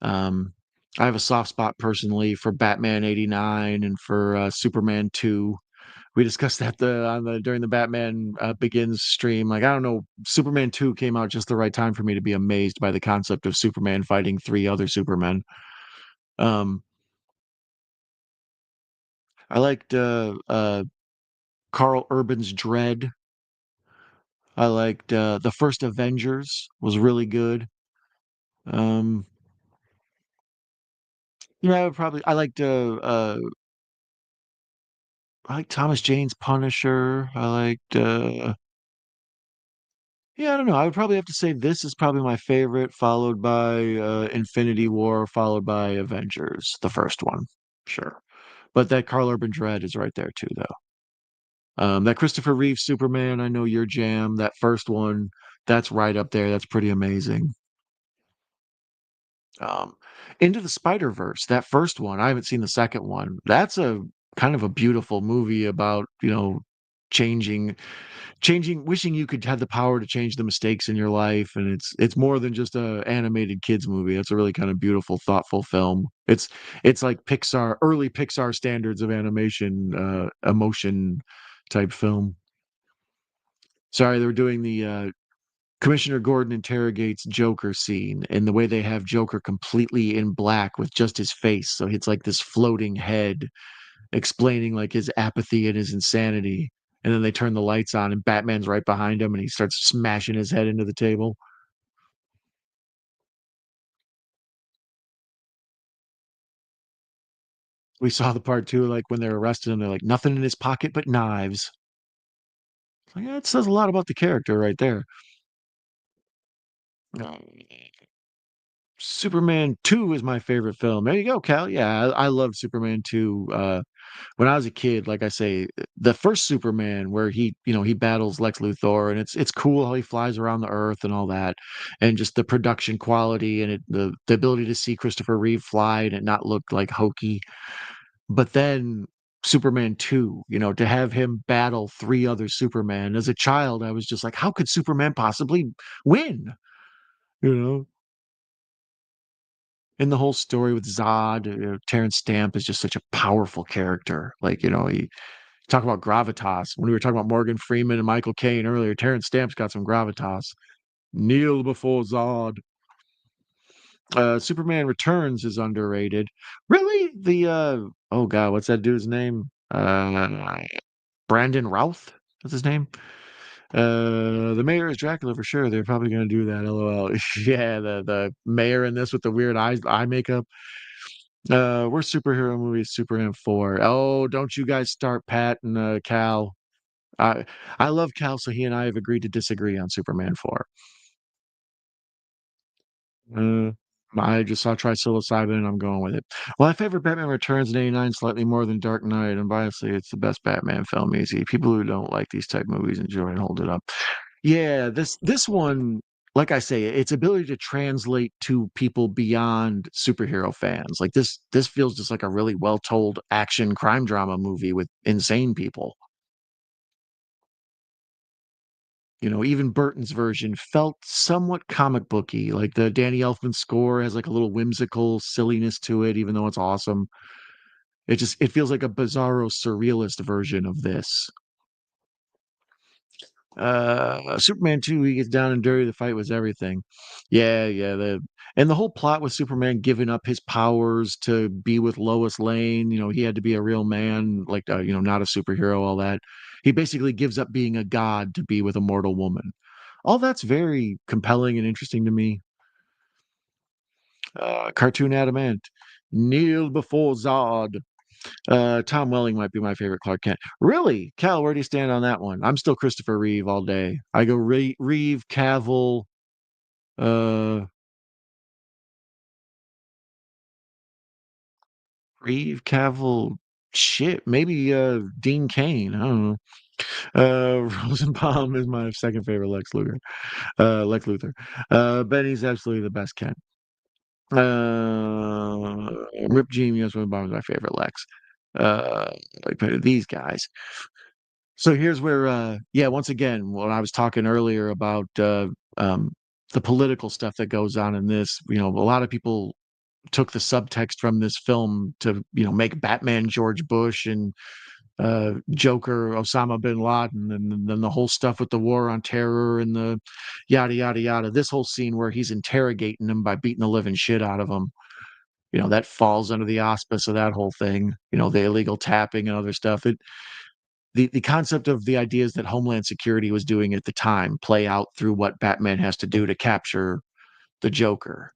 Um, I have a soft spot personally for Batman '89 and for Superman 2. We discussed that during the Batman Begins stream. Like I don't know, Superman 2 came out just the right time for me to be amazed by the concept of Superman fighting three other Supermen. Um, I liked Carl Urban's Dread. I liked the first Avengers was really good. Um, yeah, I liked I like Thomas Jane's Punisher. I liked yeah, I don't know. I would probably have to say this is probably my favorite, followed by Infinity War, followed by Avengers, the first one. Sure. But that Carl Urban Dread is right there too, though. That Christopher Reeve Superman, I know your jam. That first one, that's right up there. That's pretty amazing. Um, Into the Spider-Verse, that first one, I haven't seen the second one. That's a kind of a beautiful movie about, changing wishing you could have the power to change the mistakes in your life, and it's more than just a animated kids movie. It's a really kind of beautiful, thoughtful film. It's like early Pixar standards of animation, emotion type film. Sorry, they were doing the Commissioner Gordon interrogates Joker scene and the way they have Joker completely in black with just his face. So it's like this floating head explaining like his apathy and his insanity. And then they turn the lights on and Batman's right behind him and he starts smashing his head into the table. We saw the part too, like when they're arrested him, they're like, nothing in his pocket but knives. Like, that says a lot about the character right there. Uh, Superman 2 is my favorite film. There you go, Cal. Yeah, I love Superman 2. When I was a kid, like I say, the first Superman where he battles Lex Luthor, and it's cool how he flies around the Earth and all that, and just the production quality and the ability to see Christopher Reeve fly and it not look like hokey. But then Superman 2, to have him battle three other Superman. As a child, I was just like, how could Superman possibly win? You know? And the whole story with Zod, Terrence Stamp is just such a powerful character. Like, he talk about gravitas. When we were talking about Morgan Freeman and Michael Caine earlier, Terrence Stamp's got some gravitas. Kneel before Zod. Superman Returns is underrated. Really? Oh god, what's that dude's name? Brandon Routh? What's his name? The mayor is Dracula for sure. They're probably gonna do that. LOL. Yeah, the mayor in this with the weird eye makeup. Worst superhero movie is Superman 4. Oh, don't you guys start Pat and Cal. I I love Cal, so he and I have agreed to disagree on Superman 4. Uh, I just saw try psilocybin and I'm going with it. Well, my favorite Batman Returns in '89 slightly more than Dark Knight, and biasly, it's the best Batman film. Easy. People who don't like these type movies enjoy and hold it up. Yeah, this one, like I say, its ability to translate to people beyond superhero fans. Like this feels just like a really well told action crime drama movie with insane people. Even Burton's version felt somewhat comic booky. Like the Danny Elfman score has like a little whimsical silliness to it, even though it's awesome. It feels like a bizarro surrealist version of this. Superman 2, he gets down and dirty. The fight was everything. Yeah, yeah. And the whole plot with Superman giving up his powers to be with Lois Lane. He had to be a real man, like not a superhero. All that. He basically gives up being a god to be with a mortal woman. All that's very compelling and interesting to me. Cartoon Adamant. Kneel before Zod. Tom Welling might be my favorite Clark Kent. Really? Cal, where do you stand on that one? I'm still Christopher Reeve all day. I go Reeve, Cavill, uh, Reeve, Cavill, shit, maybe Dean Cain. I don't know. Rosenbaum is my second favorite Lex Luthor. Benny's absolutely the best Kent. Rip Genius Rosenbaum is my favorite Lex. Like these guys. So here's where, yeah, once again, when I was talking earlier about um, the political stuff that goes on in this, a lot of people took the subtext from this film to, make Batman George Bush and Joker Osama bin Laden, and then the whole stuff with the war on terror and the yada yada yada. This whole scene where he's interrogating him by beating the living shit out of him. That falls under the auspice of that whole thing. The illegal tapping and other stuff. The concept of the ideas that Homeland Security was doing at the time play out through what Batman has to do to capture the Joker.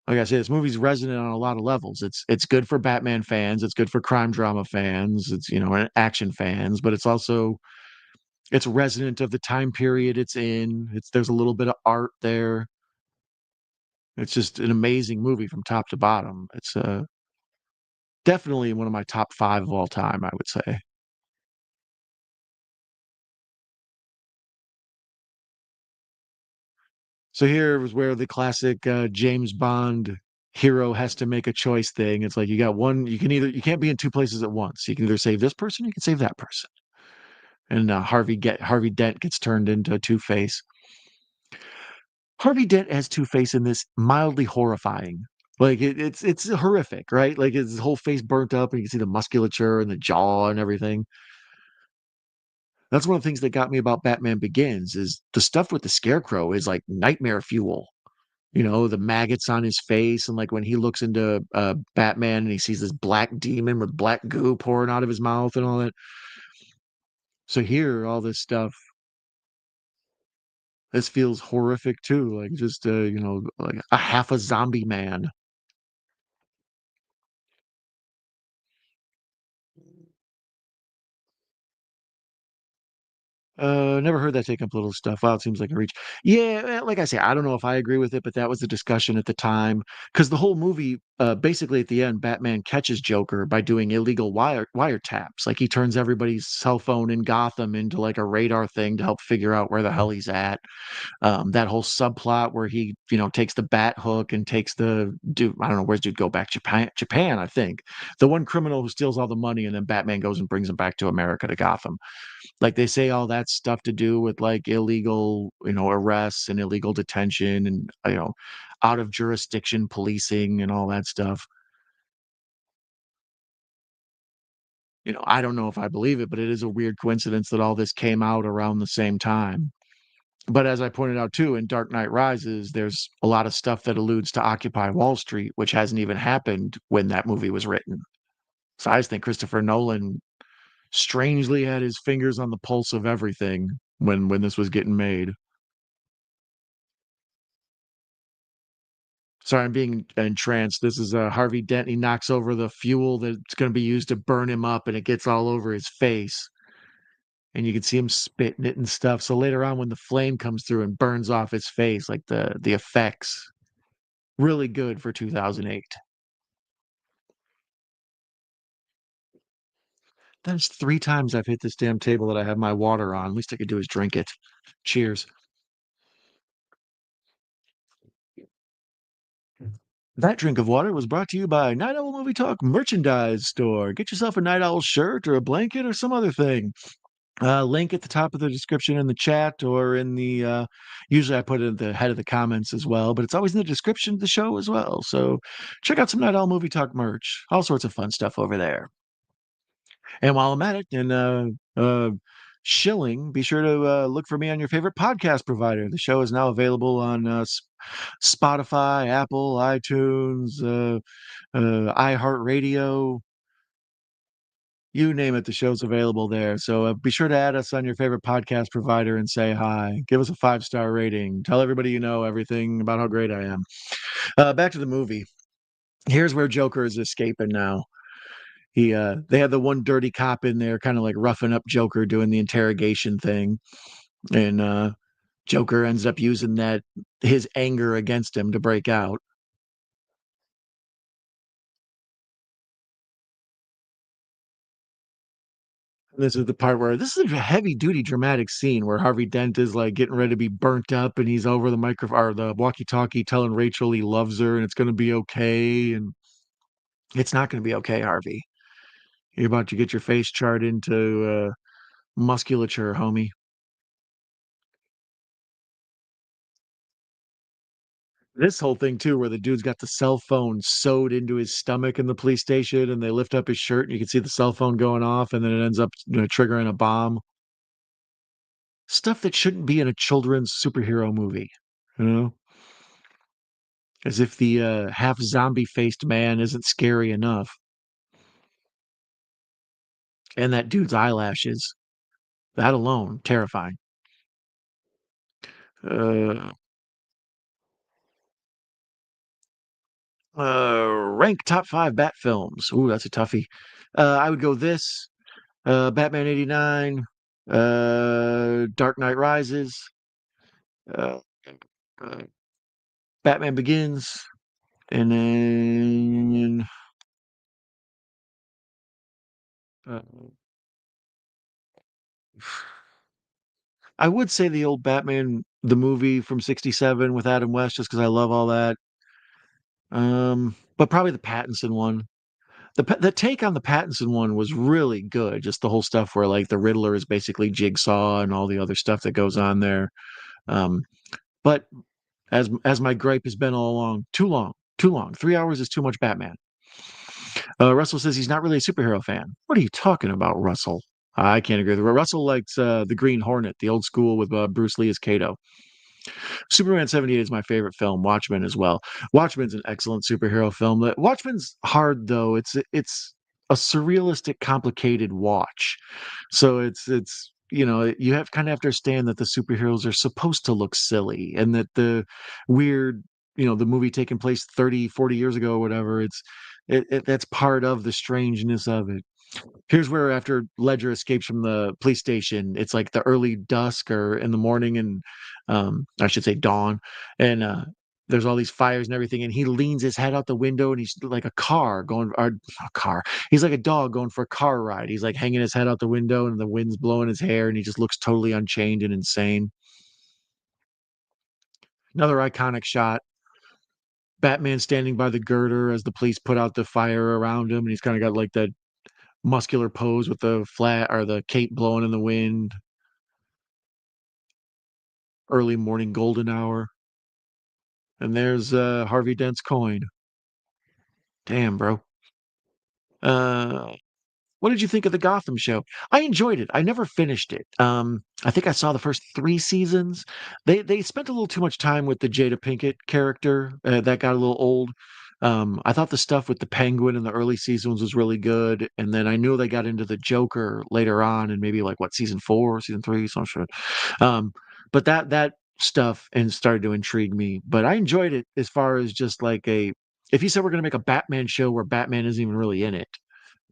Like I said, this movie's resonant on a lot of levels. It's good for Batman fans, it's good for crime drama fans, it's and action fans, but it's resonant of the time period it's in. There's a little bit of art there. It's just an amazing movie from top to bottom. It's definitely one of my top 5 of all time, I would say. So here was where the classic James Bond hero has to make a choice thing. It's like you got one, you can't be in two places at once. You can either save this person, you can save that person. And Harvey Dent gets turned into Two Face. Harvey Dent as Two Face in this mildly horrifying. Like it's horrific, right? Like his whole face burnt up, and you can see the musculature and the jaw and everything. That's one of the things that got me about Batman Begins is the stuff with the Scarecrow is like nightmare fuel. You know, the maggots on his face, and like when he looks into Batman and he sees this black demon with black goo pouring out of his mouth and all that. So here, all this stuff, this feels horrific too, like just like a half a zombie man. Never heard that take up little stuff. Wow, it seems like a reach. Yeah, like I say, I don't know if I agree with it, but that was the discussion at the time. Because the whole movie, basically at the end, Batman catches Joker by doing illegal wiretaps. Like he turns everybody's cell phone in Gotham into like a radar thing to help figure out where the hell he's at. That whole subplot where he, takes the bat hook and takes the dude. I don't know, where's dude go back? Japan, I think. The one criminal who steals all the money, and then Batman goes and brings him back to America to Gotham. Like they say all that stuff to do with like illegal, arrests and illegal detention and out of jurisdiction policing and all that stuff. I don't know if I believe it, but it is a weird coincidence that all this came out around the same time. But as I pointed out too, in Dark Knight Rises, there's a lot of stuff that alludes to Occupy Wall Street, which hasn't even happened when that movie was written. So I just think Christopher Nolan strangely had his fingers on the pulse of everything when this was getting made. Sorry, I'm being entranced. This is Harvey Dent. He knocks over the fuel that's going to be used to burn him up, and it gets all over his face. And you can see him spitting it and stuff. So later on, when the flame comes through and burns off his face, like the effects, really good for 2008. That's three times I've hit this damn table that I have my water on. Least I could do is drink it. Cheers. That drink of water was brought to you by Night Owl Movie Talk Merchandise Store. Get yourself a Night Owl shirt or a blanket or some other thing. Link at the top of the description in the chat or in the usually I put it at the head of the comments as well, but it's always in the description of the show as well. So check out some Night Owl Movie Talk merch. All sorts of fun stuff over there. And while I'm at it and shilling, be sure to look for me on your favorite podcast provider. The show is now available on Spotify, Apple, iTunes, iHeartRadio, you name it, the show's available there. So be sure to add us on your favorite podcast provider and say hi. Give us a 5-star rating. Tell everybody you know everything about how great I am. Back to the movie. Here's where Joker is escaping now. They had the one dirty cop in there, kind of like roughing up Joker, doing the interrogation thing, and Joker ends up using that his anger against him to break out. This is the part where this is a heavy duty dramatic scene where Harvey Dent is like getting ready to be burnt up and he's over the microphone or the walkie talkie telling Rachel he loves her and it's going to be okay. And it's not going to be okay, Harvey. You're about to get your face charred into musculature, homie. This whole thing too, where the dude's got the cell phone sewed into his stomach in the police station and they lift up his shirt and you can see the cell phone going off and then it ends up triggering a bomb. Stuff that shouldn't be in a children's superhero movie, you know? As if the half zombie faced man isn't scary enough. And that dude's eyelashes, that alone, terrifying. Uh, rank top 5 Bat films. Ooh, that's a toughie. I would go this Batman 89, Dark Knight Rises, uh, uh, Batman Begins, and then uh, I would say the old Batman, the movie from '67 with Adam West, just because I love all that. But probably the Pattinson one. The take on the Pattinson one was really good. Just the whole stuff where like the Riddler is basically Jigsaw and all the other stuff that goes on there. Um, but as my gripe has been all along, too long, too long. 3 hours is too much Batman. Russell says he's not really a superhero fan. What are you talking about, Russell? I can't agree with her. Russell likes the Green Hornet, the old school with Bruce Lee as Kato. Superman 78 is my favorite film. Watchmen as well. Watchmen's an excellent superhero film. Watchmen's hard though. It's a surrealistic, complicated watch. So it's you have kind of have to understand that the superheroes are supposed to look silly and that the weird the movie taking place 30, 40 years ago or whatever, that's part of the strangeness of it. Here's where after Ledger escapes from the police station, it's like the early dusk or in the morning, and I should say dawn, and there's all these fires and everything, and he leans his head out the window, and he's like a car going, or a car. He's like a dog going for a car ride. He's like hanging his head out the window, and the wind's blowing his hair, and he just looks totally unchained and insane. Another iconic shot. Batman standing by the girder as the police put out the fire around him, and he's kind of got like that muscular pose with the flat or the cape blowing in the wind. Early morning golden hour. And there's Harvey Dent's coin. Damn, bro. Uh, what did you think of the Gotham show? I enjoyed it. I never finished it. I think I saw the first 3 seasons. They spent a little too much time with the Jada Pinkett character. That got a little old. I thought the stuff with the Penguin in the early seasons was really good, and then I knew they got into the Joker later on, and maybe like what season 4, season 3, some shit. Um, but that stuff and started to intrigue me. But I enjoyed it as far as just like a. If you said we're gonna make a Batman show where Batman isn't even really in it,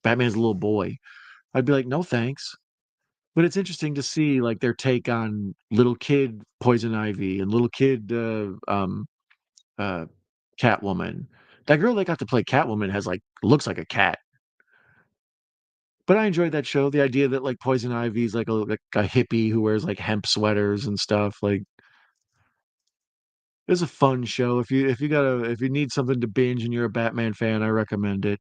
Batman's a little boy, I'd be like, no thanks. But it's interesting to see like their take on little kid Poison Ivy and little kid uh Catwoman. That girl that got to play Catwoman has like looks like a cat. But I enjoyed that show. The idea that like Poison Ivy's like a hippie who wears like hemp sweaters and stuff. Like it's a fun show. If you need something to binge and you're a Batman fan, I recommend it.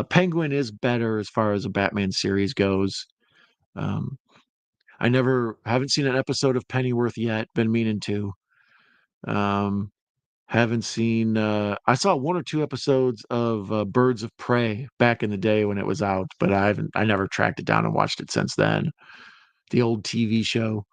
Penguin is better as far as a Batman series goes. Um, I never haven't seen an episode of Pennyworth yet. Been meaning to. Um, haven't seen. I saw 1 or 2 episodes of Birds of Prey back in the day when it was out, but I haven't. I never tracked it down and watched it since then. The old TV show.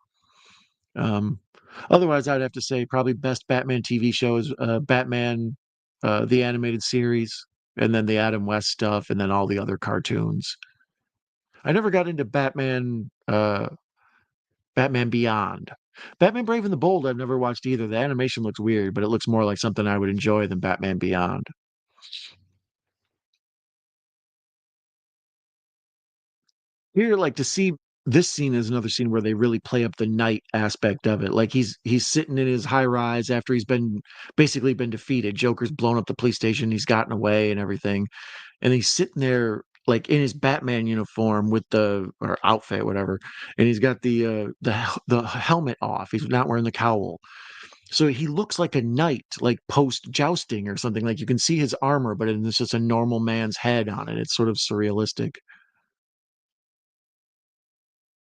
Um, Otherwise, I'd have to say probably best Batman TV show is Batman, the animated series, and then the Adam West stuff, and then all the other cartoons. I never got into Batman Beyond. Batman Brave and the Bold, I've never watched either. The animation looks weird, but it looks more like something I would enjoy than Batman Beyond. Here, like to see this scene is another scene where they really play up the night aspect of it. Like he's sitting in his high rise after he's been basically been defeated. Joker's blown up the police station, he's gotten away and everything. And he's sitting there like in his Batman uniform with the or outfit, whatever, and he's got the helmet off. He's not wearing the cowl. So he looks like a knight, like post jousting or something. Like you can see his armor, but it's just a normal man's head on it. It's sort of surrealistic.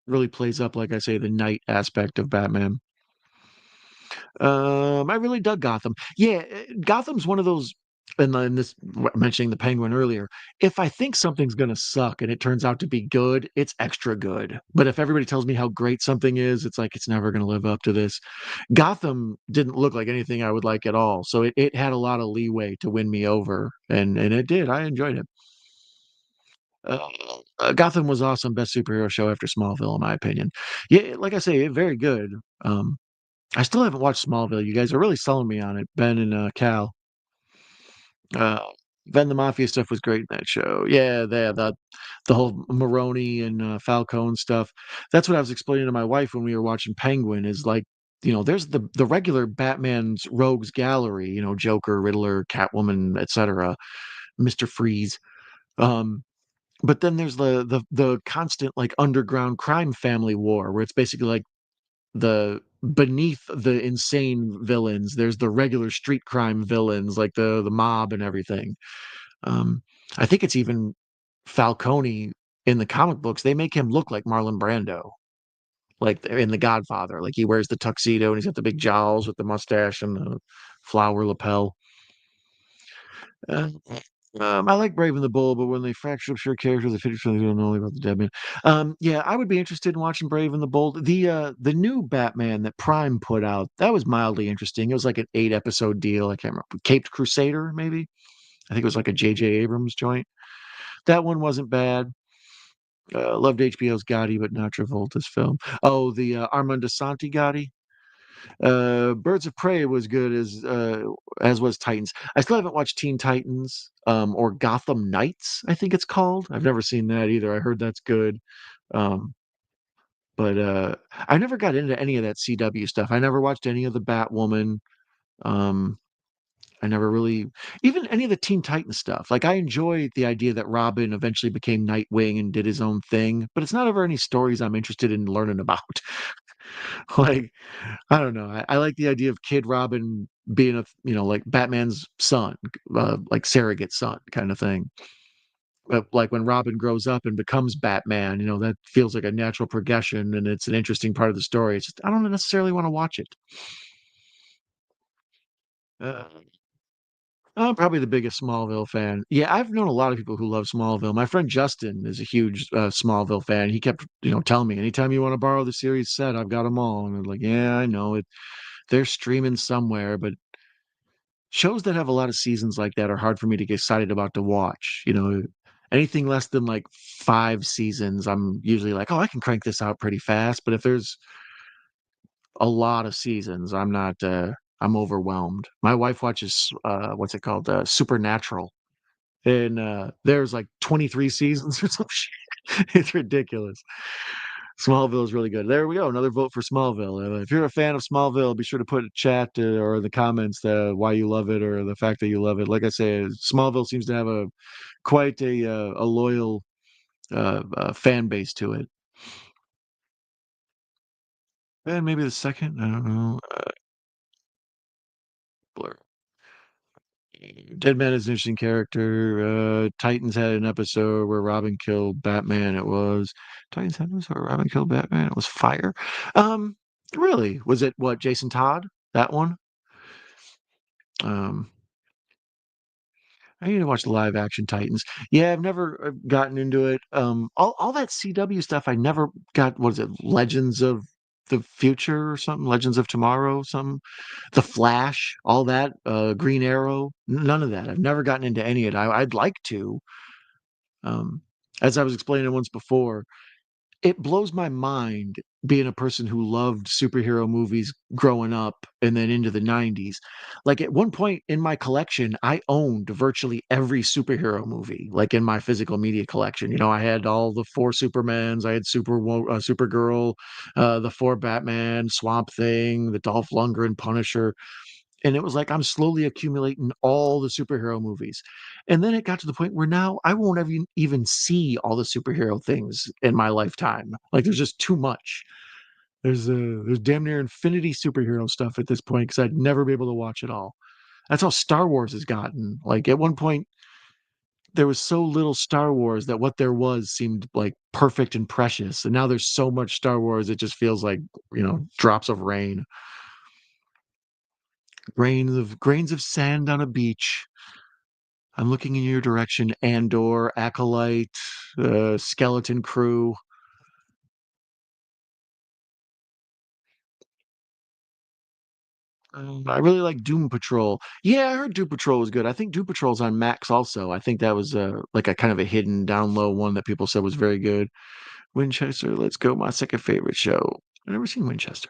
Really plays up, like I say, the knight aspect of Batman. I really dug Gotham. Yeah, Gotham's one of those. And then mentioning the Penguin earlier. If I think something's gonna suck and it turns out to be good, it's extra good. But if everybody tells me how great something is, it's like it's never gonna live up to this. Gotham didn't look like anything I would like at all, so it had a lot of leeway to win me over, and it did. I enjoyed it. Uh, Gotham was awesome, best superhero show after Smallville, in my opinion. Yeah, like I say, very good. Um, I still haven't watched Smallville. You guys are really selling me on it, Ben and Cal. Uh, Ben the Mafia stuff was great in that show. Yeah, the whole Maroni and Falcone stuff. That's what I was explaining to my wife when we were watching Penguin. Is like, there's the regular Batman's rogues gallery. Joker, Riddler, Catwoman, etc. Mister Freeze. Um, but then there's the constant like underground crime family war where it's basically like the beneath the insane villains there's the regular street crime villains like the mob and everything. um I think it's even Falcone in the comic books. They make him look like Marlon Brando, like in The Godfather. Like he wears the tuxedo and he's got the big jowls with the mustache and the flower lapel. uh, I like Brave and the Bold, but when they fracture up your characters, the 50% they don't know only about the dead man. Yeah, I would be interested in watching Brave and the Bold. The new Batman that Prime put out, that was mildly interesting. It was like an 8 episode deal. I can't remember. Caped Crusader, maybe. I think it was like a J.J. Abrams joint. That one wasn't bad. Loved HBO's Gotti, but not Travolta's film. Oh, the Armando Santi Gotti. Birds of Prey was good as was Titans. I still haven't watched Teen Titans or Gotham Knights, I think it's called. I've never seen that either. I heard that's good. Um, but I never got into any of that CW stuff. I never watched any of the Batwoman. Um, I never really even any of the Teen Titans stuff. Like I enjoy the idea that Robin eventually became Nightwing and did his own thing, but it's not ever any stories I'm interested in learning about. Like I don't know. I like the idea of Kid Robin being like Batman's son, like surrogate son kind of thing. But like when Robin grows up and becomes Batman, that feels like a natural progression and it's an interesting part of the story. It's just I don't necessarily want to watch it. Uh, I'm probably the biggest Smallville fan. Yeah, I've known a lot of people who love Smallville. My friend Justin is a huge Smallville fan. He kept, telling me, anytime you want to borrow the series set, I've got them all. And I'm like, yeah, I know it. They're streaming somewhere, but shows that have a lot of seasons like that are hard for me to get excited about to watch. Anything less than like 5 seasons, I'm usually like, oh, I can crank this out pretty fast. But if there's a lot of seasons, I'm not. I'm overwhelmed. My wife watches what's it called, Supernatural, and there's like 23 seasons or some shit. It's ridiculous. Smallville is really good. There we go. Another vote for Smallville. If you're a fan of Smallville, be sure to put a chat or in the comments why you love it or the fact that you love it. Like I say, Smallville seems to have a quite a loyal fan base to it. And maybe the second, I don't know. Blur. Dead Man is an interesting character. Titans had an episode where Robin killed Batman. It was Titans had an episode where Robin killed Batman. It was Fire. Um, really? Was it what Jason Todd? That one? Um, I need to watch the live action Titans. Yeah, I've never gotten into it. All that CW stuff, I never got. What is it? Legends of the Future or something? Legends of Tomorrow? Something? The Flash? All that? Green Arrow? None of that. I've never gotten into any of it. I'd like to. Um, as I was explaining once before, it blows my mind being a person who loved superhero movies growing up and then into the 90s. Like at one point in my collection, I owned virtually every superhero movie, like in my physical media collection. I had all the 4 Supermans, I had Supergirl, the 4 Batman, Swamp Thing, the Dolph Lundgren Punisher. And it was like I'm slowly accumulating all the superhero movies. And then it got to the point where now I won't even see all the superhero things in my lifetime. Like there's just too much. There's damn near infinity superhero stuff at this point because I'd never be able to watch it all. That's how Star Wars has gotten. Like at one point there was so little Star Wars that what there was seemed like perfect and precious. And now there's so much Star Wars it just feels like, drops of rain. Grains of sand on a beach. I'm looking in your direction, Andor, Acolyte, Skeleton Crew. I really like Doom Patrol. Yeah, I heard Doom Patrol was good. I think Doom Patrol's on Max also. I think that was like a kind of a hidden down low one that people said was very good. Winchester, let's go. My second favorite show. I've never seen Winchester.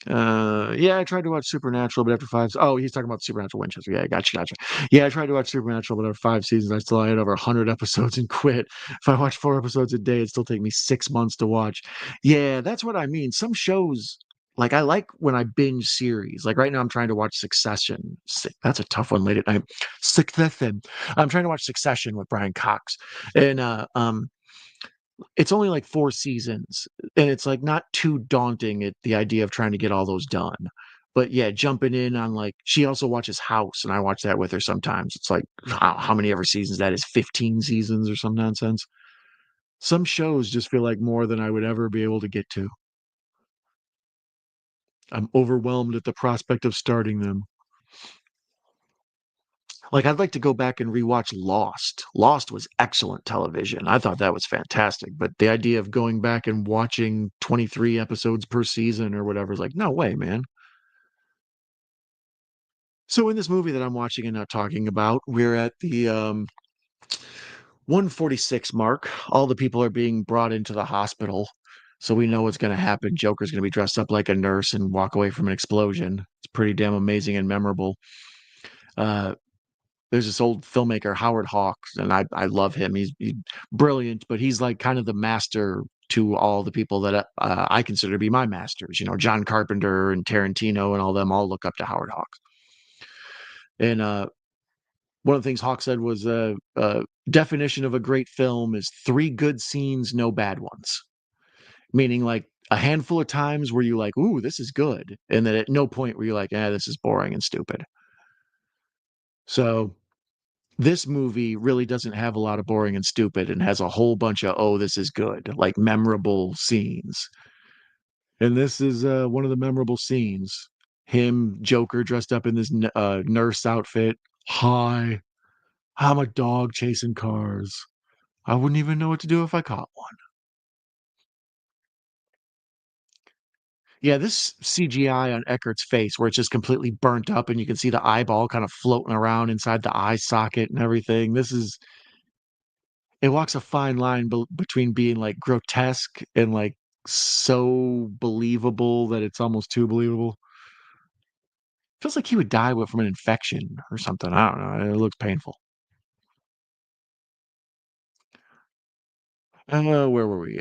Yeah, I tried to watch Supernatural, but after five, oh, he's talking about Supernatural Winchester. Yeah, gotcha. Yeah, I tried to watch Supernatural, but after 5 seasons, I still had over 100 episodes and quit. If I watch 4 episodes a day, it'd still take me 6 months to watch. Yeah, that's what I mean. Some shows, like I like when I binge series. Like right now, I'm trying to watch Succession. That's a tough one late at night. Succession. I'm trying to watch Succession with Brian Cox, and it's only like 4 seasons and it's like not too daunting at the idea of trying to get all those done. But yeah, jumping in on like she also watches House and I watch that with her sometimes. It's like how many ever seasons that is, 15 seasons or some nonsense. Some shows just feel like more than I would ever be able to get to. I'm overwhelmed at the prospect of starting them. Like, I'd like to go back and rewatch Lost. Lost was excellent television. I thought that was fantastic. But the idea of going back and watching 23 episodes per season or whatever is like, no way, man. So in this movie that I'm watching and not talking about, we're at the 146 mark. All the people are being brought into the hospital. So we know what's going to happen. Joker's going to be dressed up like a nurse and walk away from an explosion. It's pretty damn amazing and memorable. Uh, there's this old filmmaker, Howard Hawks, and I love him. He's brilliant, but he's like kind of the master to all the people that I consider to be my masters. You know, John Carpenter and Tarantino and all them all look up to Howard Hawks. And one of the things Hawk said was definition of a great film is 3 good scenes, no bad ones. Meaning like a handful of times where you like, ooh, this is good. And then at no point where you're like, this is boring and stupid. So this movie really doesn't have a lot of boring and stupid and has a whole bunch of, oh, this is good, like memorable scenes. And this is one of the memorable scenes. Him, Joker, dressed up in this nurse outfit. Hi, I'm a dog chasing cars. I wouldn't even know what to do if I caught one. Yeah, this CGI on Eckhart's face, where it's just completely burnt up and you can see the eyeball kind of floating around inside the eye socket and everything. It walks a fine line between being like grotesque and like so believable that it's almost too believable. Feels like he would die from an infection or something. I don't know. It looks painful. Where were we?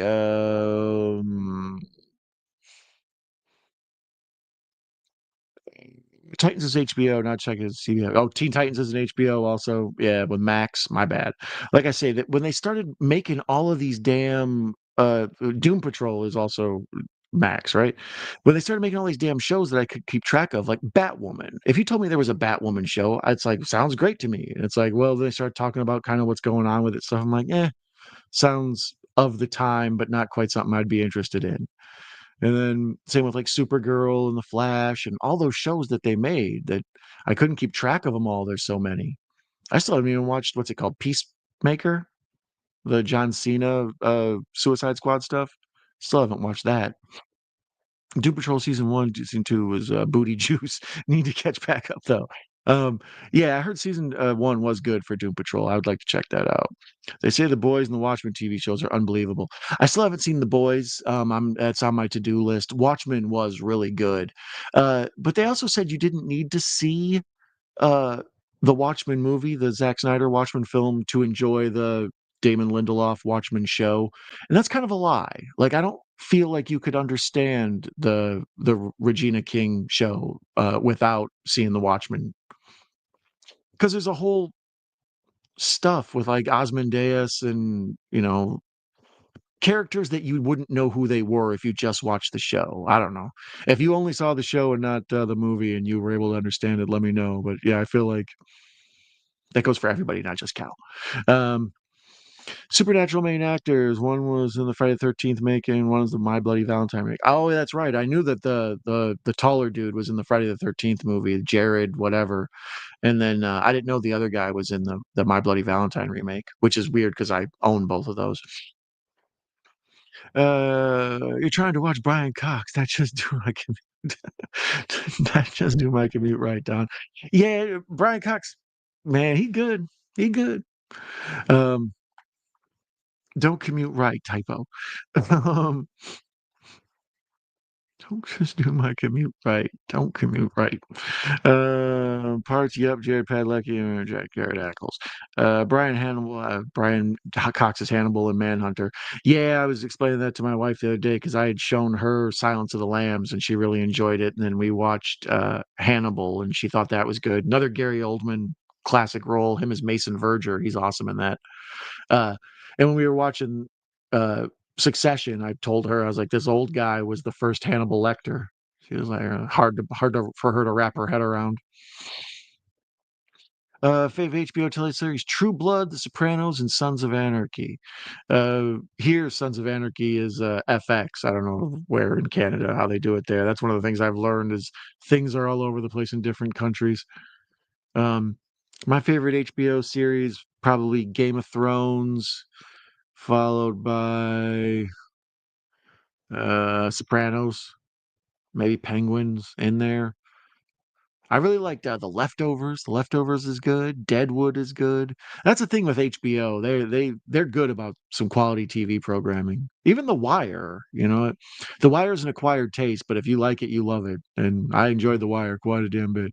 Titans is HBO, not checking CBS. Oh, Teen Titans is an HBO also. Yeah, with Max. My bad. Like I say, that when they started making all of these damn Doom Patrol is also Max, right? When they started making all these damn shows that I could keep track of, like Batwoman. If you told me there was a Batwoman show, it's like sounds great to me. And it's like, well, they start talking about kind of what's going on with it. So I'm like, sounds of the time, but not quite something I'd be interested in. And then same with like Supergirl and The Flash and all those shows that they made that I couldn't keep track of them all. There's so many. I still haven't even watched what's it called? Peacemaker, the John Cena Suicide Squad stuff. Still haven't watched that. Doom Patrol season 1, season 2 was booty juice. Need to catch back up though. Um, yeah, I heard season 1 was good for Doom Patrol. I would like to check that out. They say The Boys and the Watchmen TV shows are unbelievable. I still haven't seen The Boys. That's on my to-do list. Watchmen was really good. But they also said you didn't need to see uh, the Watchmen movie, the Zack Snyder Watchmen film, to enjoy the Damon Lindelof Watchmen show, and that's kind of a lie. Like, I don't feel like you could understand the Regina King show without seeing the Watchmen, because there's a whole stuff with like Osmondeus and characters that you wouldn't know who they were if you just watched the show. I don't know. If you only saw the show and not the movie and you were able to understand it, let me know. But yeah, I feel like that goes for everybody, not just Cal. Um, Supernatural main actors. One was in the Friday the 13th making. One was the My Bloody Valentine make. Oh, that's right. I knew that the taller dude was in the Friday the 13th movie, Jared, whatever. And then I didn't know the other guy was in the My Bloody Valentine remake, which is weird because I own both of those. You're trying to watch Brian Cox. That just do my commute. That just do my commute right, Don. Yeah, Brian Cox, man, he good. He good. Um, don't commute right, typo. Um, don't just do my commute right. Don't commute right. Parts, yep, Jared Padalecki and Jack Garrett Ackles. Brian Cox's Hannibal and Manhunter. Yeah, I was explaining that to my wife the other day because I had shown her Silence of the Lambs and she really enjoyed it. And then we watched Hannibal and she thought that was good. Another Gary Oldman classic role. Him as Mason Verger. He's awesome in that. Uh, and when we were watching uh, Succession, I told her I was like, "This old guy was the first Hannibal Lecter." She was like, hard to for her to wrap her head around." Favorite HBO teleseries: True Blood, The Sopranos, and Sons of Anarchy. Here, Sons of Anarchy is FX. I don't know where in Canada how they do it there. That's one of the things I've learned is things are all over the place in different countries. Um, My favorite HBO series, probably Game of Thrones, followed by Sopranos, maybe Penguins in there. I really liked The Leftovers. The Leftovers is good. Deadwood is good. That's the thing with HBO. They're good about some quality TV programming. Even The Wire, The Wire is an acquired taste, but if you like it, you love it. And I enjoyed The Wire quite a damn bit.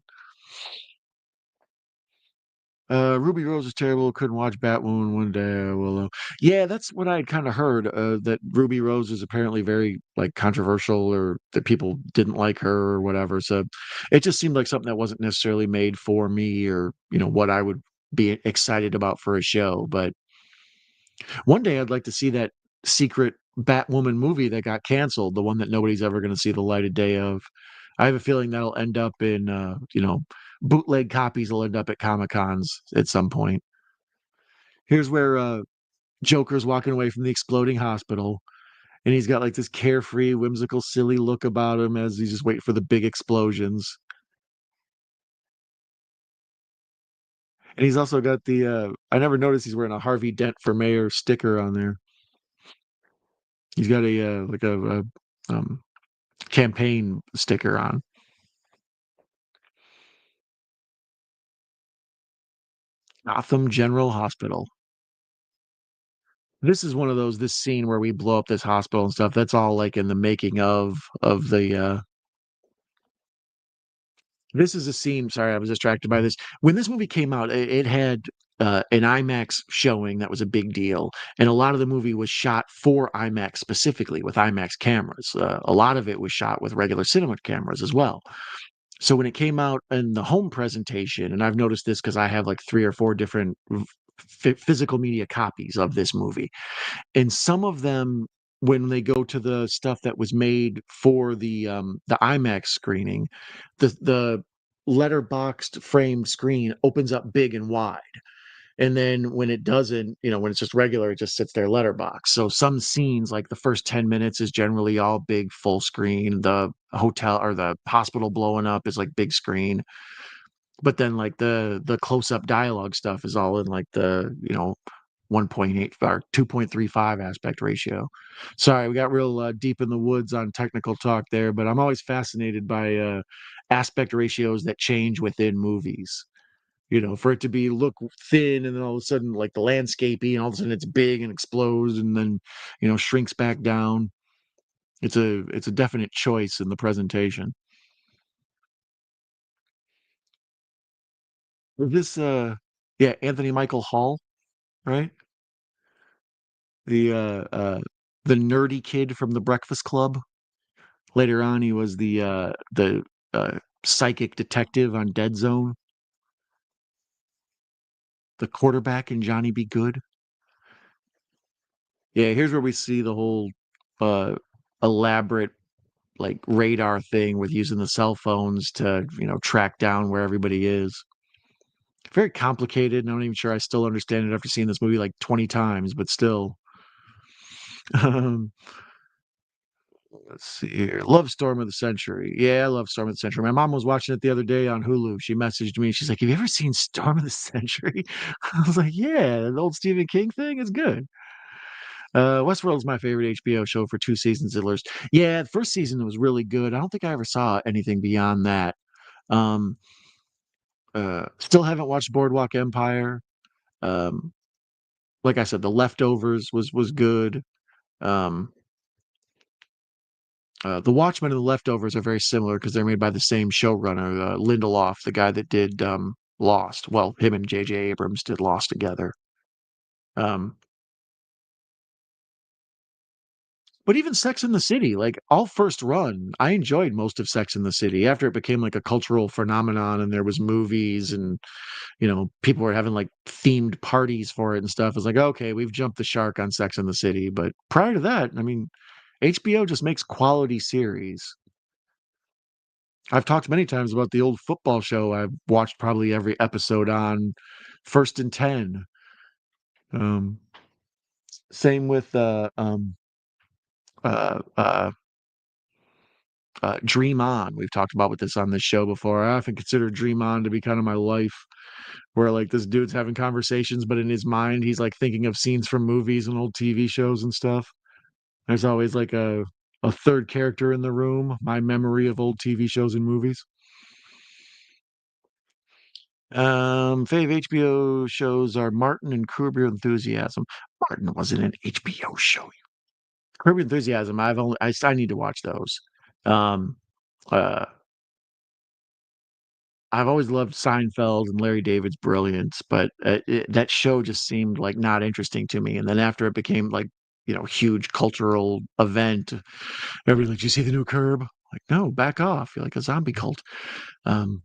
Ruby Rose is terrible. Couldn't watch Batwoman one day. Well, yeah, that's what I had kind of heard. That Ruby Rose is apparently very like controversial, or that people didn't like her or whatever. So it just seemed like something that wasn't necessarily made for me, or what I would be excited about for a show. But one day I'd like to see that secret Batwoman movie that got canceled, the one that nobody's ever going to see the light of day of. I have a feeling that'll end up in, bootleg copies will end up at Comic Cons at some point. Here's where Joker's walking away from the exploding hospital, and he's got like this carefree, whimsical, silly look about him as he's just waiting for the big explosions. And he's also got I never noticed he's wearing a Harvey Dent for Mayor sticker on there. He's got a campaign sticker on. Gotham General Hospital. This is one of those this scene where we blow up this hospital and stuff. That's all like in the making of the this is a scene. Sorry, I was distracted by this. When this movie came out, it had an IMAX showing that was a big deal, and a lot of the movie was shot for IMAX specifically with IMAX cameras. A lot of it was shot with regular cinema cameras as well. So when it came out in the home presentation, and I've noticed this because I have like 3 or 4 different physical media copies of this movie, and some of them, when they go to the stuff that was made for the IMAX screening, the letterboxed framed screen opens up big and wide. And then when it doesn't, when it's just regular, it just sits there letterbox. So some scenes, like the first 10 minutes, is generally all big full screen. The hotel or the hospital blowing up is like big screen. But then like the close-up dialogue stuff is all in like the 1.8 or 2.35 aspect ratio. Sorry, we got real deep in the woods on technical talk there, but I'm always fascinated by aspect ratios that change within movies. For it to be look thin, and then all of a sudden like the landscaping, all of a sudden it's big and explodes, and then shrinks back down. It's a definite choice in the presentation. This yeah, Anthony Michael Hall, right? The the nerdy kid from the Breakfast Club. Later on, he was the psychic detective on Dead Zone, the quarterback in Johnny Be Good. Yeah, here's where we see the whole uh elaborate like radar thing with using the cell phones to, track down where everybody is. Very complicated, and I'm not even sure I still understand it after seeing this movie like 20 times, but still. Um, let's see here. Love Storm of the Century. Yeah, I love Storm of the Century. My mom was watching it the other day on Hulu. She messaged me. She's like, "Have you ever seen Storm of the Century?" I was like, "Yeah, the old Stephen King thing is good." Westworld is my favorite HBO show for 2 seasons at least. Yeah, the first season was really good. I don't think I ever saw anything beyond that. Um, still haven't watched Boardwalk Empire. Um, like I said, The Leftovers was good. Um, The Watchmen and The Leftovers are very similar because they're made by the same showrunner, Lindelof, the guy that did Lost. Well, him and J.J. Abrams did Lost together. Um, but even Sex in the City, like all first run, I enjoyed most of Sex in the City after it became like a cultural phenomenon and there was movies and people were having like themed parties for it and stuff. It's like, okay, we've jumped the shark on Sex in the City. But prior to that, I mean, HBO just makes quality series. I've talked many times about the old football show I've watched probably every episode on, First and 10. Um, same with uh, uh, Dream On. We've talked about with this on this show before. I often consider Dream On to be kind of my life. where like this dude's having conversations, but in his mind he's like thinking of scenes from movies and old TV shows and stuff. There's always like a third character in the room, my memory of old TV shows and movies. Fave HBO shows are Martin and Curb Your Enthusiasm. Martin wasn't an HBO show. Curb Your Enthusiasm. I need to watch those. Um, uh, I've always loved Seinfeld and Larry David's brilliance, but that show just seemed like not interesting to me. And then after it became like, huge cultural event, everybody's like, "Did you see the new Curb?" Like, no, back off. You're like a zombie cult. Um,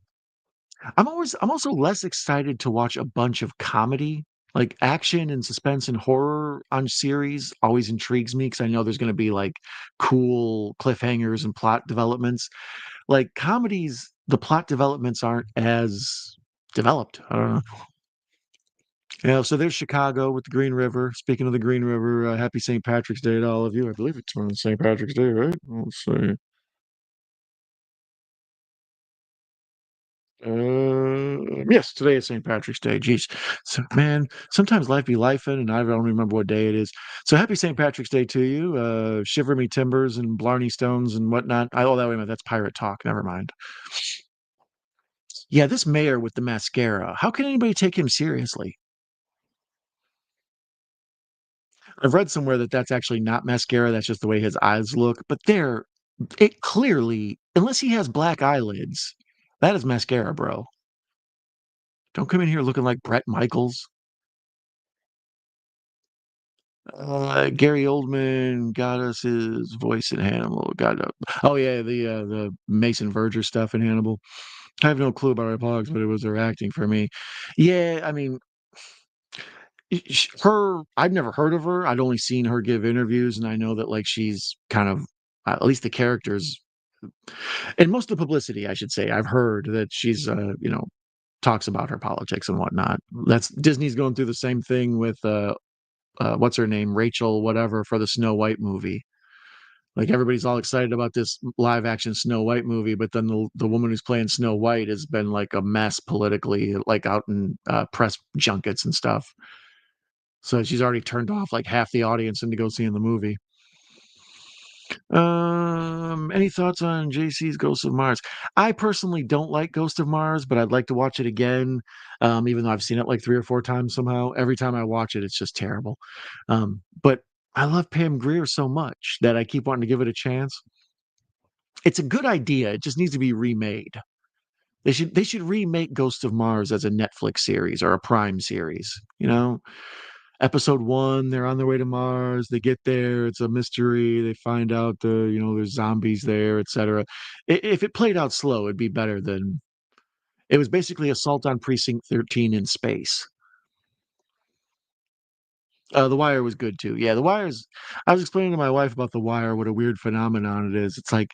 I'm also less excited to watch a bunch of comedy. Like action and suspense and horror on series always intrigues me because I know there's going to be like cool cliffhangers and plot developments. Like comedies, the plot developments aren't as developed. I don't know. Yeah, so there's Chicago with the Green River. Speaking of the Green River, happy St. Patrick's Day to all of you. I believe it's on St. Patrick's Day, right? Let's see. Yes, today is St. Patrick's Day. Jeez. So, man, sometimes life be lifing, and I don't remember what day it is. So, happy St. Patrick's Day to you. Shiver me timbers and Blarney Stones and whatnot. Oh, that way, that's pirate talk. Never mind. Yeah, this mayor with the mascara. How can anybody take him seriously? I've read somewhere that that's actually not mascara. That's just the way his eyes look. But it clearly, unless he has black eyelids, that is mascara, bro. Don't come in here looking like Brett Michaels. Gary Oldman got us his voice in Hannibal. Oh yeah, the Mason Verger stuff in Hannibal. I have no clue about her blogs, but it was her acting for me. Yeah, I mean, her. I've never heard of her. I'd only seen her give interviews, and I know that like she's kind of at least the characters and most of the publicity, I should say. I've heard that she's talks about her politics and whatnot. That's Disney's going through the same thing with what's her name, Rachel, whatever, for the Snow White movie. Like everybody's all excited about this live action Snow White movie, but then the woman who's playing Snow White has been like a mess politically, like out in press junkets and stuff. So she's already turned off like half the audience into go seeing the movie. Any thoughts on JC's Ghost of Mars? I personally don't like Ghost of Mars, but I'd like to watch it again. Even though I've seen it like 3 or 4 times somehow. Every time I watch it, it's just terrible. But I love Pam Grier so much that I keep wanting to give it a chance. It's a good idea. It just needs to be remade. They should remake Ghost of Mars as a Netflix series or a Prime series. Episode 1, they're on their way to Mars. They get there. It's a mystery. They find out there's zombies there, etc. If it played out slow, it'd be better than it was basically Assault on Precinct 13 in space. The Wire was good too. Yeah, The Wire's. I was explaining to my wife about The Wire, what a weird phenomenon it is. It's like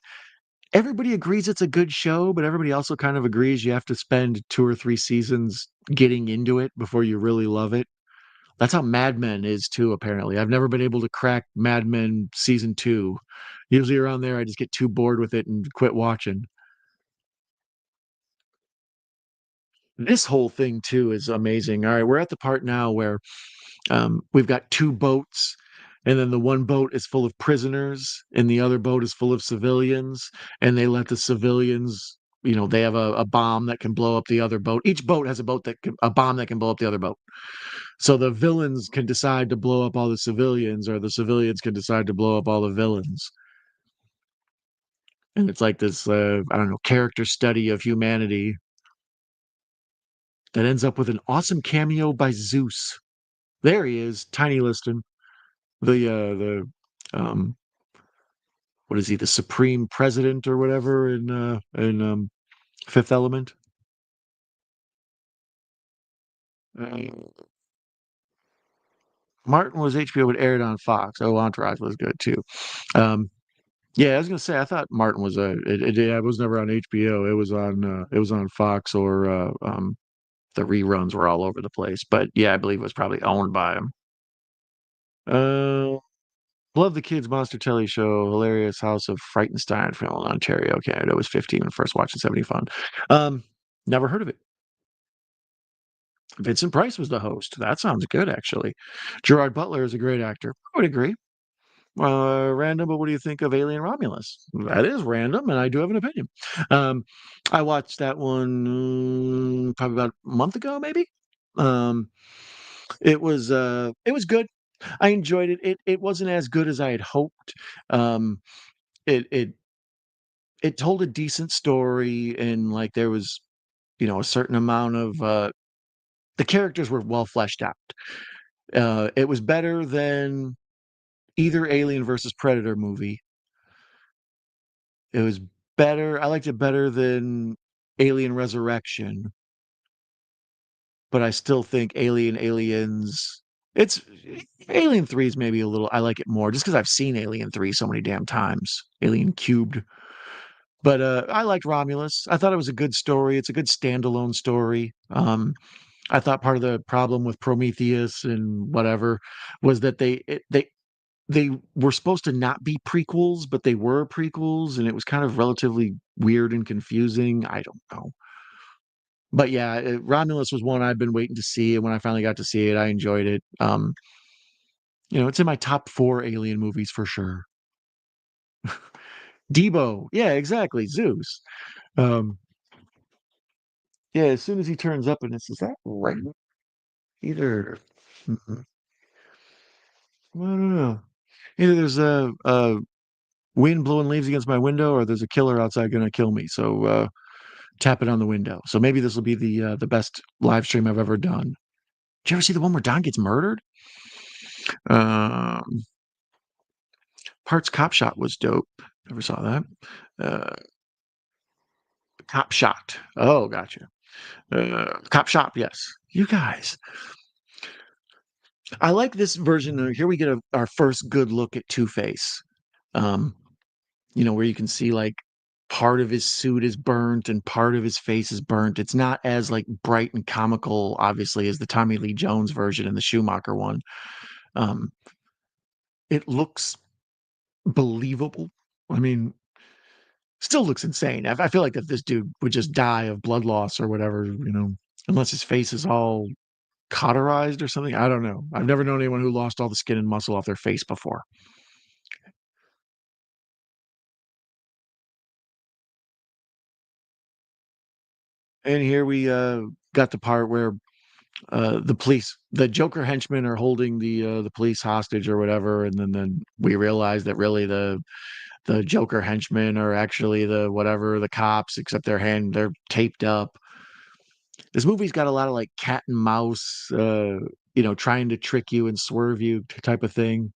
everybody agrees it's a good show, but everybody also kind of agrees you have to spend 2 or 3 seasons getting into it before you really love it. That's how Mad Men is too, apparently. I've never been able to crack Mad Men season 2. Usually around there, I just get too bored with it and quit watching. This whole thing too is amazing. All right, we're at the part now where we've got 2 boats, and then the one boat is full of prisoners, and the other boat is full of civilians, and they let the civilians. They have a bomb that can blow up the other boat. Each boat has a bomb that can blow up the other boat. So the villains can decide to blow up all the civilians, or the civilians can decide to blow up all the villains. And it's like this, I don't know, character study of humanity that ends up with an awesome cameo by Zeus. There he is, Tiny Liston, the what is he, the Supreme President or whatever in Fifth Element. Uh, Martin was HBO, but aired on Fox. Oh, Entourage was good too. Um, Yeah, I was gonna say I thought Martin was it was never on HBO. It was on Fox or the reruns were all over the place. But yeah, I believe it was probably owned by him. Uh, love the Kids Monster Telly Show, hilarious House of Frightenstein from Ontario, Canada. I was 15 when first watching 70 Fun. Um, never heard of it. Vincent Price was the host. That sounds good, actually. Gerard Butler is a great actor. I would agree. Random, but what do you think of Alien Romulus? That is random, and I do have an opinion. Um, I watched that one probably about a month ago, maybe. Um, it was good. I enjoyed it. It wasn't as good as I had hoped. Um, it it told a decent story, and like there was a certain amount of the characters were well fleshed out. It was better than either Alien versus Predator movie. It was better. I liked it better than Alien Resurrection, but I still think Aliens. It's Alien 3 is maybe a little. I like it more just because I've seen Alien 3 so many damn times. Alien Cubed. But I liked Romulus. I thought it was a good story. It's a good standalone story. I thought part of the problem with Prometheus and whatever was that they were supposed to not be prequels, but they were prequels, and it was kind of relatively weird and confusing. I don't know. But yeah, Romulus was one I'd been waiting to see, and when I finally got to see it, I enjoyed it. It's in my top four Alien movies for sure. Debo, yeah, exactly. Zeus. Um, yeah, as soon as he turns up and it's, is that right? Either, I don't know. Either there's a wind blowing leaves against my window, or there's a killer outside going to kill me. So tap it on the window. So maybe this will be the best live stream I've ever done. Did you ever see the one where Don gets murdered? Um, Parts Cop Shot was dope. Never saw that. Uh, Cop Shot. Oh, gotcha. Cop Shop. Yes. You guys. I like this version. Here we get our first good look at Two Face. Um, where you can see like part of his suit is burnt and part of his face is burnt. It's not as like bright and comical, obviously, as the Tommy Lee Jones version and the Schumacher one. Um, it looks believable. I mean, still looks insane. I feel like if this dude would just die of blood loss or whatever, unless his face is all cauterized or something. I don't know. I've never known anyone who lost all the skin and muscle off their face before. And here we got the part where the Joker henchmen are holding the police hostage or whatever, and then we realize that really the Joker henchmen are actually the cops, except they're taped up. This movie's got a lot of like cat and mouse, trying to trick you and swerve you type of thing.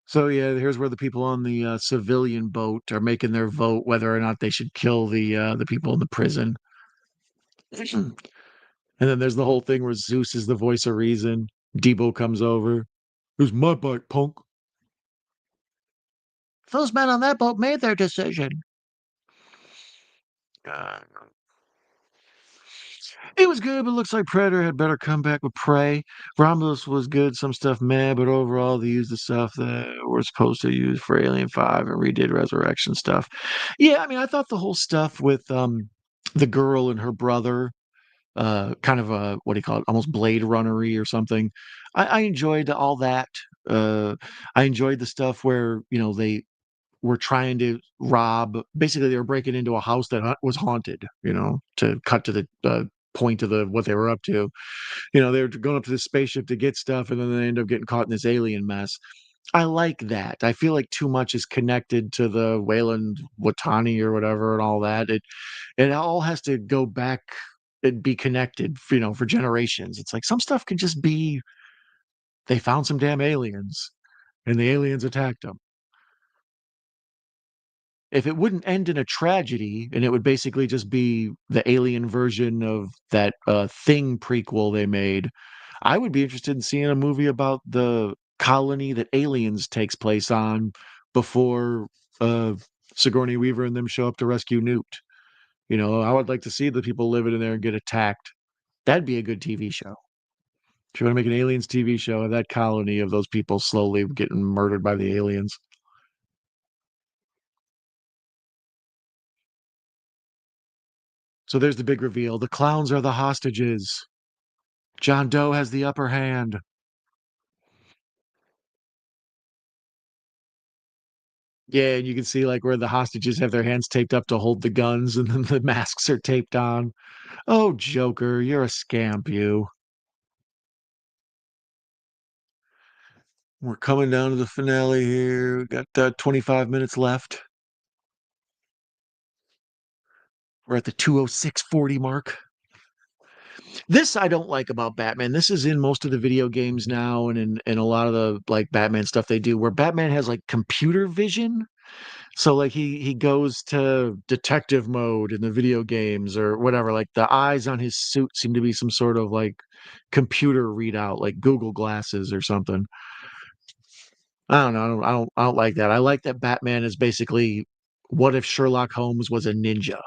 So yeah, here's where the people on the civilian boat are making their vote whether or not they should kill the people in the prison. And then there's the whole thing where Zeus is the voice of reason. Debo comes over. It's my bike, punk. Those men on that boat made their decision. Uh, it was good, but looks like Predator had better come back with Prey. Romulus was good, some stuff meh, but overall they used the stuff that we're supposed to use for Alien 5 and redid Resurrection stuff. Yeah, I mean, I thought the whole stuff with the girl and her brother, kind of a what do you call it, almost Blade Runnery or something. I enjoyed all that. Uh, I enjoyed the stuff where they were trying to rob. Basically, they were breaking into a house that was haunted. To cut to the point of what they were up to. They were going up to this spaceship to get stuff, and then they end up getting caught in this alien mess. I like that. I feel like too much is connected to the Wayland Watani or whatever and all that. It all has to go back and be connected, for generations. It's like some stuff could just be they found some damn aliens and the aliens attacked them. If it wouldn't end in a tragedy and it would basically just be the alien version of that Thing prequel they made, I would be interested in seeing a movie about the colony that Aliens takes place on before uh, Sigourney Weaver and them show up to rescue Newt. I would like to see the people living in there and get attacked. That'd be a good TV show. If you want to make an aliens TV show of that colony of those people slowly getting murdered by the aliens. So there's the big reveal. The clowns are the hostages. John Doe has the upper hand. Yeah, and you can see like where the hostages have their hands taped up to hold the guns, and then the masks are taped on. Oh, Joker, you're a scamp, you. We're coming down to the finale here. We got 25 minutes left. We're at the 206:40 mark. This I don't like about Batman. This is in most of the video games now, and in a lot of the like Batman stuff they do, where Batman has like computer vision. So like he goes to detective mode in the video games or whatever. Like the eyes on his suit seem to be some sort of like computer readout, like Google glasses or something. I don't know. I don't like that. I like that Batman is basically what if Sherlock Holmes was a ninja?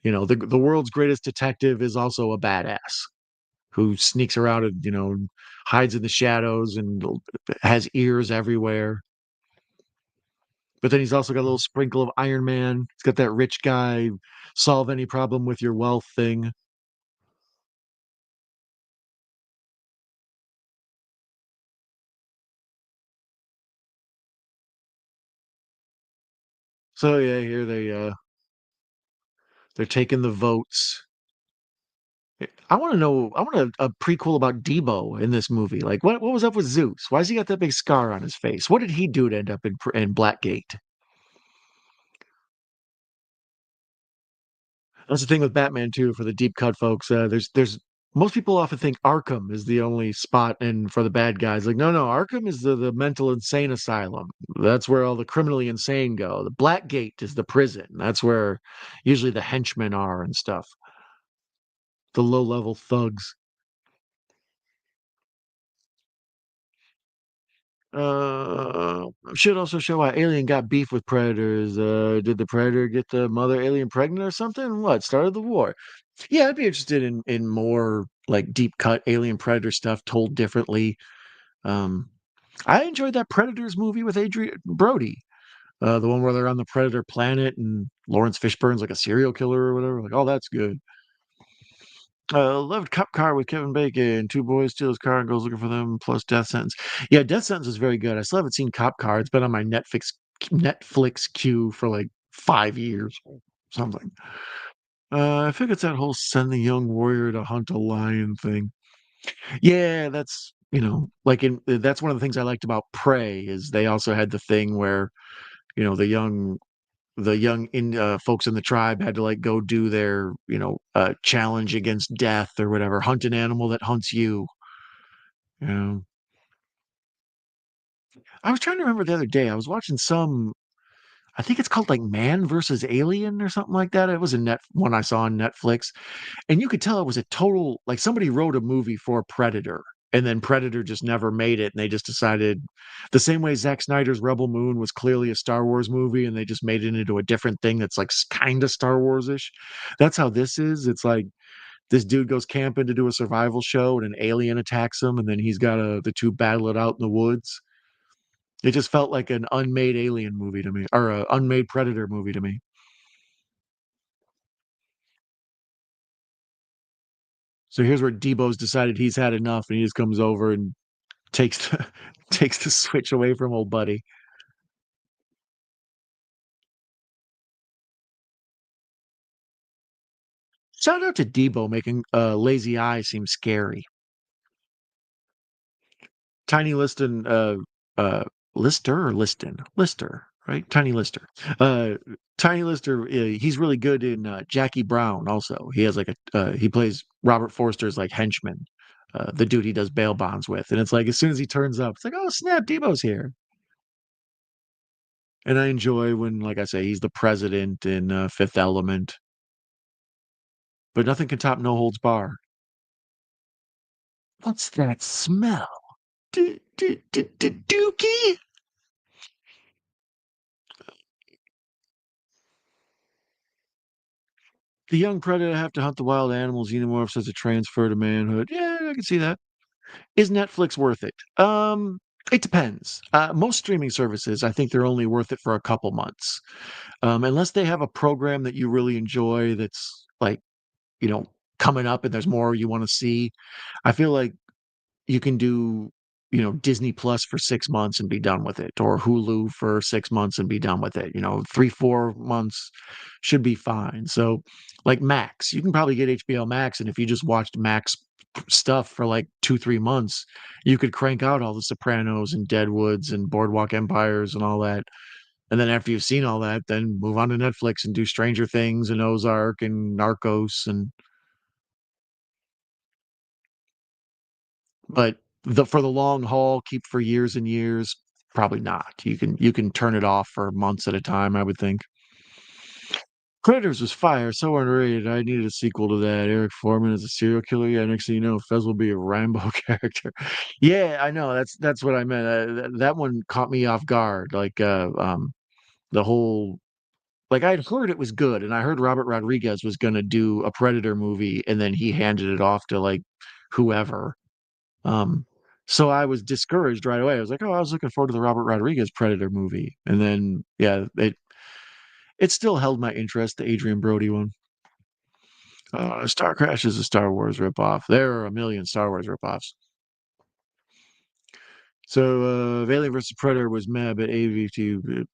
The world's greatest detective is also a badass who sneaks around and, hides in the shadows and has ears everywhere. But then he's also got a little sprinkle of Iron Man. He's got that rich guy solve any problem with your wealth thing. So yeah, here they're taking the votes. I want to know. I want a prequel about Debo in this movie. Like, what was up with Zeus? Why's he got that big scar on his face? What did he do to end up in Blackgate? That's the thing with Batman too. For the deep cut folks, there's most people often think Arkham is the only spot in for the bad guys. Like, no, Arkham is the mental insane asylum. That's where all the criminally insane go. The Blackgate is the prison. That's where usually the henchmen are and stuff. The low level thugs. Should also show why Alien got beef with Predators. Did the Predator get the mother alien pregnant or something? What started the war? Yeah, I'd be interested in more like deep cut Alien Predator stuff told differently. Um, I enjoyed that Predators movie with Adrian Brody, the one where they're on the Predator planet and Lawrence Fishburne's like a serial killer or whatever. Like, oh, that's good. Loved Cop Car with Kevin Bacon. Two boys steal his car and goes looking for them. Plus Death Sentence. Yeah, Death Sentence is very good. I still haven't seen Cop Car. It's been on my Netflix queue for like 5 years, something. I think it's that whole send the young warrior to hunt a lion thing. Yeah, that's like that's one of the things I liked about Prey is they also had the thing where the young folks in the tribe had to like go do their challenge against death or whatever, hunt an animal that hunts you. You know, I was trying to remember the other day. I was watching some. I think it's called like Man versus Alien or something like that. It was a net one I saw on Netflix, and you could tell it was a total like somebody wrote a movie for Predator, and then Predator just never made it, and they just decided the same way Zack Snyder's Rebel Moon was clearly a Star Wars movie, and they just made it into a different thing that's like kind of Star Wars-ish. That's how this is. It's like this dude goes camping to do a survival show, and an alien attacks him, and then he's got the two battle it out in the woods. It just felt like an unmade Alien movie to me, or an unmade Predator movie to me. So here's where Debo's decided he's had enough, and he just comes over and takes the takes the switch away from old buddy. Shout out to Debo making Lazy Eye seem scary. Tiny Liston, Lister or Liston, Lister, right? Tiny Lister. Uh, Tiny Lister. He's really good in Jackie Brown. Also, he has like he plays Robert Forster's like henchman, the dude he does bail bonds with, and it's like as soon as he turns up, it's like, oh snap, Debo's here. And I enjoy when, like I say, he's the president in Fifth Element, but nothing can top No Holds Bar. What's that smell? Dookie? The young predator have to hunt the wild animals. Xenomorphs as a transfer to manhood. Yeah, I can see that. Is Netflix worth it? It depends. Most streaming services, I think they're only worth it for a couple months, unless they have a program that you really enjoy. That's like, you know, coming up and there's more you want to see. I feel like you can do, Disney Plus for 6 months and be done with it, or Hulu for 6 months and be done with it. 3, 4 months should be fine. So, like Max, you can probably get HBO Max, and if you just watched Max stuff for like 2, 3 months, you could crank out all the Sopranos and Deadwoods and Boardwalk Empires and all that. And then after you've seen all that, then move on to Netflix and do Stranger Things and Ozark and Narcos and but for the long haul, keep for years and years, probably not. You can turn it off for months at a time, I would think. Critters was fire, so underrated. I needed a sequel to that. Eric Foreman is a serial killer. Yeah, next thing you know, Fez will be a Rambo character. Yeah, I know. That's what I meant. That one caught me off guard. Like the whole like I'd heard it was good, and I heard Robert Rodriguez was gonna do a Predator movie, and then he handed it off to like whoever. Um, so I was discouraged right away. I was like, oh, I was looking forward to the Robert Rodriguez Predator movie, and then yeah, it still held my interest. The Adrian Brody one. Star Crash is a Star Wars ripoff. There are a million Star Wars ripoffs. So Alien vs Predator was meh, but AVT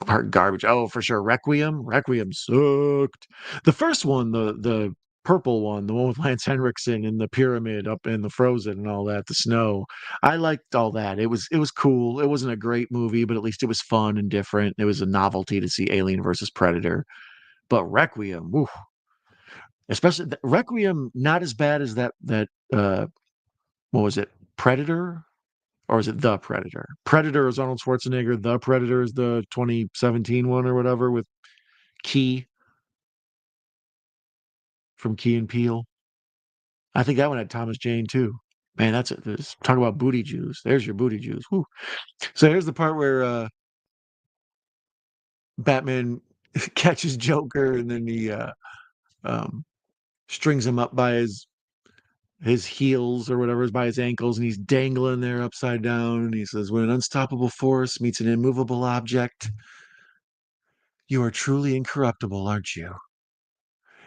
part garbage. Oh, for sure. Requiem. Requiem sucked. The first one, the purple one, the one with Lance Henriksen in the pyramid up in the Frozen and all that, the snow. I liked all that. It was cool. It wasn't a great movie, but at least it was fun and different. It was a novelty to see Alien versus Predator. But Requiem, woo, especially Requiem, not as bad as that what was it? Predator? Or is it The Predator? Predator is Arnold Schwarzenegger. The Predator is the 2017 one or whatever with Key from Key and Peele. I think that one had Thomas Jane too. Man, that's it. Talk about booty Jews. There's your booty Jews. Whew. So here's the part where Batman catches Joker and then he um, strings him up by his heels or whatever, by his ankles, and he's dangling there upside down. And he says, "When an unstoppable force meets an immovable object, you are truly incorruptible, aren't you?"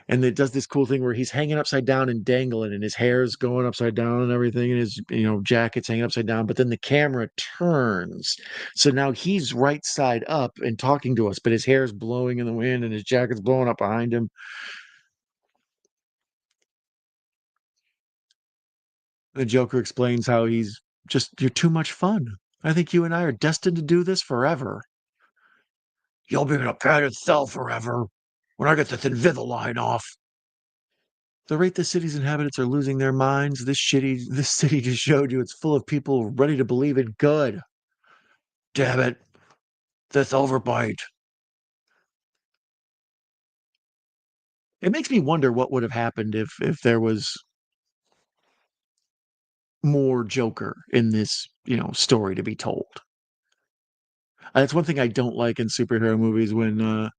And it does this cool thing where he's hanging upside down and dangling, and his hair's going upside down and everything, and his jacket's hanging upside down. But then the camera turns, so now he's right side up and talking to us, but his hair's blowing in the wind and his jacket's blowing up behind him. The Joker explains how you're too much fun. I think you and I are destined to do this forever. You'll be in a padded cell forever when I get the Invisalign off. The rate the city's inhabitants are losing their minds, this city just showed you it's full of people ready to believe in good. Damn it, this overbite. It makes me wonder what would have happened if there was more Joker in this, story to be told. That's one thing I don't like in superhero movies when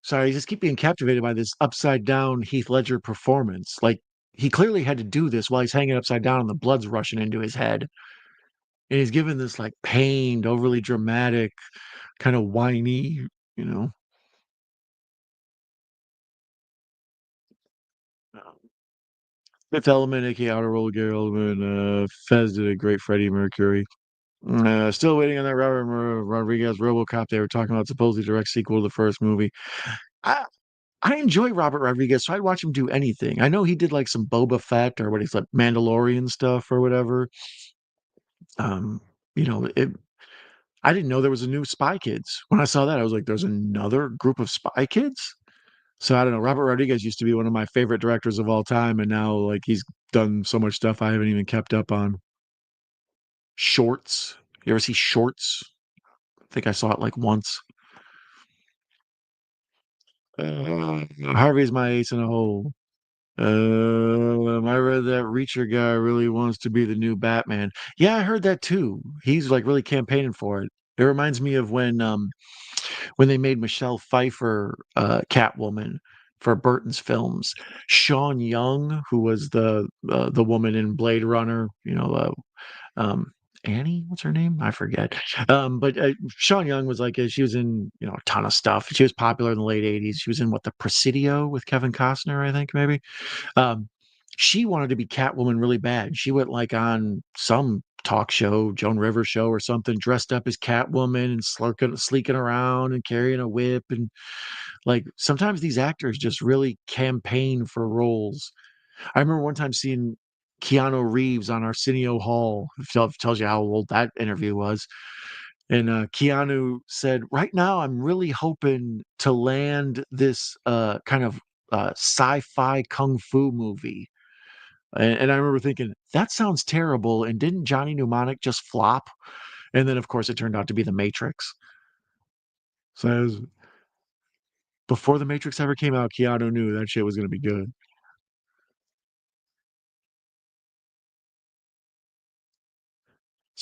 sorry, I just keep being captivated by this upside down Heath Ledger performance. Like he clearly had to do this while he's hanging upside down and the blood's rushing into his head. And he's given this like pained, overly dramatic, kind of whiny, you know. um, Fifth Element, aka Outer Roll, Gary Oldman, Fez did a great Freddie Mercury. Still waiting on that Robert Rodriguez RoboCop. They were talking about supposedly direct sequel to the first movie. I I enjoy Robert Rodriguez, so I'd watch him do anything. I know he did like some Boba Fett or what he's like Mandalorian stuff or whatever. Um, you know, it, I didn't know there was a new Spy Kids. When I saw that, I was like, "There's another group of Spy Kids." So I don't know. Robert Rodriguez used to be one of my favorite directors of all time, and now like he's done so much stuff I haven't even kept up on. Shorts. You ever see Shorts? I think I saw it like once. Harvey's my ace in a hole. I read that Reacher guy really wants to be the new Batman. Yeah, I heard that too. He's like really campaigning for it. It reminds me of when they made Michelle Pfeiffer Catwoman for Burton's films. Sean Young, who was the woman in Blade Runner, Annie. What's her name? I forget. But Sean Young was like, she was in, a ton of stuff. She was popular in the late 80s. She was in what, The Presidio with Kevin Costner, I think, maybe. Um, she wanted to be Catwoman really bad. She went like on some talk show, Joan Rivers show or something, dressed up as Catwoman and sleeking around and carrying a whip. And like sometimes these actors just really campaign for roles. I remember one time seeing Keanu Reeves on Arsenio Hall. Tells you how old that interview was. And Keanu said, "Right now, I'm really hoping to land this kind of sci-fi kung fu movie." And I remember thinking, that sounds terrible. And didn't Johnny Mnemonic just flop? And then, of course, it turned out to be The Matrix. So before The Matrix ever came out, Keanu knew that shit was going to be good.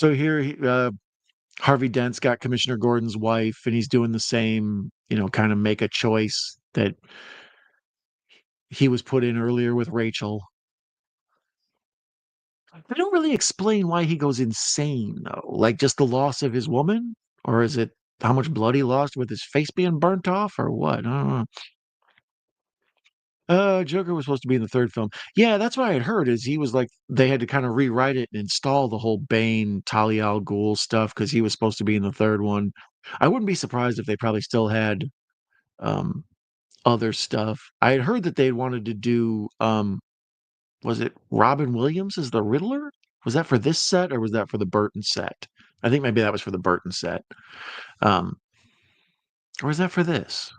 So here, Harvey Dent's got Commissioner Gordon's wife, and he's doing the same, kind of make a choice that he was put in earlier with Rachel. They don't really explain why he goes insane, though. Like just the loss of his woman, or is it how much blood he lost with his face being burnt off, or what? I don't know. Joker was supposed to be in the third film. Yeah, that's what I had heard. Is he was like they had to kind of rewrite it and install the whole Bane, Talia al Ghul stuff because he was supposed to be in the third one. I wouldn't be surprised if they probably still had um other stuff. I had heard that they wanted to do was it Robin Williams as the Riddler? Was that for this set or was that for the Burton set? I think maybe that was for the Burton set. Um, or was that for this?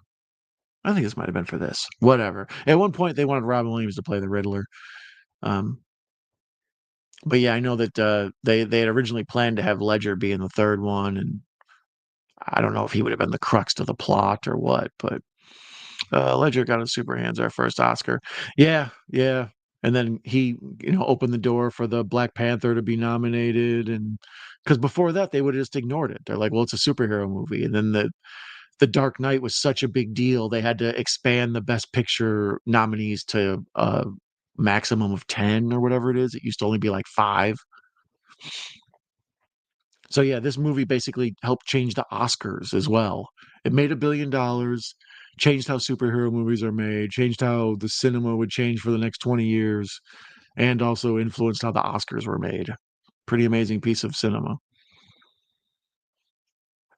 I think this might have been for this. Whatever. At one point, they wanted Robin Williams to play the Riddler. Um, but yeah, I know that they had originally planned to have Ledger be in the third one, and I don't know if he would have been the crux to the plot or what, but Ledger got his super hands our first Oscar. Yeah, yeah. And then he, opened the door for the Black Panther to be nominated, and because before that they would have just ignored it. They're like, "Well, it's a superhero movie," and then the Dark Knight was such a big deal, they had to expand the Best Picture nominees to a maximum of 10 or whatever it is. It used to only be like 5. So yeah, this movie basically helped change the Oscars as well. It made $1 billion, changed how superhero movies are made, changed how the cinema would change for the next 20 years, and also influenced how the Oscars were made. Pretty amazing piece of cinema.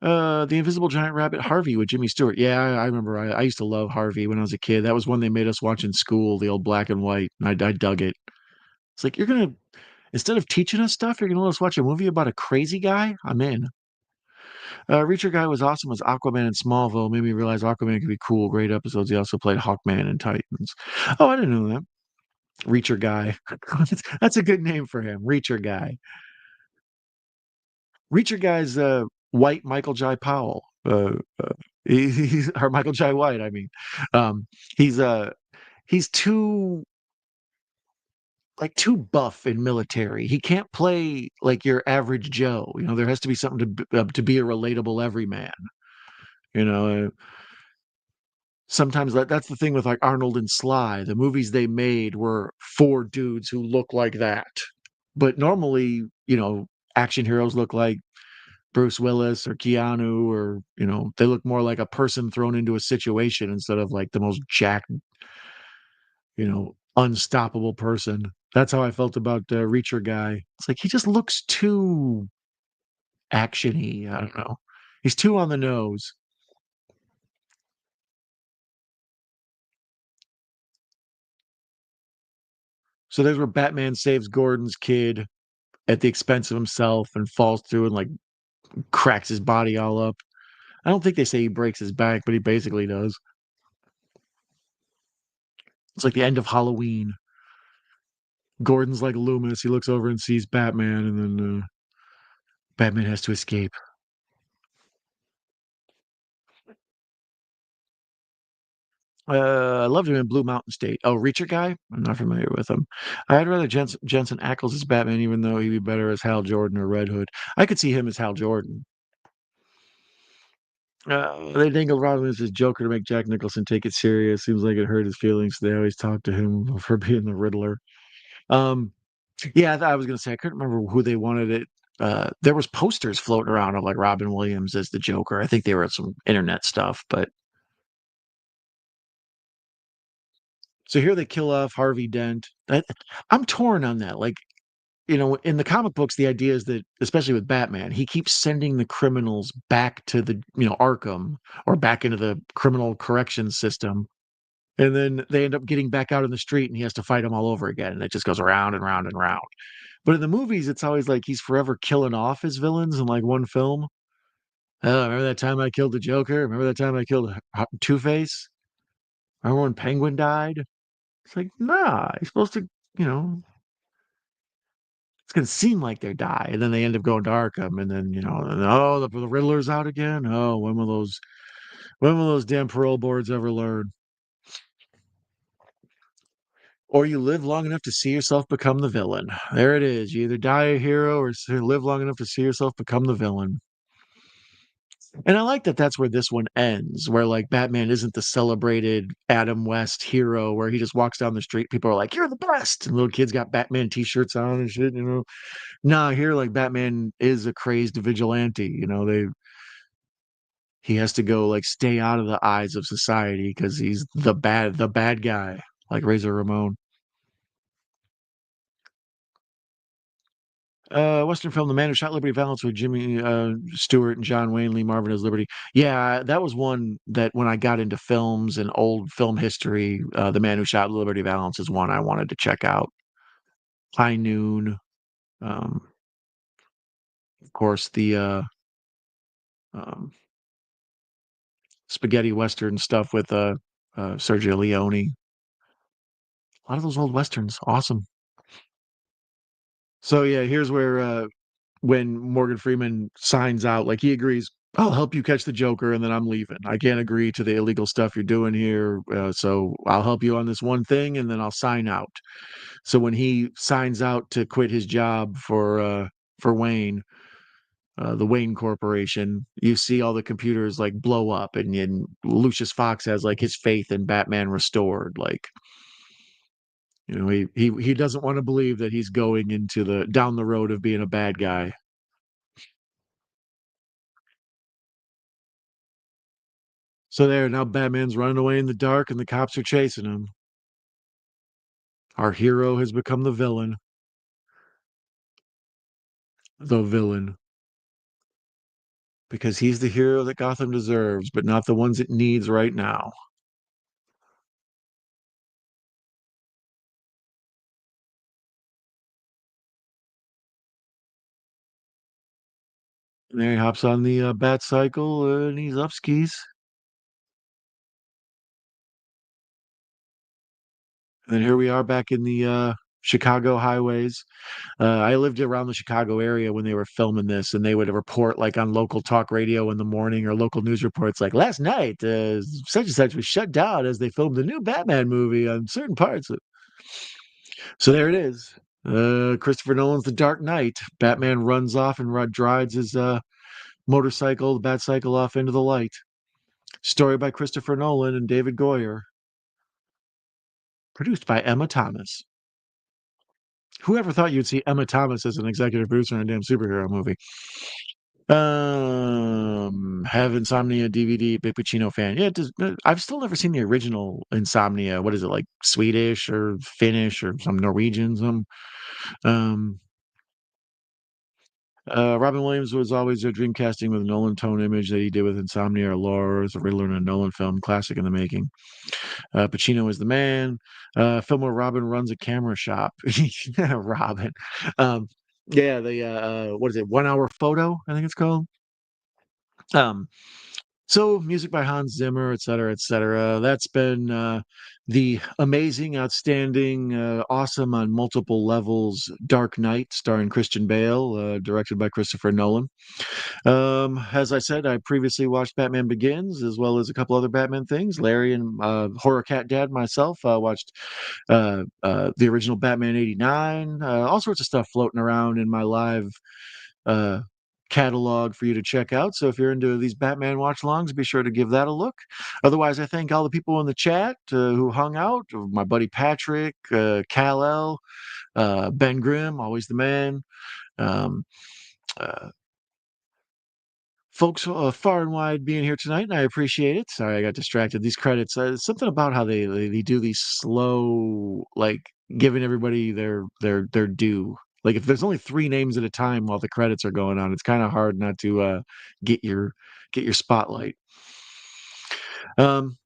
The Invisible Giant Rabbit, Harvey with Jimmy Stewart. Yeah, I remember. I used to love Harvey when I was a kid. That was one they made us watch in school, the old black and white. I dug it. It's like instead of teaching us stuff, you're gonna let us watch a movie about a crazy guy. I'm in. Reacher Guy was awesome as Aquaman in Smallville. Made me realize Aquaman could be cool. Great episodes. He also played Hawkman in Titans. Oh, I didn't know that. Reacher Guy. That's a good name for him. Reacher Guy. Reacher Guy's white Michael Jai Powell. He's or Michael Jai White. I mean, um, he's he's too buff in military. He can't play like your average Joe. There has to be something to be a relatable everyman. You know, sometimes that's the thing with like Arnold and Sly. The movies they made were for dudes who look like that. But normally, action heroes look like Bruce Willis or Keanu or, they look more like a person thrown into a situation instead of like the most jacked, unstoppable person. That's how I felt about Reacher Guy. It's like he just looks too actiony. I don't know. He's too on the nose. So there's where Batman saves Gordon's kid at the expense of himself and falls through and like cracks his body all up. I don't think they say he breaks his back, but he basically does. It's like the end of Halloween. Gordon's like Loomis. He looks over and sees Batman, and then Batman has to escape. I loved him in Blue Mountain State. Oh, Reacher guy? I'm not familiar with him. I'd rather Jensen Ackles as Batman, even though he'd be better as Hal Jordan or Red Hood. I could see him as Hal Jordan. They dangled Robin as his Joker to make Jack Nicholson take it serious. Seems like it hurt his feelings. They always talk to him for being the Riddler. Um, yeah, I was gonna say I couldn't remember who they wanted it. there was posters floating around of like Robin Williams as the Joker. I think they were some internet stuff, but so here they kill off Harvey Dent. I'm torn on that. Like, in the comic books, the idea is that, especially with Batman, he keeps sending the criminals back to Arkham or back into the criminal corrections system. And then they end up getting back out in the street and he has to fight them all over again. And it just goes around and round and round. But in the movies, it's always like he's forever killing off his villains in like one film. Oh, remember that time I killed the Joker? Remember that time I killed Two-Face? Remember when Penguin died? It's like, nah, you're supposed to, you know, it's gonna seem like they die, and then they end up going to Arkham, and then oh, the Riddler's out again. Oh, when will those damn parole boards ever learn? Or you live long enough to see yourself become the villain. There it is. You either die a hero or live long enough to see yourself become the villain. And I like that that's where this one ends, where like Batman isn't the celebrated Adam West hero where he just walks down the street. People are like, "You're the best," and little kids got Batman T-shirts on and shit. Nah, here like Batman is a crazed vigilante. He has to go like stay out of the eyes of society because he's the bad guy, like Razor Ramon. Western film, The Man Who Shot Liberty Valance with Jimmy Stewart and John Wayne, Lee Marvin as Liberty. Yeah, that was one that when I got into films and old film history, The Man Who Shot Liberty Valance is one I wanted to check out. High Noon, um, of course, the um, spaghetti western stuff with Sergio Leone. A lot of those old westerns, awesome. So yeah, here's where when Morgan Freeman signs out, like he agrees, I'll help you catch the Joker, and then I'm leaving. I can't agree to the illegal stuff you're doing here, so I'll help you on this one thing, and then I'll sign out. So when he signs out to quit his job for Wayne, the Wayne Corporation, you see all the computers like blow up, and Lucius Fox has like his faith in Batman restored. Like, he doesn't want to believe that he's going into the down the road of being a bad guy. So there, now Batman's running away in the dark and the cops are chasing him. Our hero has become the villain. The villain. Because he's the hero that Gotham deserves, but not the ones it needs right now. And there he hops on the bat cycle and he's up skis. And then here we are back in the Chicago highways. I lived around the Chicago area when they were filming this, and they would report like on local talk radio in the morning or local news reports like last night, such and such was shut down as they filmed the new Batman movie on certain parts. So there it is. Christopher Nolan's The Dark Knight. Batman runs off and drives his motorcycle, the bat cycle, off into the light. Story by Christopher Nolan and David Goyer. Produced by Emma Thomas. Whoever thought you'd see Emma Thomas as an executive producer on a damn superhero movie? Have Insomnia DVD, big Pacino fan. Yeah, I've still never seen the original Insomnia. What is it, like Swedish or Finnish or some Norwegian? Um, Robin Williams was always a dream casting with a Nolan tone image that he did with Insomnia or Laura as a Riddler in a Nolan film, classic in the making. Pacino is the man. Film where Robin runs a camera shop. Robin. Yeah, the what is it? 1 Hour Photo, I think it's called. Um, so music by Hans Zimmer, et cetera, et cetera. That's been the amazing, outstanding, awesome on multiple levels Dark Knight, starring Christian Bale, directed by Christopher Nolan. As I said, I previously watched Batman Begins as well as a couple other Batman things. Larry and Horror Cat Dad myself watched the original Batman '89, all sorts of stuff floating around in my live uh, catalog for you to check out. So if you're into these Batman watch longs, be sure to give that a look. Otherwise, I thank all the people in the chat who hung out. My buddy Patrick, Kal-El, Ben Grimm, always the man. Um, uh, folks far and wide being here tonight, and I appreciate it. Sorry, I got distracted. These credits, something about how they do these slow, like giving everybody their due. Like if there's only three names at a time while the credits are going on, it's kind of hard not to get your get your spotlight. Um,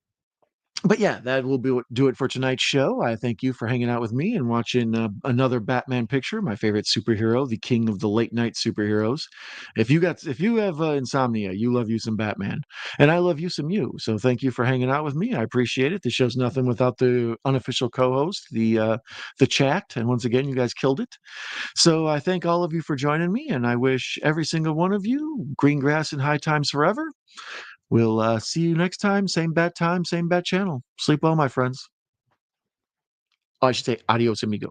but yeah, that will do it for tonight's show. I thank you for hanging out with me and watching another Batman picture, my favorite superhero, the king of the late night superheroes. If you have insomnia, you love you some Batman, and I love you some you. So thank you for hanging out with me. I appreciate it. The show's nothing without the unofficial co-host, the chat, and once again, you guys killed it. So I thank all of you for joining me, and I wish every single one of you green grass and high times forever. We'll see you next time, same bat channel. Sleep well, my friends. Oh, I should say adios, amigos.